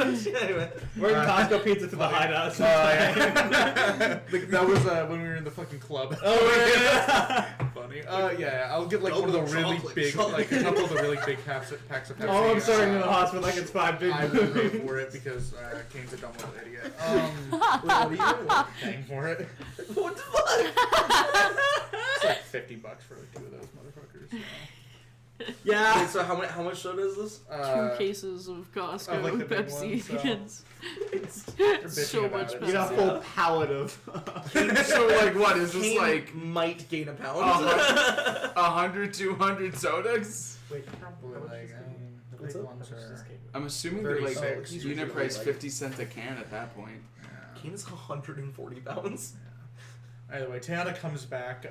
S4: Anyway.
S6: We're in Costco pizza to the hideout.
S2: That was when we were in the fucking club.
S6: Oh, yeah.
S2: Funny. Yeah, I'll get one of the
S4: Double
S2: really
S4: chocolate
S2: big,
S4: chocolate.
S2: a couple of the really big packs of Pepsi.
S6: Oh, I'm starting in the hospital like it's 5 big
S2: I will pay
S6: movies.
S2: for it because Kane's a dumb little idiot.
S4: Wait, what are you doing?
S2: Paying for it.
S4: What the fuck?
S2: It's like $50 for 2 of those motherfuckers.
S6: Yeah.
S4: Wait, so how much soda is this?
S1: 2 cases of Costco
S2: of, like, the big
S1: Pepsi.
S2: ones,
S1: It's
S2: bitching
S1: so
S2: about
S1: much
S2: it.
S1: Pepsi.
S6: You got a full pallet of.
S5: So what is this
S4: Kane might gain a pound.
S5: 100, 200 sodas?
S2: Wait, probably the
S4: What's
S2: big
S4: up?
S2: ones are.
S5: I'm assuming they're
S2: 36.
S5: unit price 50 cents a can at that point.
S4: Kane is 140 pounds.
S2: Anyway, Tiana comes back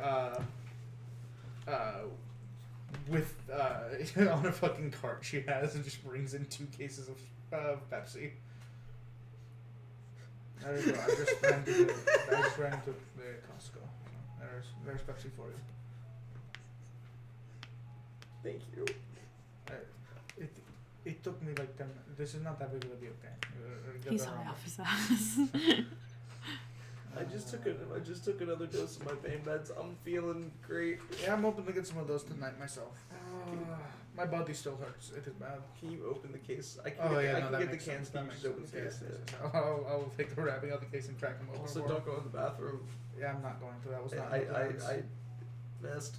S2: with on a fucking cart she has and just brings in 2 cases of Pepsi. There you go. I just ran to the Costco. There's Pepsi for you.
S4: Thank you.
S2: It took me 10 minutes. This is not that big of a deal, okay?
S1: He's high off his ass.
S4: I just took another dose of my pain meds. I'm feeling great.
S2: Yeah, I'm hoping to get some of those tonight myself. My body still hurts. It is bad.
S4: Can you open the case? I can
S2: Oh
S4: get,
S2: yeah,
S4: I
S2: no,
S4: can
S2: that
S4: get the
S2: makes
S4: cans.
S2: sense.
S4: Can
S2: That
S4: you
S2: makes
S4: just open the
S2: sense.
S4: case?
S2: Yes. I'll take the wrapping out the case and crack them open.
S4: Also,
S2: for
S4: don't
S2: him.
S4: go in the bathroom.
S2: Yeah, I'm not going to. That was not.
S4: I missed.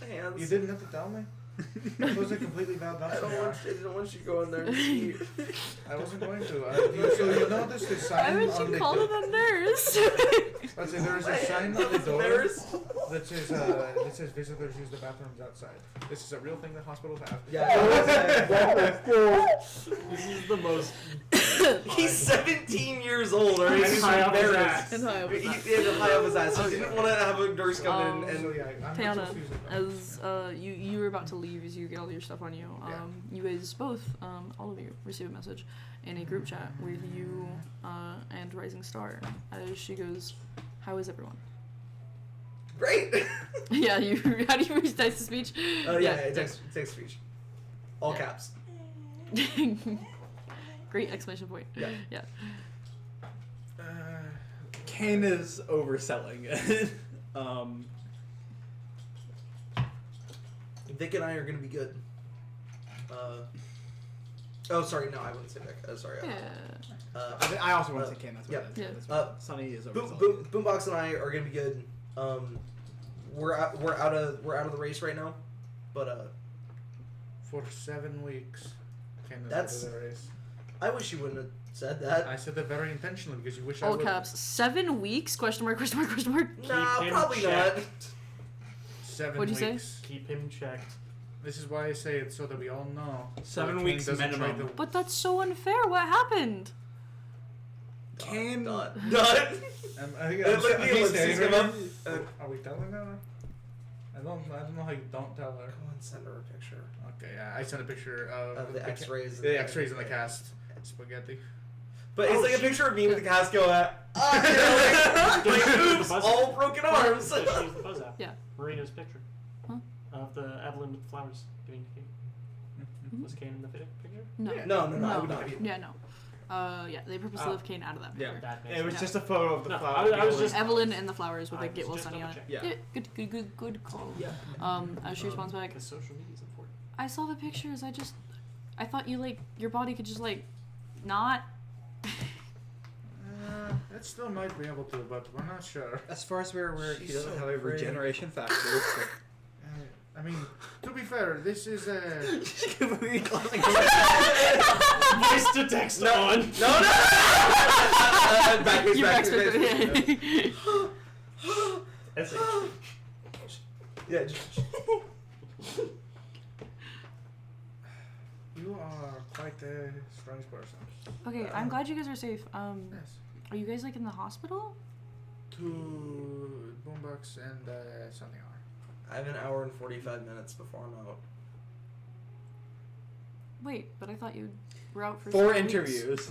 S4: Hands.
S2: You didn't have to tell me. It was a completely valid
S4: I
S2: option.
S4: don't want you to go in there and see.
S2: I wasn't going to. So you noticed the
S1: Why
S2: sign
S1: would
S2: on
S1: you
S2: the
S1: call
S2: door.
S1: it a nurse?
S2: Let's say there is a sign on the door
S4: Nurse.
S2: that says visitors use the bathrooms outside. This is a real thing that hospitals have.
S4: Yeah.
S3: This is the most.
S4: He's 17 years old, alright?
S6: And
S4: He's
S6: high up his
S4: embarrassed.
S6: ass.
S1: And high up his
S4: He
S1: ass.
S4: had high up his ass. He
S1: Okay.
S4: didn't want to have a nurse come in
S2: So
S4: and.
S2: yeah, I'm
S1: Tiana,
S2: not supposed to use it.
S1: as you were about to leave, as you get all your stuff on you,
S2: Yeah.
S1: you guys both, all of you, receive a message in a group chat with you and Rising Star. As she goes, "How is everyone?"
S4: Great!
S1: Yeah, you. How do you reach text to speech?
S4: Oh, yeah, text speech. All
S1: Yeah.
S4: caps.
S1: Great exclamation point.
S4: Yeah.
S1: Yeah.
S6: Kane is overselling it.
S4: Vic and I are going to be good. Oh, sorry, no, I wouldn't say Vic. Sorry.
S1: Yeah.
S6: I also want to say Kane. That's what
S4: yeah.
S6: it is.
S1: Yeah.
S6: That's what Sonny is overselling.
S4: Boombox and I are going to be good. We're out of the race right now, but
S2: For 7 weeks. Candace
S4: That's-
S2: did the race.
S4: I wish you wouldn't have said that.
S2: I said that very intentionally because you wish I
S1: All
S2: would.
S1: caps. 7 weeks? Question mark? Question mark? Question mark?
S4: Nah,
S3: Keep him
S4: probably not.
S3: checked.
S2: 7
S1: What'd you say?
S2: weeks.
S3: Keep him checked.
S2: This is why I say it so that we all know.
S6: 7
S2: Kane
S6: weeks
S2: doesn't try
S6: minimum.
S2: to-
S1: But that's so unfair. What happened?
S6: Kane.
S4: Done.
S2: And I think
S4: Look at me, let's
S2: standing
S4: just
S2: right
S4: give
S2: here.
S4: up.
S2: Are we telling now? I don't know how you don't tell her.
S4: Go and send her a picture.
S2: Okay, yeah, I sent a picture of
S4: the X-rays.
S2: The X-rays in the cast. Spaghetti.
S4: But it's like a picture of me with the cast go at. Oops, all broken arms.
S3: So she used the buzz app.
S1: Yeah.
S3: Marina's picture.
S1: Huh?
S3: Of the Evelyn with the flowers giving to Kane. Was Kane in the picture?
S1: No.
S2: Yeah.
S4: No, I would not.
S1: Yeah, no. Yeah, they purposely left Kane out of that
S6: Yeah.
S1: picture.
S3: That makes
S6: It was
S3: sense.
S6: just a photo of the
S3: No,
S6: flower.
S3: I was just-
S1: Evelyn and the flowers with
S3: I
S1: a
S3: was
S1: Get Well
S3: just
S1: Sunny on it.
S3: double-checking.
S6: Yeah.
S1: Good call.
S4: Yeah.
S1: As she responds back,
S3: Because social media is important.
S1: I saw the pictures. I thought your body could just not.
S2: It still might be able to, but we're not sure.
S6: As far as we're aware, he
S4: She's
S6: doesn't
S4: so
S6: have a
S4: pretty.
S6: regeneration factor.
S2: I mean, to be fair, this is a.
S3: Voice to text on.
S4: No. Backwards.
S3: SH.
S4: Yeah. Just,
S2: You are quite a strange person.
S1: Okay, I'm glad you guys are safe.
S2: Yes.
S1: Are you guys in the hospital?
S2: To Boombox and something on.
S4: I have an hour and 45 minutes before I'm out.
S1: Wait, but I thought you were out for
S6: 4
S1: 6 weeks.
S6: interviews.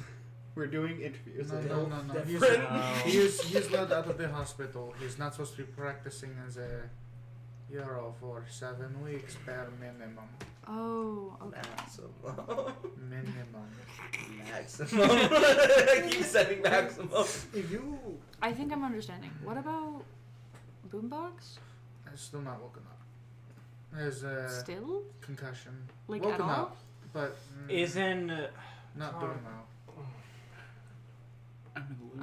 S6: We're doing interviews.
S2: No.
S4: Different.
S2: He's let out of the hospital. He's not supposed to be practicing as a hero for 7 weeks per minimum.
S1: Oh, okay.
S2: Minimum.
S4: Maximum. I keep saying maximum.
S2: You.
S1: I think I'm understanding. What about Boombox?
S2: It's still not woken up. There's a
S1: Still?
S2: concussion.
S1: Like,
S2: woken
S1: at all?
S2: up, but
S3: Isn't.
S2: not doing well.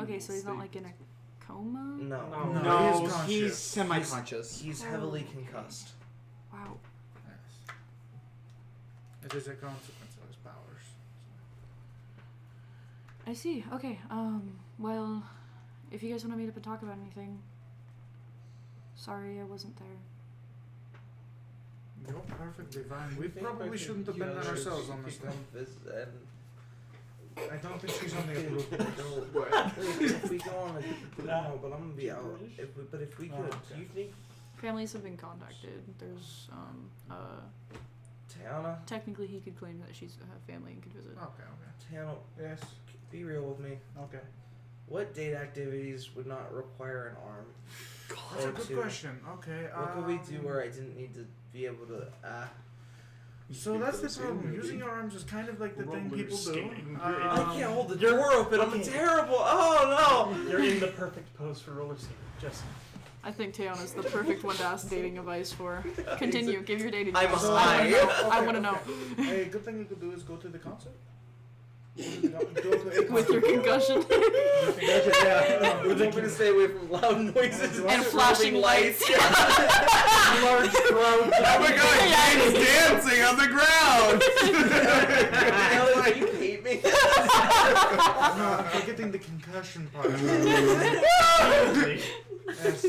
S1: Okay, so he's not in a coma?
S4: No.
S2: No, he is
S6: he's
S2: conscious.
S6: semi-conscious.
S4: He's heavily concussed.
S1: Wow.
S2: Yes. It is a consequence of his powers.
S1: I see. Okay. Well, if you guys want to meet up and talk about anything, sorry I wasn't there.
S2: You're perfectly fine. We probably shouldn't have been there ourselves, honestly. I don't think she's on the approved
S4: If we go on a no, but I'm gonna be out. If we could, do you think
S1: Families have been contacted. There's
S4: Tiana?
S1: technically he could claim that she's a family and could visit.
S2: Okay.
S4: Tiana,
S2: Yes.
S4: be real with me.
S2: Okay.
S4: What date activities would not require an arm?
S2: That's a
S4: Or
S2: good
S4: two?
S2: question. Okay.
S4: What could we do where I didn't need to be able to?
S2: So that's the problem. Using your arms is kind of like the thing people do.
S3: skating.
S4: I can't hold the door open. I'm terrible. Oh no!
S3: You're in the perfect pose for roller skating. Just.
S1: I think Tiana's the perfect one to ask dating advice for. Continue. Give your dating
S4: I'm
S1: advice.
S4: high.
S1: I want to know.
S2: A good thing you could do is go to the concert. Go to a
S1: With your concussion
S2: Yeah.
S4: We're hoping to stay away from loud noises
S1: and flashing lights.
S4: Large crowds.
S5: Oh my god, he's dancing on the ground!
S4: You hate me.
S2: No, I'm forgetting the concussion part. Yes.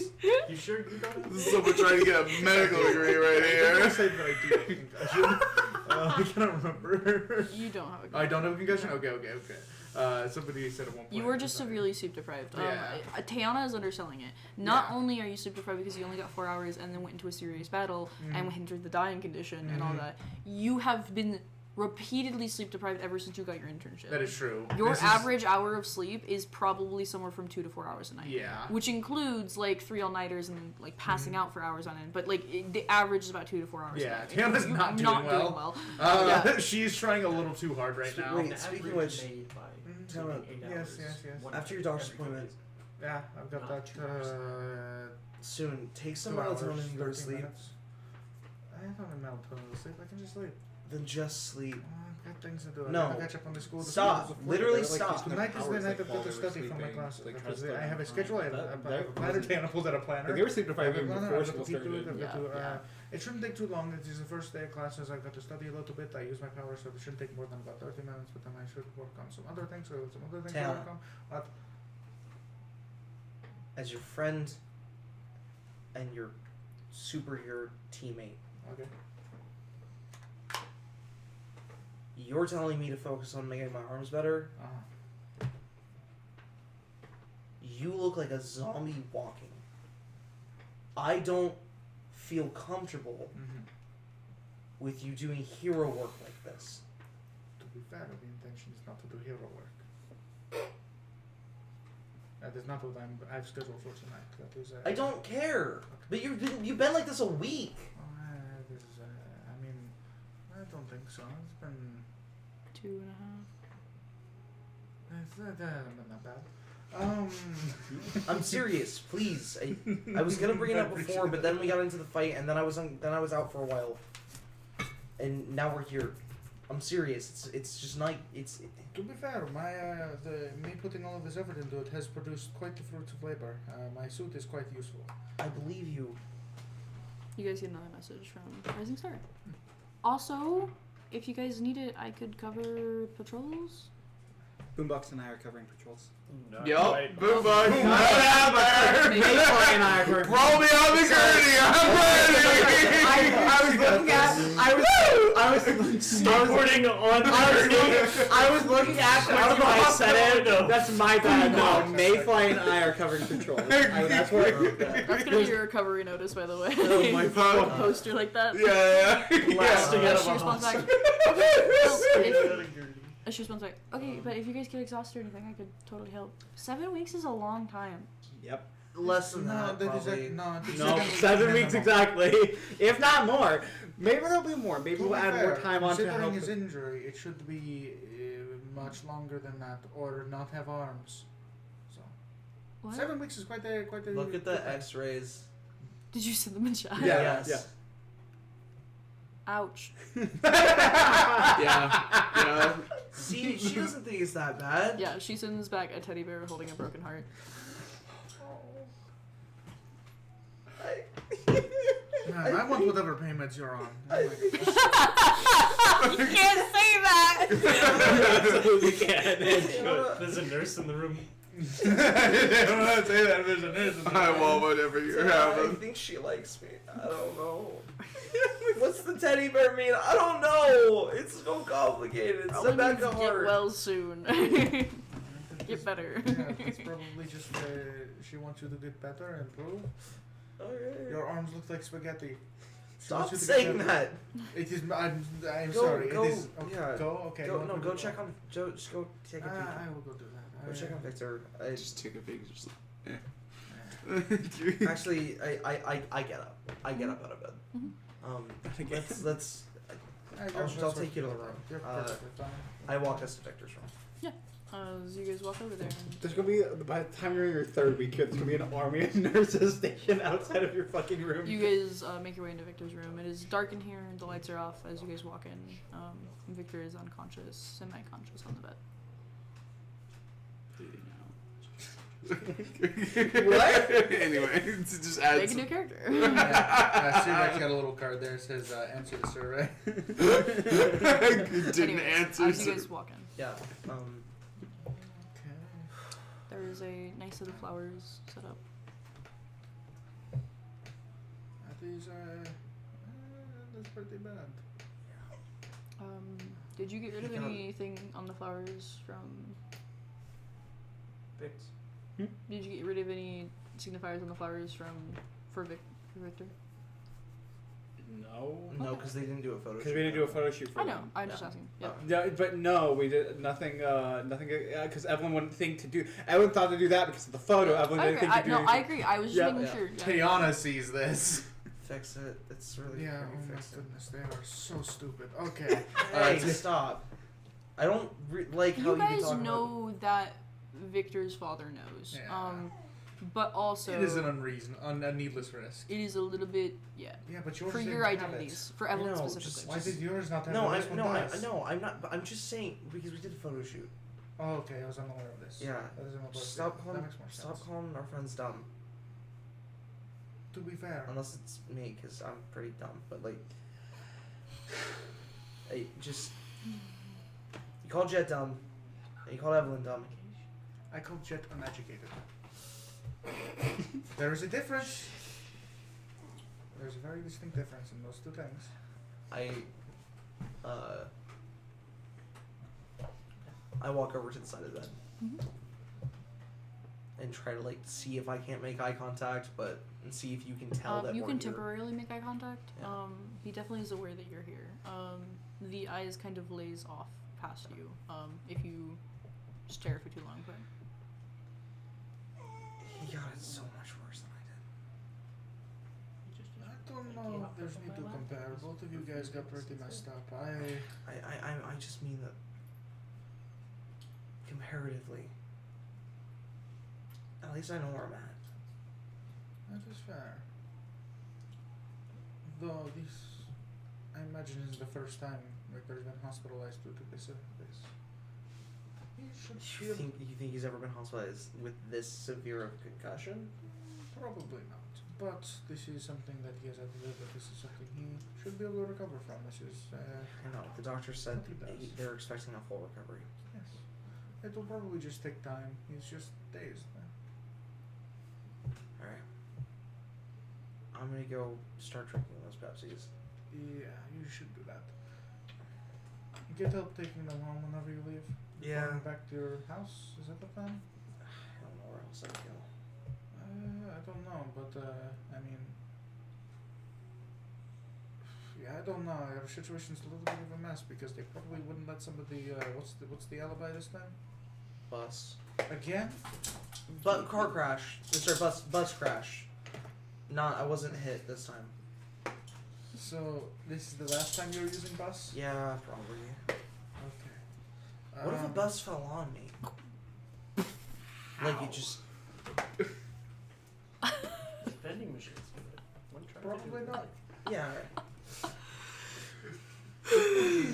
S3: You sure you got it?
S5: This is someone trying to get a medical degree right
S2: I
S5: here.
S2: say that I do have a concussion. I cannot remember.
S1: You don't have a
S2: I don't have a concussion? Okay. Somebody said at one point.
S1: You were just severely sleep deprived.
S2: Yeah.
S1: Tiana is underselling it. Not
S2: Yeah.
S1: only are you sleep deprived because you only got 4 hours and then went into a serious battle and went into the dying condition and all that, you have been repeatedly sleep deprived ever since you got your internship.
S2: That is true.
S1: Your
S2: This is-
S1: average hour of sleep is probably somewhere from 2 to 4 hours a night.
S2: Yeah.
S1: Which includes 3 all-nighters and then passing out for hours on end. But the average is about 2 to 4 hours.
S2: Yeah,
S1: a night.
S2: Tiana's
S1: You're
S2: not doing well.
S1: Yeah.
S2: She's trying a little too hard right now.
S4: Wait, speaking of which,
S2: Tiana,
S3: yes.
S4: after your doctor's appointment,
S2: Yeah, I've got
S3: Not
S2: that.
S3: 2 hours.
S4: soon, take some
S2: 2
S4: melatonin
S2: hours,
S4: and go to
S2: 13
S4: sleep.
S2: minutes. I don't have melatonin to sleep. I can just sleep.
S4: Then just sleep.
S2: I've got things to do. I
S4: No.
S2: gotta catch up on the school.
S4: Stop.
S2: Before
S4: Literally
S2: like,
S4: stop.
S2: Tonight is the night I've got to study for my classes. I have a schedule. I have a planner. Tiana pulled out a planner.
S6: They were sleep
S2: I have
S6: deprived
S2: a
S6: even
S2: planner.
S6: before
S2: I've got
S6: school
S2: to keep doing it.
S6: started.
S2: I've got to,
S1: Yeah.
S2: It shouldn't take too long. It is the first day of classes. I've got to study a little bit. I use my power, so it shouldn't take more than about 30 minutes. But then I should work on some other things. To
S4: Tiana.
S2: work on. What?
S4: As your friend and your superhero teammate,
S2: Okay.
S4: you're telling me to focus on making my arms better. You look like a zombie walking. I don't feel comfortable with you doing hero work like this.
S2: To be fair, the intention is not to do hero work. That is not what I've scheduled for tonight. That is.
S4: I don't care. But you've been like this a week.
S2: I mean, I don't think so. It's been
S1: 2.5.
S2: It's not that bad.
S4: I'm serious, please. I was gonna bring it up before, but then we got into the fight, and then I was out for a while, and now we're here. I'm serious. It's just not.
S2: To be fair, me putting all of this effort into it has produced quite the fruits of labor. My suit is quite useful.
S4: I believe you.
S1: You guys get another message from Rising Star. Also, if you guys need it, I could cover patrols.
S6: Boombox and I are covering patrols.
S5: Yup, Boombox, whatever.
S6: Mayfly and I are covering
S5: Roll me on the gurney. I'm ready.
S6: I was looking at. I was
S3: Skateboarding on
S6: I was looking at. I don't know how I said it. That's my bad. No, Mayfly and I are covering patrols. That's where.
S1: That's gonna be your recovery notice, by the way.
S5: Oh my
S1: A
S5: god.
S1: poster like that.
S5: Yeah.
S3: blasting out of
S1: She
S3: a
S1: responds back.
S3: hospital.
S1: She responds like, okay, but if you guys get exhausted or anything, I could totally help. 7 weeks is a long time.
S6: Yep.
S4: Less than
S2: No,
S4: that,
S2: that is
S4: probably.
S2: no.
S6: No, 7 weeks exactly. If not more. Maybe there'll be more. Maybe we'll add more time on to help.
S2: Considering his injury, it should be much longer than that, or not have arms. So
S1: What?
S2: 7 weeks is quite a.
S4: Look at the X-rays.
S1: Did you send them in chat?
S6: Yeah.
S4: Yes.
S1: Ouch.
S5: Yeah.
S4: See, she doesn't think it's that bad.
S1: Yeah, she sends back a teddy bear holding a broken heart.
S2: Man, I want whatever payments you're on. Oh my
S1: You can't say that!
S3: We can't. There's a nurse in the room.
S2: I don't want to say that. There's a nurse in the
S5: I want whatever you're
S4: I
S5: having.
S4: think she likes me. I don't know. What's the teddy bear mean? I don't know. It's so complicated.
S1: Probably
S4: Send back
S1: means
S4: a
S1: get
S4: heart.
S1: well soon. Get better.
S2: Yeah, it's probably just she wants you to get better and improve.
S4: Okay.
S2: Your arms look like spaghetti. She
S4: Stop
S2: wants you to get
S4: saying
S2: better.
S4: that.
S2: It is. I'm
S4: Go,
S2: sorry.
S4: go,
S2: It is. Okay,
S4: yeah.
S2: Go. Okay.
S4: Go, no, go check on Joe. Just go take a peek.
S2: I will go do that.
S4: Go check on Victor.
S5: Just take a picture. Just
S4: Actually, I get up. I get up out of bed. Let's. I'll take you to the room.
S2: You're perfectly fine.
S4: I walk us to Victor's room.
S1: So you guys walk over there.
S6: There's gonna be, by the time you're in your 3rd week, there's gonna be an army of nurses stationed outside of your fucking room.
S1: You guys make your way into Victor's room. It is dark in here and the lights are off as you guys walk in. Victor is unconscious, semi-conscious on the bed.
S5: What? Anyway, just add
S1: Make a new character.
S2: Suvak's got a little card there. It says answer the survey.
S5: Didn't
S1: Anyways,
S5: answer.
S1: as you guys walk in,
S4: Yeah.
S1: there is a nice set of flowers set up.
S2: These that's pretty bad.
S1: Did you get rid of anything on the flowers from?
S3: Fix.
S1: Did you get rid of any signifiers on the flowers for Victor?
S6: No.
S4: No, because they didn't do a photo.
S6: Because we didn't do a photo shoot for
S1: I know.
S6: them.
S1: I'm just asking. Yeah.
S6: Yeah, but no, we did nothing. Because Evelyn wouldn't think to do. Evelyn thought to do that because of the photo. Evelyn
S1: I
S6: didn't
S1: agree.
S6: think to do.
S1: I
S6: anything.
S1: agree. I was just
S6: Yeah.
S1: making
S4: Yeah.
S1: sure.
S2: Tiana sees this.
S4: Fix it. It's really
S2: Yeah.
S4: pretty
S2: Oh my
S4: fix it.
S2: goodness, they are so stupid. Okay.
S4: Hey, stop. I don't like how
S1: You guys
S4: can talk
S1: know that Victor's father knows.
S2: Yeah.
S1: But also
S2: It is a needless risk.
S1: it is a little bit
S2: Yeah, but yours
S1: for
S2: didn't
S1: your
S2: have
S1: identities, for
S4: I
S1: Evelyn
S4: know,
S1: specifically.
S2: Why did yours not have
S4: No,
S2: it?
S4: I
S2: This one
S4: no, I
S2: does.
S4: no, I'm not. But I'm just saying because we did a photo shoot.
S2: Oh, okay. I was unaware of this.
S4: Yeah.
S2: That is unaware.
S4: Stop
S2: That
S4: calling.
S2: makes more sense.
S4: Stop calling our friends dumb.
S2: To be fair.
S4: Unless it's me, because I'm pretty dumb. But like, I just you called Jet dumb. And you called Evelyn dumb.
S2: I call Jet uneducated. There is a difference. There's a very distinct difference in those two things.
S4: I walk over to the side of the bed
S1: Mhm.
S4: and try to like see if I can't make eye contact, but and see if you can tell that
S1: you
S4: we're
S1: can
S4: here.
S1: temporarily make eye contact.
S4: Yeah.
S1: He definitely is aware that you're here. The eyes kind of lays off past you. If you stare for too long, but
S4: He got it so much worse than I did.
S2: I don't know if there's need to compare. Both of you guys got pretty messed up.
S4: I just mean that comparatively, at least I know where I'm at.
S2: That is fair. Though this, I imagine, is the first time Victor's been hospitalized due to this. He should feel.
S4: You think he's ever been hospitalized with this severe of concussion?
S2: Probably not. But this is something that he has had to live with. This is something he should be able to recover from. This is.
S4: I know. The doctor said
S2: He does.
S4: they're expecting a full recovery.
S2: Yes. It will probably just take time. He's just dazed.
S4: Alright. I'm gonna go start drinking those Pepsis.
S2: Yeah, you should do that. Get help taking them home whenever you leave.
S4: Yeah.
S2: Going back to your house. Is that the plan?
S4: I don't know where else I'd go.
S2: I don't know, but I mean, yeah, I don't know. Our situation's a little bit of a mess because they probably wouldn't let somebody. What's the alibi this time?
S4: Bus.
S2: Again?
S4: But car crash. Sorry, bus crash. I wasn't hit this time.
S2: So this is the last time you're using bus?
S4: Yeah, probably.
S2: Okay.
S4: What if a bus fell on me? Like it just.
S3: Vending machines do it. One try to
S2: Probably
S3: do it.
S2: not.
S4: Yeah.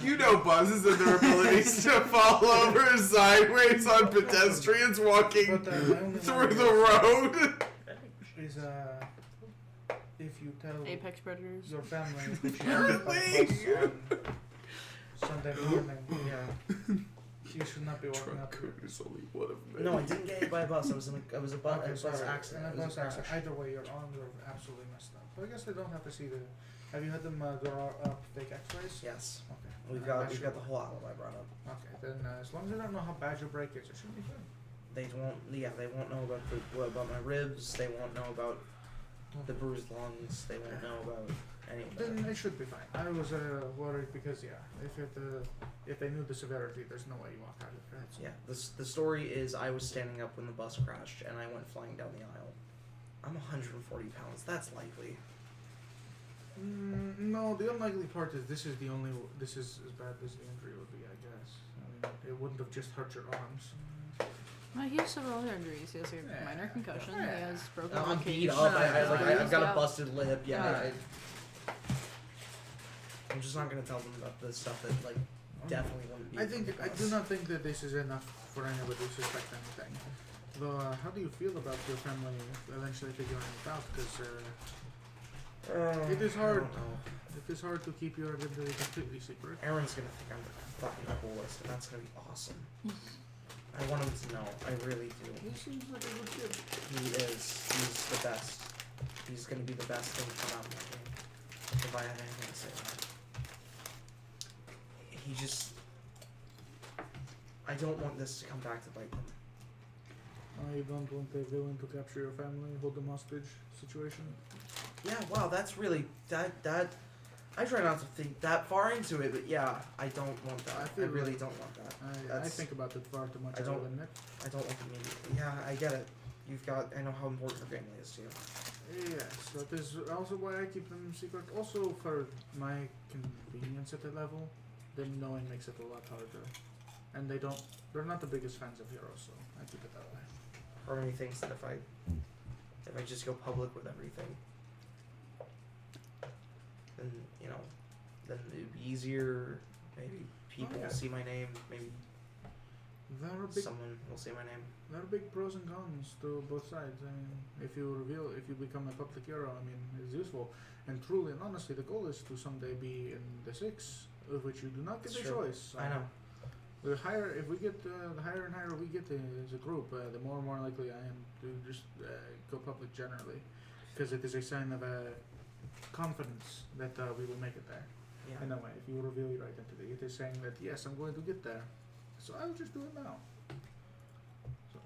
S5: You know buses and their abilities to fall over sideways on pedestrians walking
S2: But my only
S5: through
S2: worry
S5: the road.
S3: Vending machines.
S2: is if you tell
S1: apex predators.
S2: your family that you have a bus on Sunday morning, yeah, you should not be walking up here.
S5: Is only one of many.
S4: No, I didn't get hit by a bus. I was in a bus
S2: Okay, sorry.
S4: accident.
S2: In
S4: It
S2: a
S4: was
S2: bus
S4: a
S2: accident.
S4: crash.
S2: Either way, your arms are absolutely messed up. But I guess they don't have to see the. Have you had them draw up fake X-rays?
S4: Yes.
S2: Okay.
S4: We've
S2: That
S4: got
S2: should
S4: the
S2: work.
S4: whole alibi brought up.
S2: Okay, then as long as they don't know how bad your break is, it should be fine.
S4: They won't know about my ribs. They won't know about the bruised lungs. They won't know about any of
S2: Then
S4: that.
S2: it should be fine. I was worried because if they knew the severity, there's no way you walk out of it. Right? So.
S4: Yeah. The story is I was standing up when the bus crashed and I went flying down the aisle. I'm 140 pounds. That's likely.
S2: No, the unlikely part is this is as bad as the injury would be, I guess. I mean, it wouldn't have just hurt your arms.
S1: He has several other injuries. He has a minor concussion. He has broken
S4: I'm
S1: ribcage.
S4: beat up. I've got
S1: Yeah.
S4: a busted lip. Yeah.
S1: Yeah.
S4: I'm just not gonna tell them about the stuff that definitely wouldn't be.
S2: I
S4: from the
S2: do
S4: bus.
S2: not think that this is enough for anybody to suspect anything. Though, how do you feel about your family eventually figuring it out? Because it is hard.
S4: I don't know.
S2: It is hard to keep your identity completely secret.
S4: Aaron's gonna think I'm the fucking coolest, and that's gonna be awesome. I want him to know. I really do.
S2: He seems like a good kid.
S4: He is. He's the best. He's gonna be the best thing to come out of that game. If I had anything to say about it. He just. I don't want this to come back to bite him.
S2: You don't want a villain to capture your family, hold them hostage situation?
S4: Yeah, wow, that's really that. I try not to think that far into it, but yeah, I don't want that. I really don't want that.
S2: I think about it far too much.
S4: I don't-
S2: will admit.
S4: I don't want immediately. Yeah, I get it. I know how important your family is to you.
S2: Yes, that is also why I keep them secret. Also for my convenience at the level, them knowing makes it a lot harder. And they're not the biggest fans of heroes, so I keep it that way.
S4: Part of me thinks that if I just go public with everything, then then it'd be easier. Maybe people will see my name. Maybe
S2: There are big
S4: someone will say my name.
S2: There are big pros and cons to both sides. I mean, if you become a public hero, I mean, it's useful. And truly and honestly, the goal is to someday be in the six, of which you do not get
S4: It's
S2: a
S4: true.
S2: choice.
S4: I know.
S2: The higher, if we get, the higher and higher we get as a group, the more and more likely I am to just go public generally, because it is a sign of confidence that we will make it there.
S4: Yeah.
S2: In a way, if you reveal your identity, it is saying that yes, I'm going to get there. So I'll just do it now. So.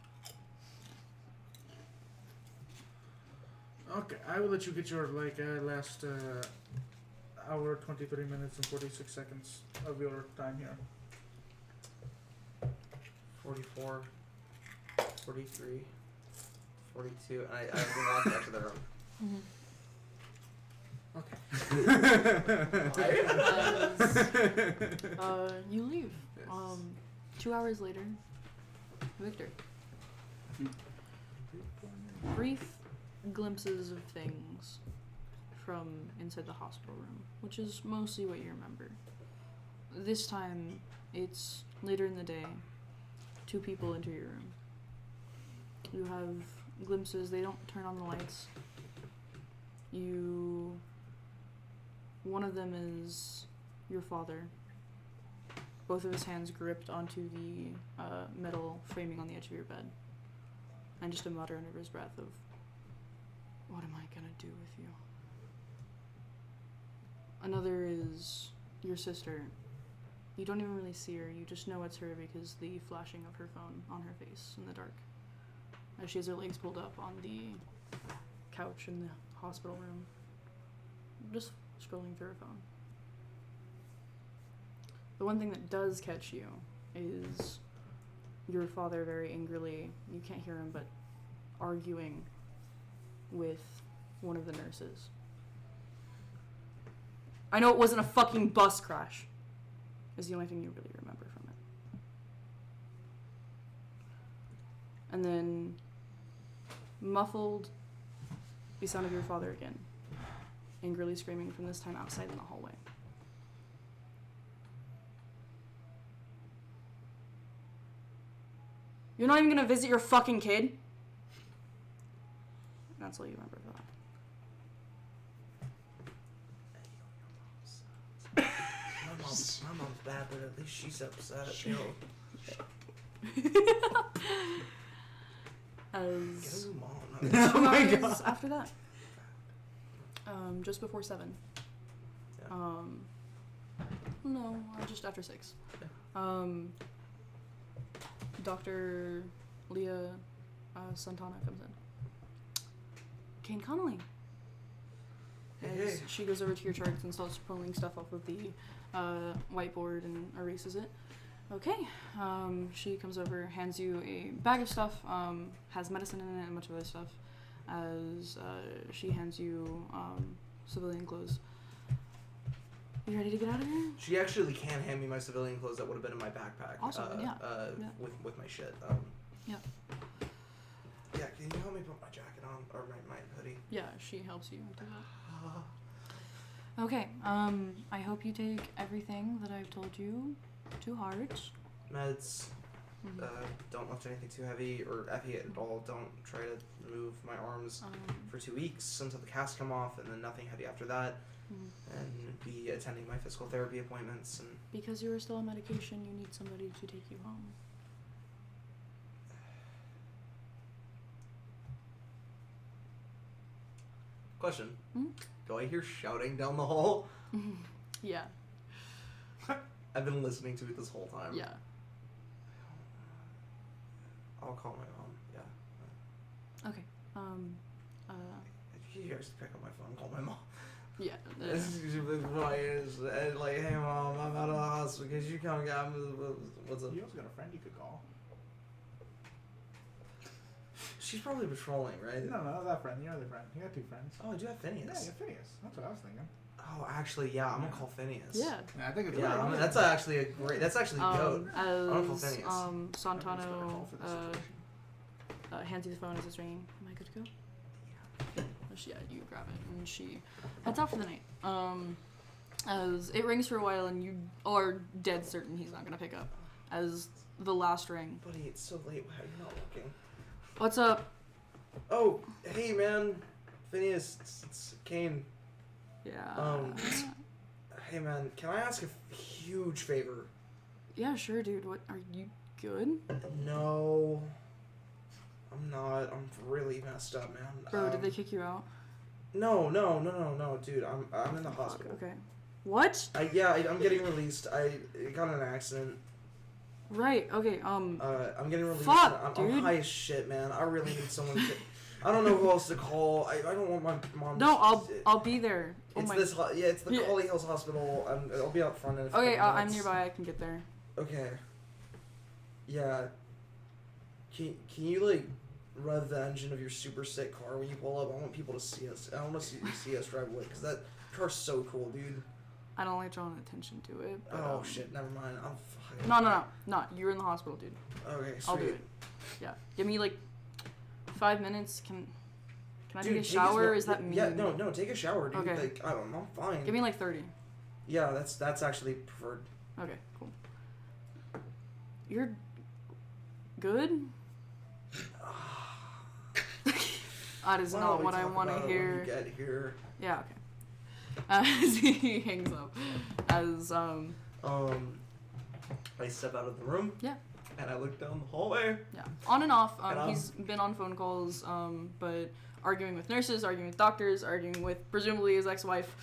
S2: Okay, I will let you get your last hour, 23 minutes and 46 seconds of your time here.
S7: 44, 43, 42, and I will walk back to the room.
S2: Okay.
S1: You leave.
S2: Yes.
S1: 2 hours later, Victor. Brief glimpses of things from inside the hospital room, which is mostly what you remember. This time, it's later in the day. 2 people enter your room. You have glimpses. They don't turn on the lights. One of them is your father. Both of his hands gripped onto the metal framing on the edge of your bed. And just a mutter under his breath of, what am I gonna do with you? Another is your sister. You don't even really see her, you just know it's her because the flashing of her phone on her face in the dark. As she has her legs pulled up on the couch in the hospital room. Just scrolling through her phone. The one thing that does catch you is your father very angrily, you can't hear him, but arguing with one of the nurses. I know it wasn't a fucking bus crash, is the only thing you really remember from it. And then, muffled, the sound of your father again, angrily screaming from this time outside in the hallway. You're not even gonna visit your fucking kid? That's all you remember of that.
S7: My mom's bad, but at least she's upset. You know.
S1: As
S7: Get a mom.
S1: 2 hours after that, just before 7.
S7: Yeah.
S1: No, just after 6.
S7: Okay.
S1: Dr. Leah Santana comes in. Kane Connolly.
S7: Hey.
S1: She goes over to your charts and starts pulling stuff off of the whiteboard and erases it. Okay. She comes over, hands you a bag of stuff, has medicine in it and a bunch of other stuff, as she hands you civilian clothes. You ready to get out of here?
S7: She actually can hand me my civilian clothes that would have been in my backpack.
S1: Awesome, yeah.
S7: With my shit.
S1: Yeah.
S7: Yeah, can you help me put my jacket on or my hoodie?
S1: Yeah, she helps you do that. Okay, I hope you take everything that I've told you to heart.
S7: Meds.
S1: Mhm.
S7: Don't lift anything too heavy or heavy at all. Don't try to move my arms for 2 weeks until the casts come off, and then nothing heavy after that. And be attending my physical therapy appointments and.
S1: Because you are still on medication, you need somebody to take you home.
S7: Question.
S1: Hmm?
S7: Do I hear shouting down the hall?
S1: Yeah.
S7: I've been listening to it this whole time.
S1: Yeah.
S7: I'll call my mom. Yeah.
S1: Okay.
S7: You guys pick up my phone. Call my mom.
S1: Yeah.
S7: And like, hey mom, I'm out of the hospital. Could you come get me? What's up?
S2: You also got a friend you could call.
S7: She's probably patrolling, right?
S2: No, not that friend. The other friend. You got 2 friends.
S7: Oh, I do have Phineas.
S2: Yeah, you got Phineas. That's what I was thinking.
S7: Oh, actually, yeah, I'm gonna call Phineas.
S1: Yeah.
S2: Yeah, I think it's
S7: Yeah,
S2: right.
S7: I mean, that's actually a great. That's actually goat. Uncle
S1: As
S7: Phineas.
S1: Santano hands you the phone as it's ringing. Am I good to go? Yeah, you grab it and she heads out for the night. As it rings for a while and you are dead certain he's not gonna pick up. As the last ring.
S7: Buddy, it's so late. Why are you not looking?
S1: What's up?
S7: Oh, hey man, Phineas, it's Kane.
S1: Yeah.
S7: Hey man, can I ask a huge favor?
S1: Yeah, sure, dude. What are you good?
S7: No, I'm not. I'm really messed up, man.
S1: Bro, did they kick you out?
S7: No, dude. I'm in the hospital.
S1: Okay. What?
S7: I'm getting released. I got in an accident.
S1: Right. Okay.
S7: I'm getting released.
S1: Fuck,
S7: I'm
S1: dude.
S7: high as shit, man. I really need someone to. I don't know who else to call. I don't want my mom.
S1: No, I'll be there.
S7: It's it's the Collie Hills Hospital. I'll be out front.
S1: Okay, I'm nearby. I can get there.
S7: Okay. Yeah. Can you like rev the engine of your super sick car when you pull up? I want people to see us. I want to see us drive away because that car's so cool, dude.
S1: I don't like drawing attention to it. But,
S7: Oh shit! Never mind.
S1: No. You're in the hospital, dude.
S7: Okay, sweet.
S1: I'll do it. Yeah. Give me like 5 minutes. Can I
S7: Dude,
S1: take a shower? Is that mean?
S7: Yeah, no, take a shower, dude.
S1: Okay.
S7: Like, I'm fine.
S1: Give me like 30.
S7: Yeah, that's actually preferred.
S1: Okay, cool. You're good? That is not what I want to hear.
S7: When you get here.
S1: Yeah, okay. As he hangs up. As,
S7: I step out of the room.
S1: Yeah.
S7: And I look down the hallway.
S1: Yeah. On and off.
S7: And
S1: he's been on phone calls, but arguing with nurses, arguing with doctors, arguing with presumably his ex-wife,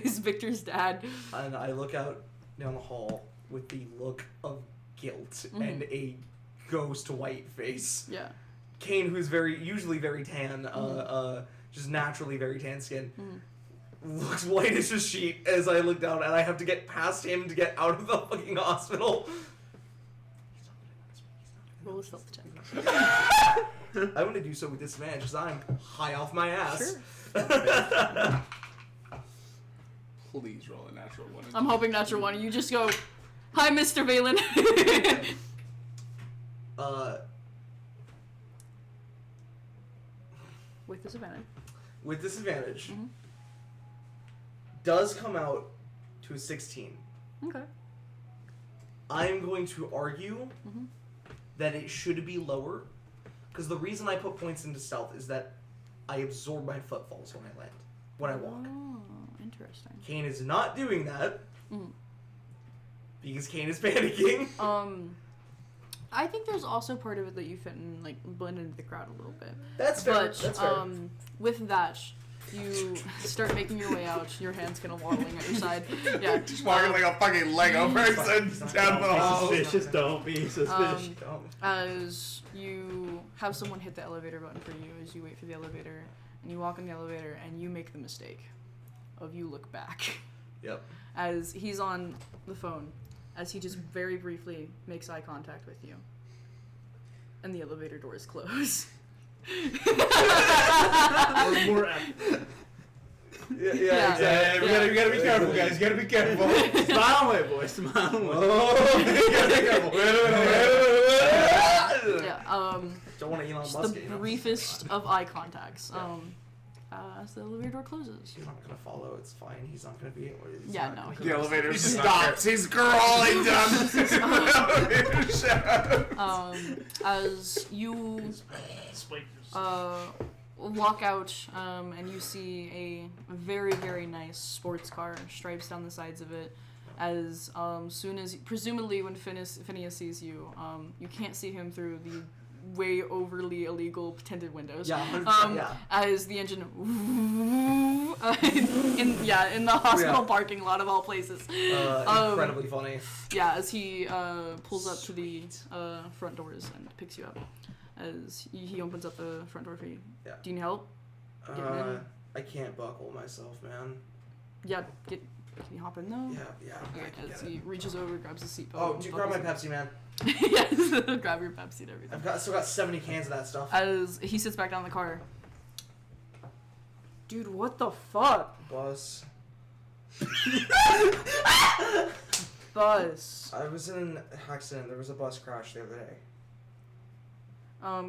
S1: is Victor's dad.
S7: And I look out down the hall with the look of guilt and a ghost white face.
S1: Yeah.
S7: Kane, who's usually very tan, just naturally very tan skin, looks white as a sheet as I look down, and I have to get past him to get out of the fucking hospital.
S1: Roll a stealth check.
S7: I want to do so with disadvantage because I'm high off my ass.
S1: Sure.
S5: Please roll a natural one.
S1: I'm hoping natural one. You just go, "Hi, Mr. Valen." With disadvantage.
S7: With disadvantage. Does come out to a 16.
S1: Okay.
S7: I'm going to argue that it should be lower, because the reason I put points into stealth is that I absorb my footfalls when I walk.
S1: Oh, interesting.
S7: Kane is not doing that because Kane is panicking.
S1: I think there's also part of it that you fit in, like, blend into the crowd a little bit.
S7: That's fair.
S1: But
S7: that's fair.
S1: with that, you start making your way out. Your hand's kind of waddling at your side. Yeah.
S5: Just walking like a fucking Lego person down the hall.
S6: Suspicious, don't be suspicious.
S1: As you have someone hit the elevator button for you as you wait for the elevator, and you walk in the elevator, and you make the mistake of you look back.
S7: Yep.
S1: As he's on the phone, as he just very briefly makes eye contact with you. And the elevator doors close.
S6: More
S7: Yeah, exactly.
S6: We gotta be careful, guys. You gotta be careful. Smile away, boy. Smile away.
S7: Oh, you gotta be careful.
S1: Yeah,
S7: Don't want to Elon
S1: just
S7: Musk
S1: the
S7: it, you know?
S1: briefest of eye contacts. As the elevator door closes.
S7: He's not gonna follow. It's fine. He's not gonna be.
S1: Yeah, no.
S5: The elevator stops. He's crawling down the elevator shaft.
S1: As you walk out, and you see a very, very nice sports car, stripes down the sides of it. As soon as, presumably when Phineas sees you, you can't see him through the way overly illegal tinted windows.
S7: Yeah, 100%, yeah.
S1: As the engine in the hospital parking lot of all places.
S7: Incredibly funny.
S1: Yeah, as he pulls up to the front doors and picks you up. As he opens up the front door for you.
S7: Yeah.
S1: Do you need help? Getting in?
S7: I can't buckle myself, man.
S1: Yeah, can you hop in though?
S7: Yeah.
S1: Okay, as he reaches over, grabs his seatbelt.
S7: Oh, do you grab my Pepsi, man?
S1: Yes, grab your Pepsi and everything.
S7: I've still got 70 cans of that stuff.
S1: As he sits back down in the car. Dude, what the fuck?
S7: Bus.
S1: Bus.
S7: I was in an accident. There was a bus crash the other day.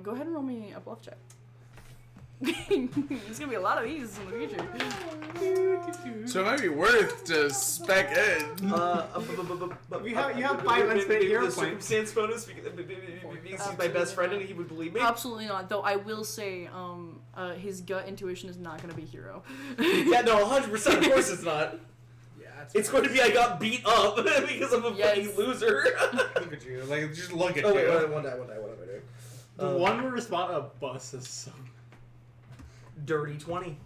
S1: Go ahead and roll me a bluff check. There's gonna be a lot of these in the future.
S5: So it might be worth to spec in.
S6: You have 5 unspent hero
S7: the
S6: points.
S7: circumstance bonus because he's my best friend and he would believe me.
S1: Absolutely not. Though I will say, his gut intuition is not gonna be hero.
S7: Yeah, no, 100%. Of course it's not.
S2: Yeah,
S7: It's going to be I got beat up because I'm a fucking loser.
S6: Look at you. Like, just look at
S7: Oh
S6: you.
S7: wait, one die. What am I doing?
S6: The one where respond a bus is so...
S7: Dirty 20.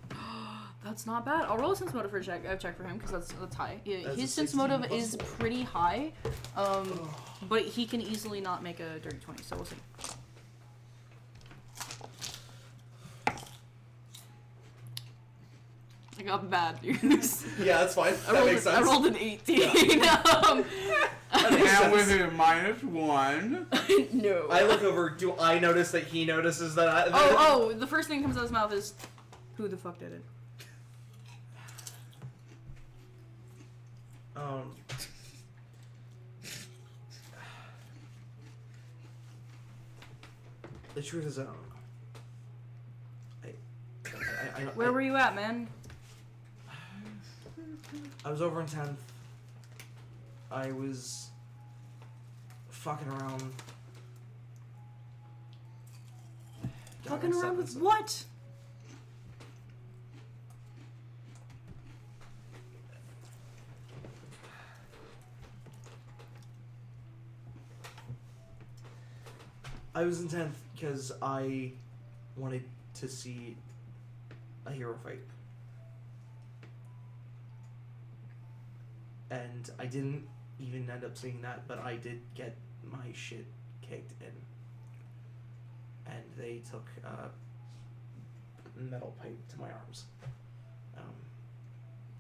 S1: That's not bad. I'll roll a sense motive for a check for him because that's high.
S7: That's
S1: His
S7: a
S1: sense
S7: 16
S1: motive
S7: plus
S1: is
S7: 4.
S1: pretty high, but he can easily not make a dirty 20. So we'll see. I got bad news.
S4: Yeah, that's fine. That makes sense.
S1: I rolled an 18.
S5: And with a -1.
S1: No.
S4: I look over. Do I notice that he notices that I...
S1: Oh, the first thing that comes out of his mouth is, who the fuck did it?
S7: The truth is, I don't know.
S1: Where were you at, man?
S7: I was over in 10th. I was fucking around.
S1: Fucking around with what?
S7: I was in 10th because I wanted to see a hero fight. And I didn't even end up seeing that, but I did get my shit kicked in. And they took a metal pipe to my arms.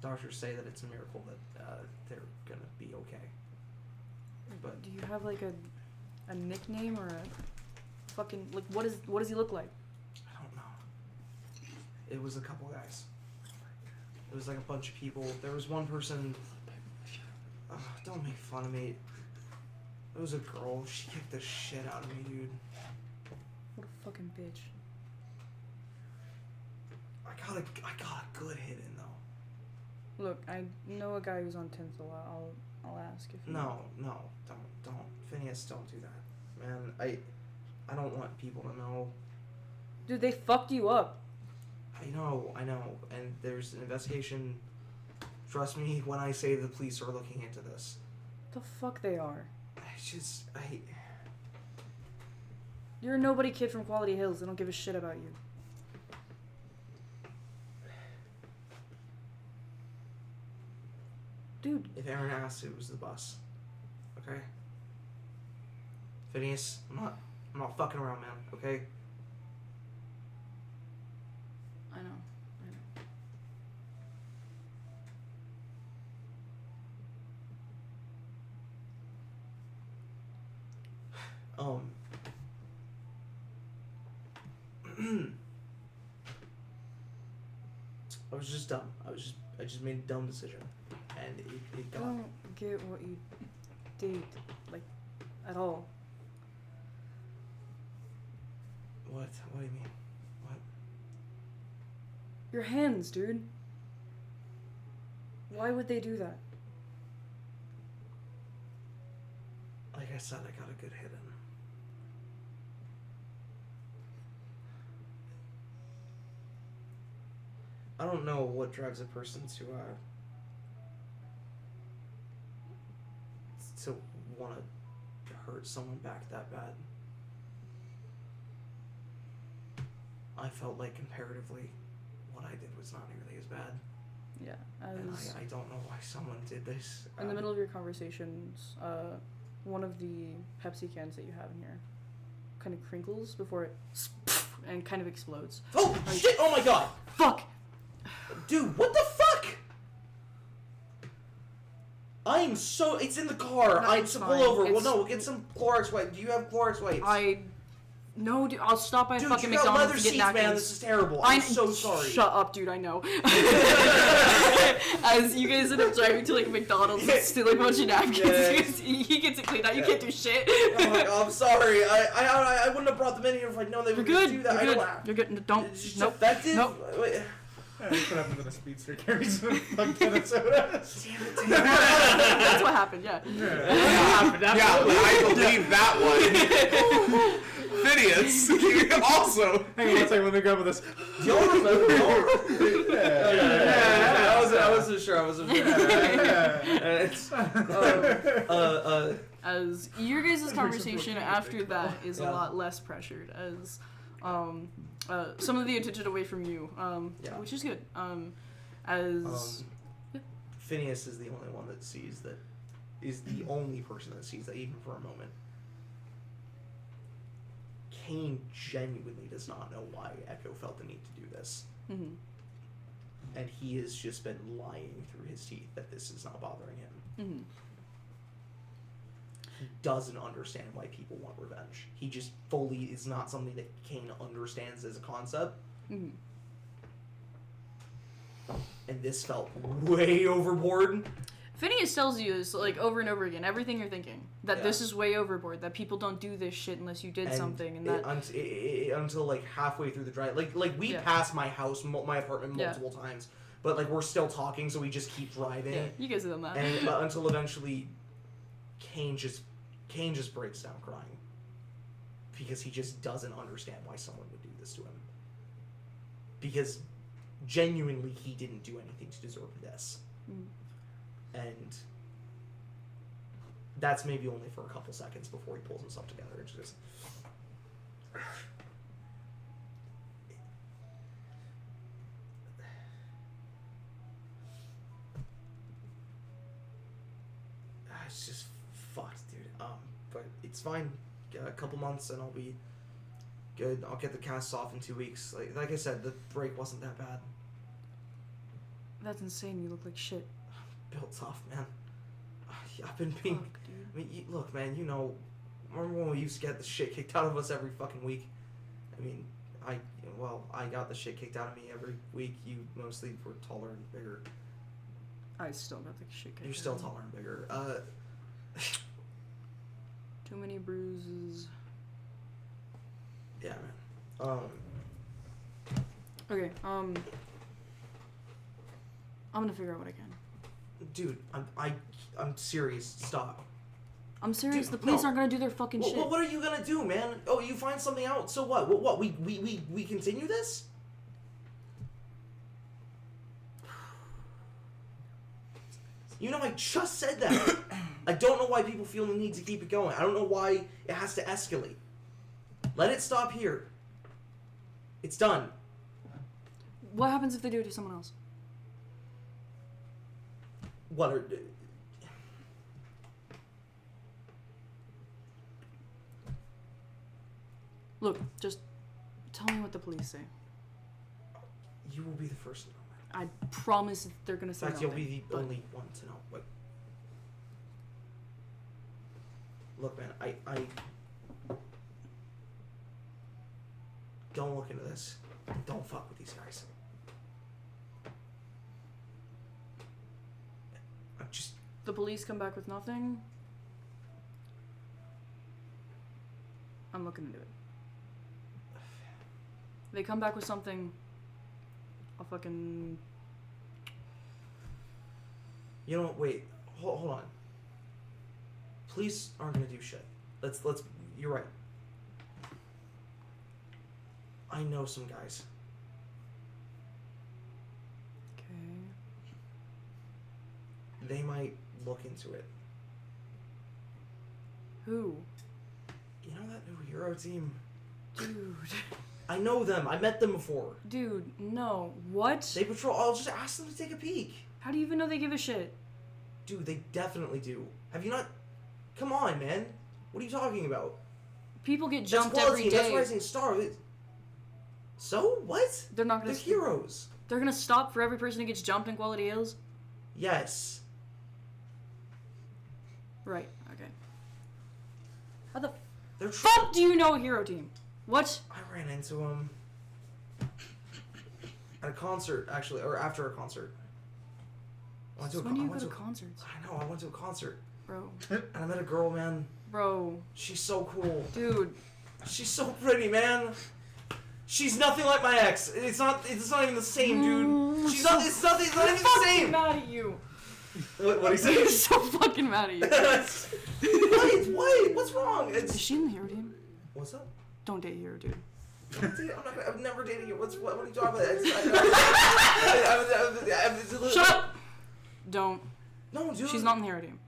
S7: Doctors say that it's a miracle that they're gonna be okay. But
S1: Do you have like a nickname or a fucking like what does he look like?
S7: I don't know. It was a couple guys. It was like a bunch of people. There was one person. Don't make fun of me. It was a girl. She kicked the shit out of me, dude.
S1: What a fucking bitch.
S7: I got a good hit in though.
S1: Look, I know a guy who's on 10th a lot. I'll ask if you
S7: No, don't. Phineas, don't do that, man. I don't want people to know.
S1: Dude, they fucked you up.
S7: I know, and there's an investigation. Trust me when I say the police are looking into this.
S1: The fuck they are. You're a nobody kid from Quality Hills. They don't give a shit about you. Dude.
S7: If Aaron asks, it was the bus. Okay? Phineas, I'm not fucking around, man, okay?
S1: I know.
S7: I was just dumb. I just made a dumb decision. And it
S1: I
S7: got...
S1: don't get what you did, like, at all.
S7: What? What do you mean? What?
S1: Your hands, dude. Why would they do that?
S7: Like I said, I got a good hit in. I don't know what drives a person to want to hurt someone back that bad. I felt like comparatively what I did was not nearly as bad.
S1: Yeah,
S7: And I don't know why someone did this.
S1: in the middle of your conversations, one of the Pepsi cans that you have in here kind of crinkles before it and kind of explodes.
S7: Oh, shit! Oh my god!
S1: Fuck!
S7: Dude, what the fuck? I'm so... It's in the car.
S1: No,
S7: I
S1: it's
S7: to
S1: fine.
S7: pull over.
S1: It's-
S7: Well, no, get some Clorox wipes. Do you have Clorox wipes?
S1: No, dude, I'll stop by
S7: Dude,
S1: fucking
S7: you got
S1: McDonald's
S7: leather
S1: to get
S7: seats,
S1: napkins.
S7: man. This is terrible. I'm so sorry.
S1: Shut up, dude, I know. As you guys end up driving to, like, McDonald's and stealing a bunch of napkins, because he gets it cleaned out, you can't do shit.
S7: Oh my god, I'm sorry. I wouldn't have brought them in here if I'd known they
S1: You're
S7: were going
S1: good,
S7: to do that.
S1: you're good,
S7: I don't
S1: you're good, don't,
S7: It's just
S1: nope,
S7: effective?
S1: nope.
S7: Wait.
S2: That's what happens when a speedster carries a fuck ton of sodas.
S1: That's what happened, yeah.
S5: Yeah, I believe that one. Phineas, also.
S2: Hang on one second, let me grab this.
S7: Do y'all remember? Yeah. I wasn't sure.
S1: As your guys' conversation after that is a lot less pressured, as some of the attention away from you, which is good.
S7: Phineas is the only one that sees that. Is the only person that sees that, even for a moment. Kane genuinely does not know why Echo felt the need to do this.
S1: Mm-hmm.
S4: and he has just been lying through his teeth that this is not bothering him.
S1: Mm-hmm.
S4: He doesn't understand why people want revenge. He just fully is not something that Kane understands as a concept.
S1: Mm-hmm.
S4: And this felt way overboard.
S1: Phineas tells you this, like, over and over again, everything you're thinking, that
S4: Yeah.
S1: this is way overboard, that people don't do this shit unless you did something, and that...
S4: Until, like, halfway through the drive. Like we
S1: Yeah.
S4: passed my house, my apartment
S1: Yeah.
S4: multiple times, but, like, we're still talking, so we just keep driving.
S1: Yeah, you guys have done that.
S4: And until eventually Kane just breaks down crying. Because he just doesn't understand why someone would do this to him. Because genuinely he didn't do anything to deserve this.
S1: Mm.
S4: And that's maybe only for a couple seconds before he pulls himself together and just... It's just fucked, dude. But it's fine. A couple months and I'll be good. I'll get the casts off in 2 weeks. Like I said, the break wasn't that bad.
S1: That's insane, you look like shit.
S4: Built tough, man. I've been being...
S1: Fuck, dude.
S4: I mean, look, man, you know... Remember when we used to get the shit kicked out of us every fucking week? I mean, I got the shit kicked out of me every week. You mostly were taller and bigger.
S1: I still got the shit kicked
S4: You're
S1: out
S4: still
S1: of me.
S4: taller and bigger.
S1: Too many bruises.
S4: Yeah, man.
S1: Okay, I'm gonna figure out what I can.
S4: Dude, I'm serious. Stop.
S1: I'm serious,
S4: Dude,
S1: the police
S4: no.
S1: aren't gonna do their fucking shit.
S4: What are you gonna do, man? Oh, you find something out, so what? What? We continue this? You know, I just said that. I don't know why people feel the need to keep it going. I don't know why it has to escalate. Let it stop here. It's done.
S1: What happens if they do it to someone else?
S4: What are...
S1: Look, just tell me what the police say.
S4: You will be the first to know, man.
S1: I promise they're gonna
S4: In
S1: say
S4: fact, you'll
S1: nothing,
S4: be the
S1: but-
S4: only one to know. Like, look, man, I don't look into this. Don't fuck with these guys. I'm just...
S1: The police come back with nothing. I'm looking into it. They come back with something. I'll fucking...
S4: You know, wait. Hold on. Police aren't gonna do shit. Let's. You're right. I know some guys.
S1: Okay.
S4: They might look into it.
S1: Who?
S4: You know that new hero team?
S1: Dude.
S4: I know them. I met them before.
S1: Dude, no. What?
S4: They patrol. I'll just ask them to take a peek.
S1: How do you even know they give a shit?
S4: Dude, they definitely do. Have you not? Come on, man. What are you talking about?
S1: People get
S4: That's
S1: jumped
S4: quality.
S1: every
S4: That's
S1: day.
S4: Rising Star. So what?
S1: They're not
S4: They're
S1: gonna...
S4: heroes.
S1: They're gonna stop for every person who gets jumped in Quality Hills?
S4: Yes.
S1: Right, okay. How the
S4: They're
S1: fuck do you know a hero team? What?
S4: I ran into them at a concert, actually, or after a concert. I went to
S1: When do you
S4: I
S1: go
S4: went
S1: to
S4: to
S1: concerts?
S4: I know. I went to a concert,
S1: Bro.
S4: and I met a girl, man.
S1: Bro.
S4: She's so cool.
S1: Dude.
S4: She's so pretty, man. She's nothing like my ex. It's not even the same, dude. She's not. It's not even the
S1: I'm
S4: same.
S1: mad at you.
S4: What do you
S1: I'm
S4: say?
S1: so fucking mad at you.
S4: What? What's wrong?
S1: Is she in the hero team?
S4: What's up?
S1: Don't date hero, dude.
S4: I'm never dating you. What are you talking about?
S1: Shut up! Don't.
S4: No, dude.
S1: She's not in the hero team.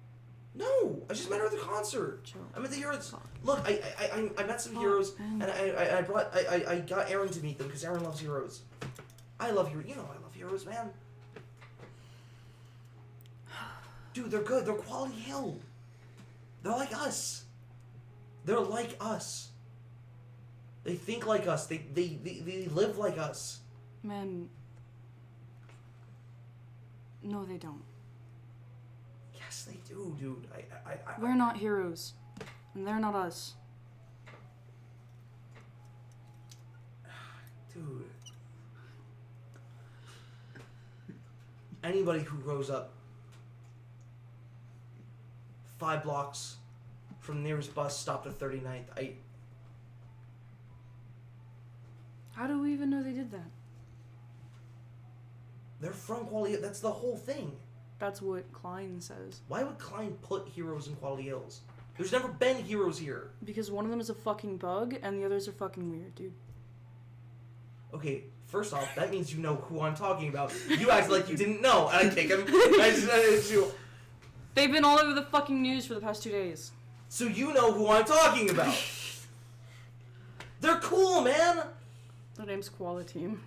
S4: No, I just met her at the concert.
S1: Chill.
S4: I met the heroes.
S1: Fuck.
S4: Look, I met some
S1: Fuck,
S4: heroes,
S1: man.
S4: and I got Aaron to meet them because Aaron loves heroes. I love heroes. You know I love heroes, man. Dude, they're good. They're quality hill. They're like us. They're like us. They think like us. They live like us.
S1: Man. No, they don't.
S7: Yes, they do, dude.
S1: We're not heroes. And they're not us.
S7: Dude. Anybody who grows up 5 blocks from the nearest bus stop to 39th,
S1: How do we even know they did that?
S7: they're from Quality. That's the whole thing.
S1: That's what Klein says.
S7: Why would Klein put heroes in Quality Hills? There's never been heroes here.
S1: Because one of them is a fucking bug, and the others are fucking weird, dude.
S7: Okay, first off, that means you know who I'm talking about. You act like you didn't know, and I kick him.
S1: They've been all over the fucking news for the past 2 days.
S7: So you know who I'm talking about. They're cool, man.
S1: Their name's Koala Team.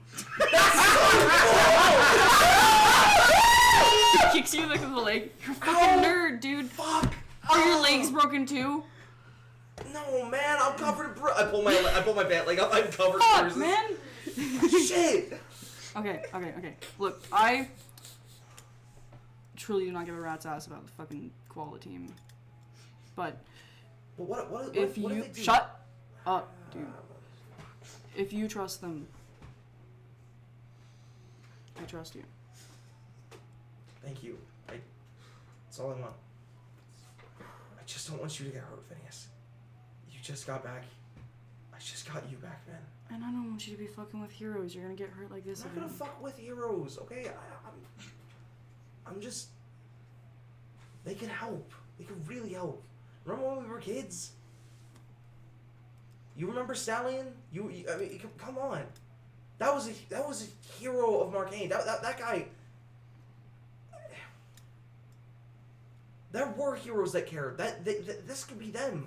S1: He kicks you like with the leg. You're a fucking nerd, dude.
S7: Fuck.
S1: Are your legs broken too?
S7: No, man, I'm covered in I pull my pant leg up. I'm covered in
S1: Fuck,
S7: bruises.
S1: man.
S7: Shit.
S1: Okay. Look, I truly do not give a rat's ass about the fucking Koala Team. But
S7: what
S1: if
S7: what
S1: you
S7: did they do?
S1: shut up, dude. If you trust them, I trust you.
S7: Thank you. That's all I want. I just don't want you to get hurt, Phineas. You just got back. I just got you back, man.
S1: And I don't want you to be fucking with heroes. You're gonna get hurt like this
S7: I'm not
S1: again.
S7: gonna fuck with heroes, okay? I'm just... They can help. They can really help. Remember when we were kids? You remember Stallion? I mean, come on. That was a hero of Marcainne. That guy... There were heroes that cared. This could be them.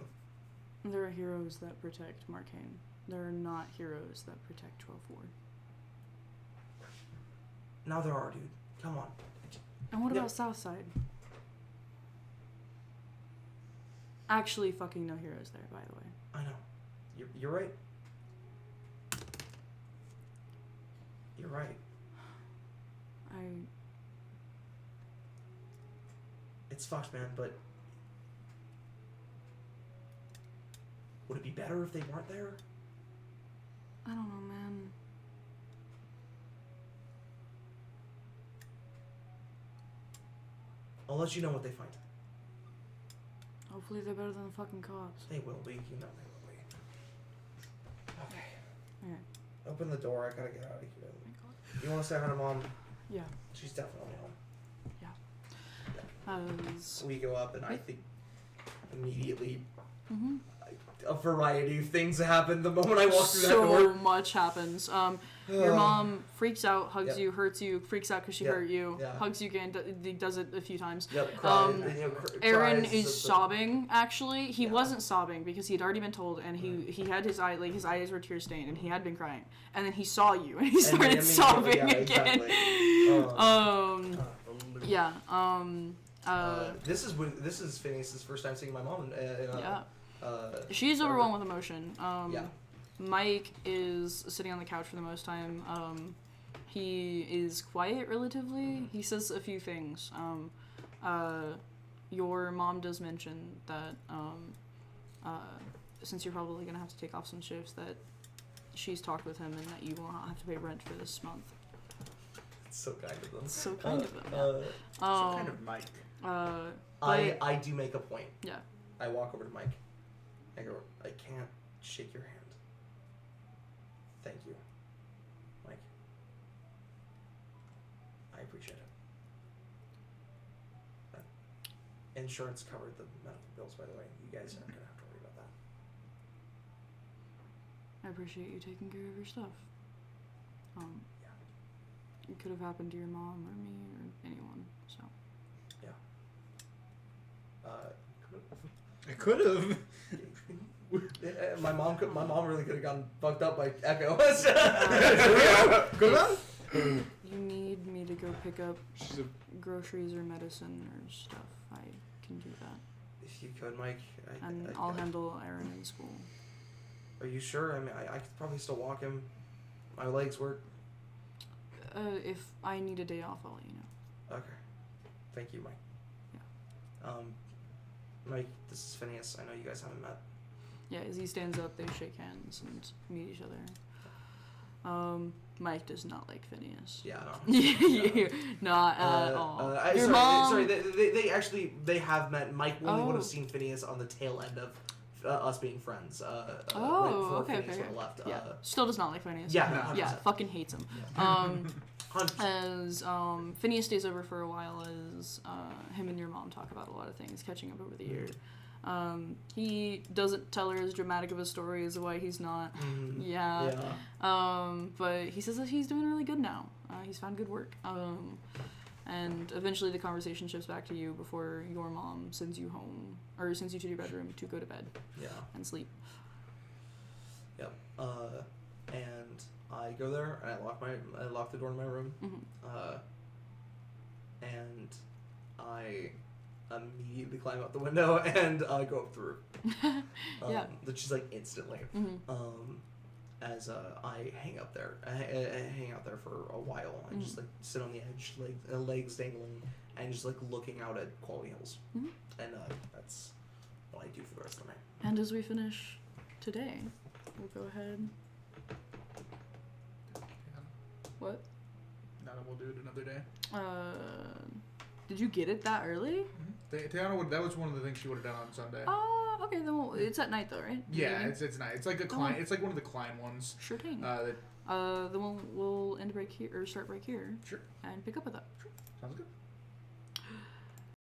S1: There are heroes that protect Marcainne. There are not heroes that protect 12 Ward.
S7: Now there are, dude. Come on.
S1: And what about Southside? Actually, fucking no heroes there, by the way.
S7: I know. You're right. You're right. It's fucked, man, but... Would it be better if they weren't there?
S1: I don't know, man.
S7: I'll let you know what they find.
S1: Hopefully they're better than the fucking cops.
S7: They will be. You know they will be. Okay.
S1: Okay.
S7: Open the door. I gotta get out of here.
S1: Oh my God.
S7: You want to say hi to Mom?
S1: Yeah.
S7: She's definitely home. We go up, and I think immediately a variety of things happen the moment I walk through that door.
S1: So much happens. Your mom freaks out, hugs you, hurts you, freaks out because she hurt you, hugs you again, does it a few times. Aaron is sobbing, actually. He wasn't sobbing because he had already been told, and he had his eyes were tear stained, and he had been crying. And then he saw you, and he started sobbing again.
S7: This is Phineas's first time seeing my mom.
S1: She's overwhelmed with emotion. Mike is sitting on the couch for the most time. He is quiet relatively. He says a few things. Your mom does mention that since you're probably gonna have to take off some shifts, that she's talked with him and that you will not have to pay rent for this month.
S7: It's so kind of them.
S1: So kind of them.
S2: So kind of Mike.
S7: I do make a point.
S1: Yeah.
S7: I walk over to Mike. I go, I can't shake your hand. Thank you, Mike. I appreciate it. Insurance covered the medical bills, by the way. You guys aren't gonna have to worry about that.
S1: I appreciate you taking care of your stuff. It could have happened to your mom or me or anyone, so.
S6: It could have.
S7: My mom really could have gotten fucked up by Echo.
S6: Good enough.
S1: You need me to go pick up groceries or medicine or stuff. I can do that.
S7: If you could, Mike.
S1: I'll handle Aaron in school.
S7: Are you sure? I mean, I could probably still walk him. My legs work.
S1: If I need a day off, I'll let you know.
S7: Okay. Thank you, Mike.
S1: Yeah.
S7: Mike, this is Phineas. I know you guys haven't met.
S1: Yeah, as he stands up, they shake hands and meet each other. Mike does not like Phineas.
S7: Yeah, no.
S1: Yeah. Not at all. Your
S7: sorry,
S1: mom...
S7: they have met. Mike only would have seen Phineas on the tail end of us being friends. Right before
S1: okay,
S7: Phineas would have left.
S1: Yeah, still does not like Phineas.
S7: Yeah, no,
S1: yeah, fucking hates him.
S7: Yeah.
S1: As Phineas stays over for a while, as him and your mom talk about a lot of things, catching up over the year. He doesn't tell her as dramatic of a story as why he's not. Yeah. But he says that he's doing really good now. He's found good work. And eventually the conversation shifts back to you before your mom sends you home, or sends you to your bedroom to go to bed.
S7: Yeah.
S1: And sleep.
S7: Yep. And I go there and I lock the door to my room. And I immediately climb out the window and go up the roof.
S1: Yeah.
S7: Just like instantly. As I hang up there, I hang out there for a while. I just like sit on the edge, like legs dangling, and just like looking out at Quality Hills. And that's what I do for the rest of the night.
S1: And as we finish today, we'll go ahead. What?
S2: Now we'll do it another day.
S1: Did you get it that early?
S2: Tiana that was one of the things she would have done on Sunday.
S1: Okay, then it's at night though, right?
S2: Yeah, it's night. It's like a Klein. It's like one of the Klein ones.
S1: Sure thing.
S2: Then
S1: we'll end break here or start break here.
S2: Sure.
S1: And pick up with that.
S2: Sure. Sounds good.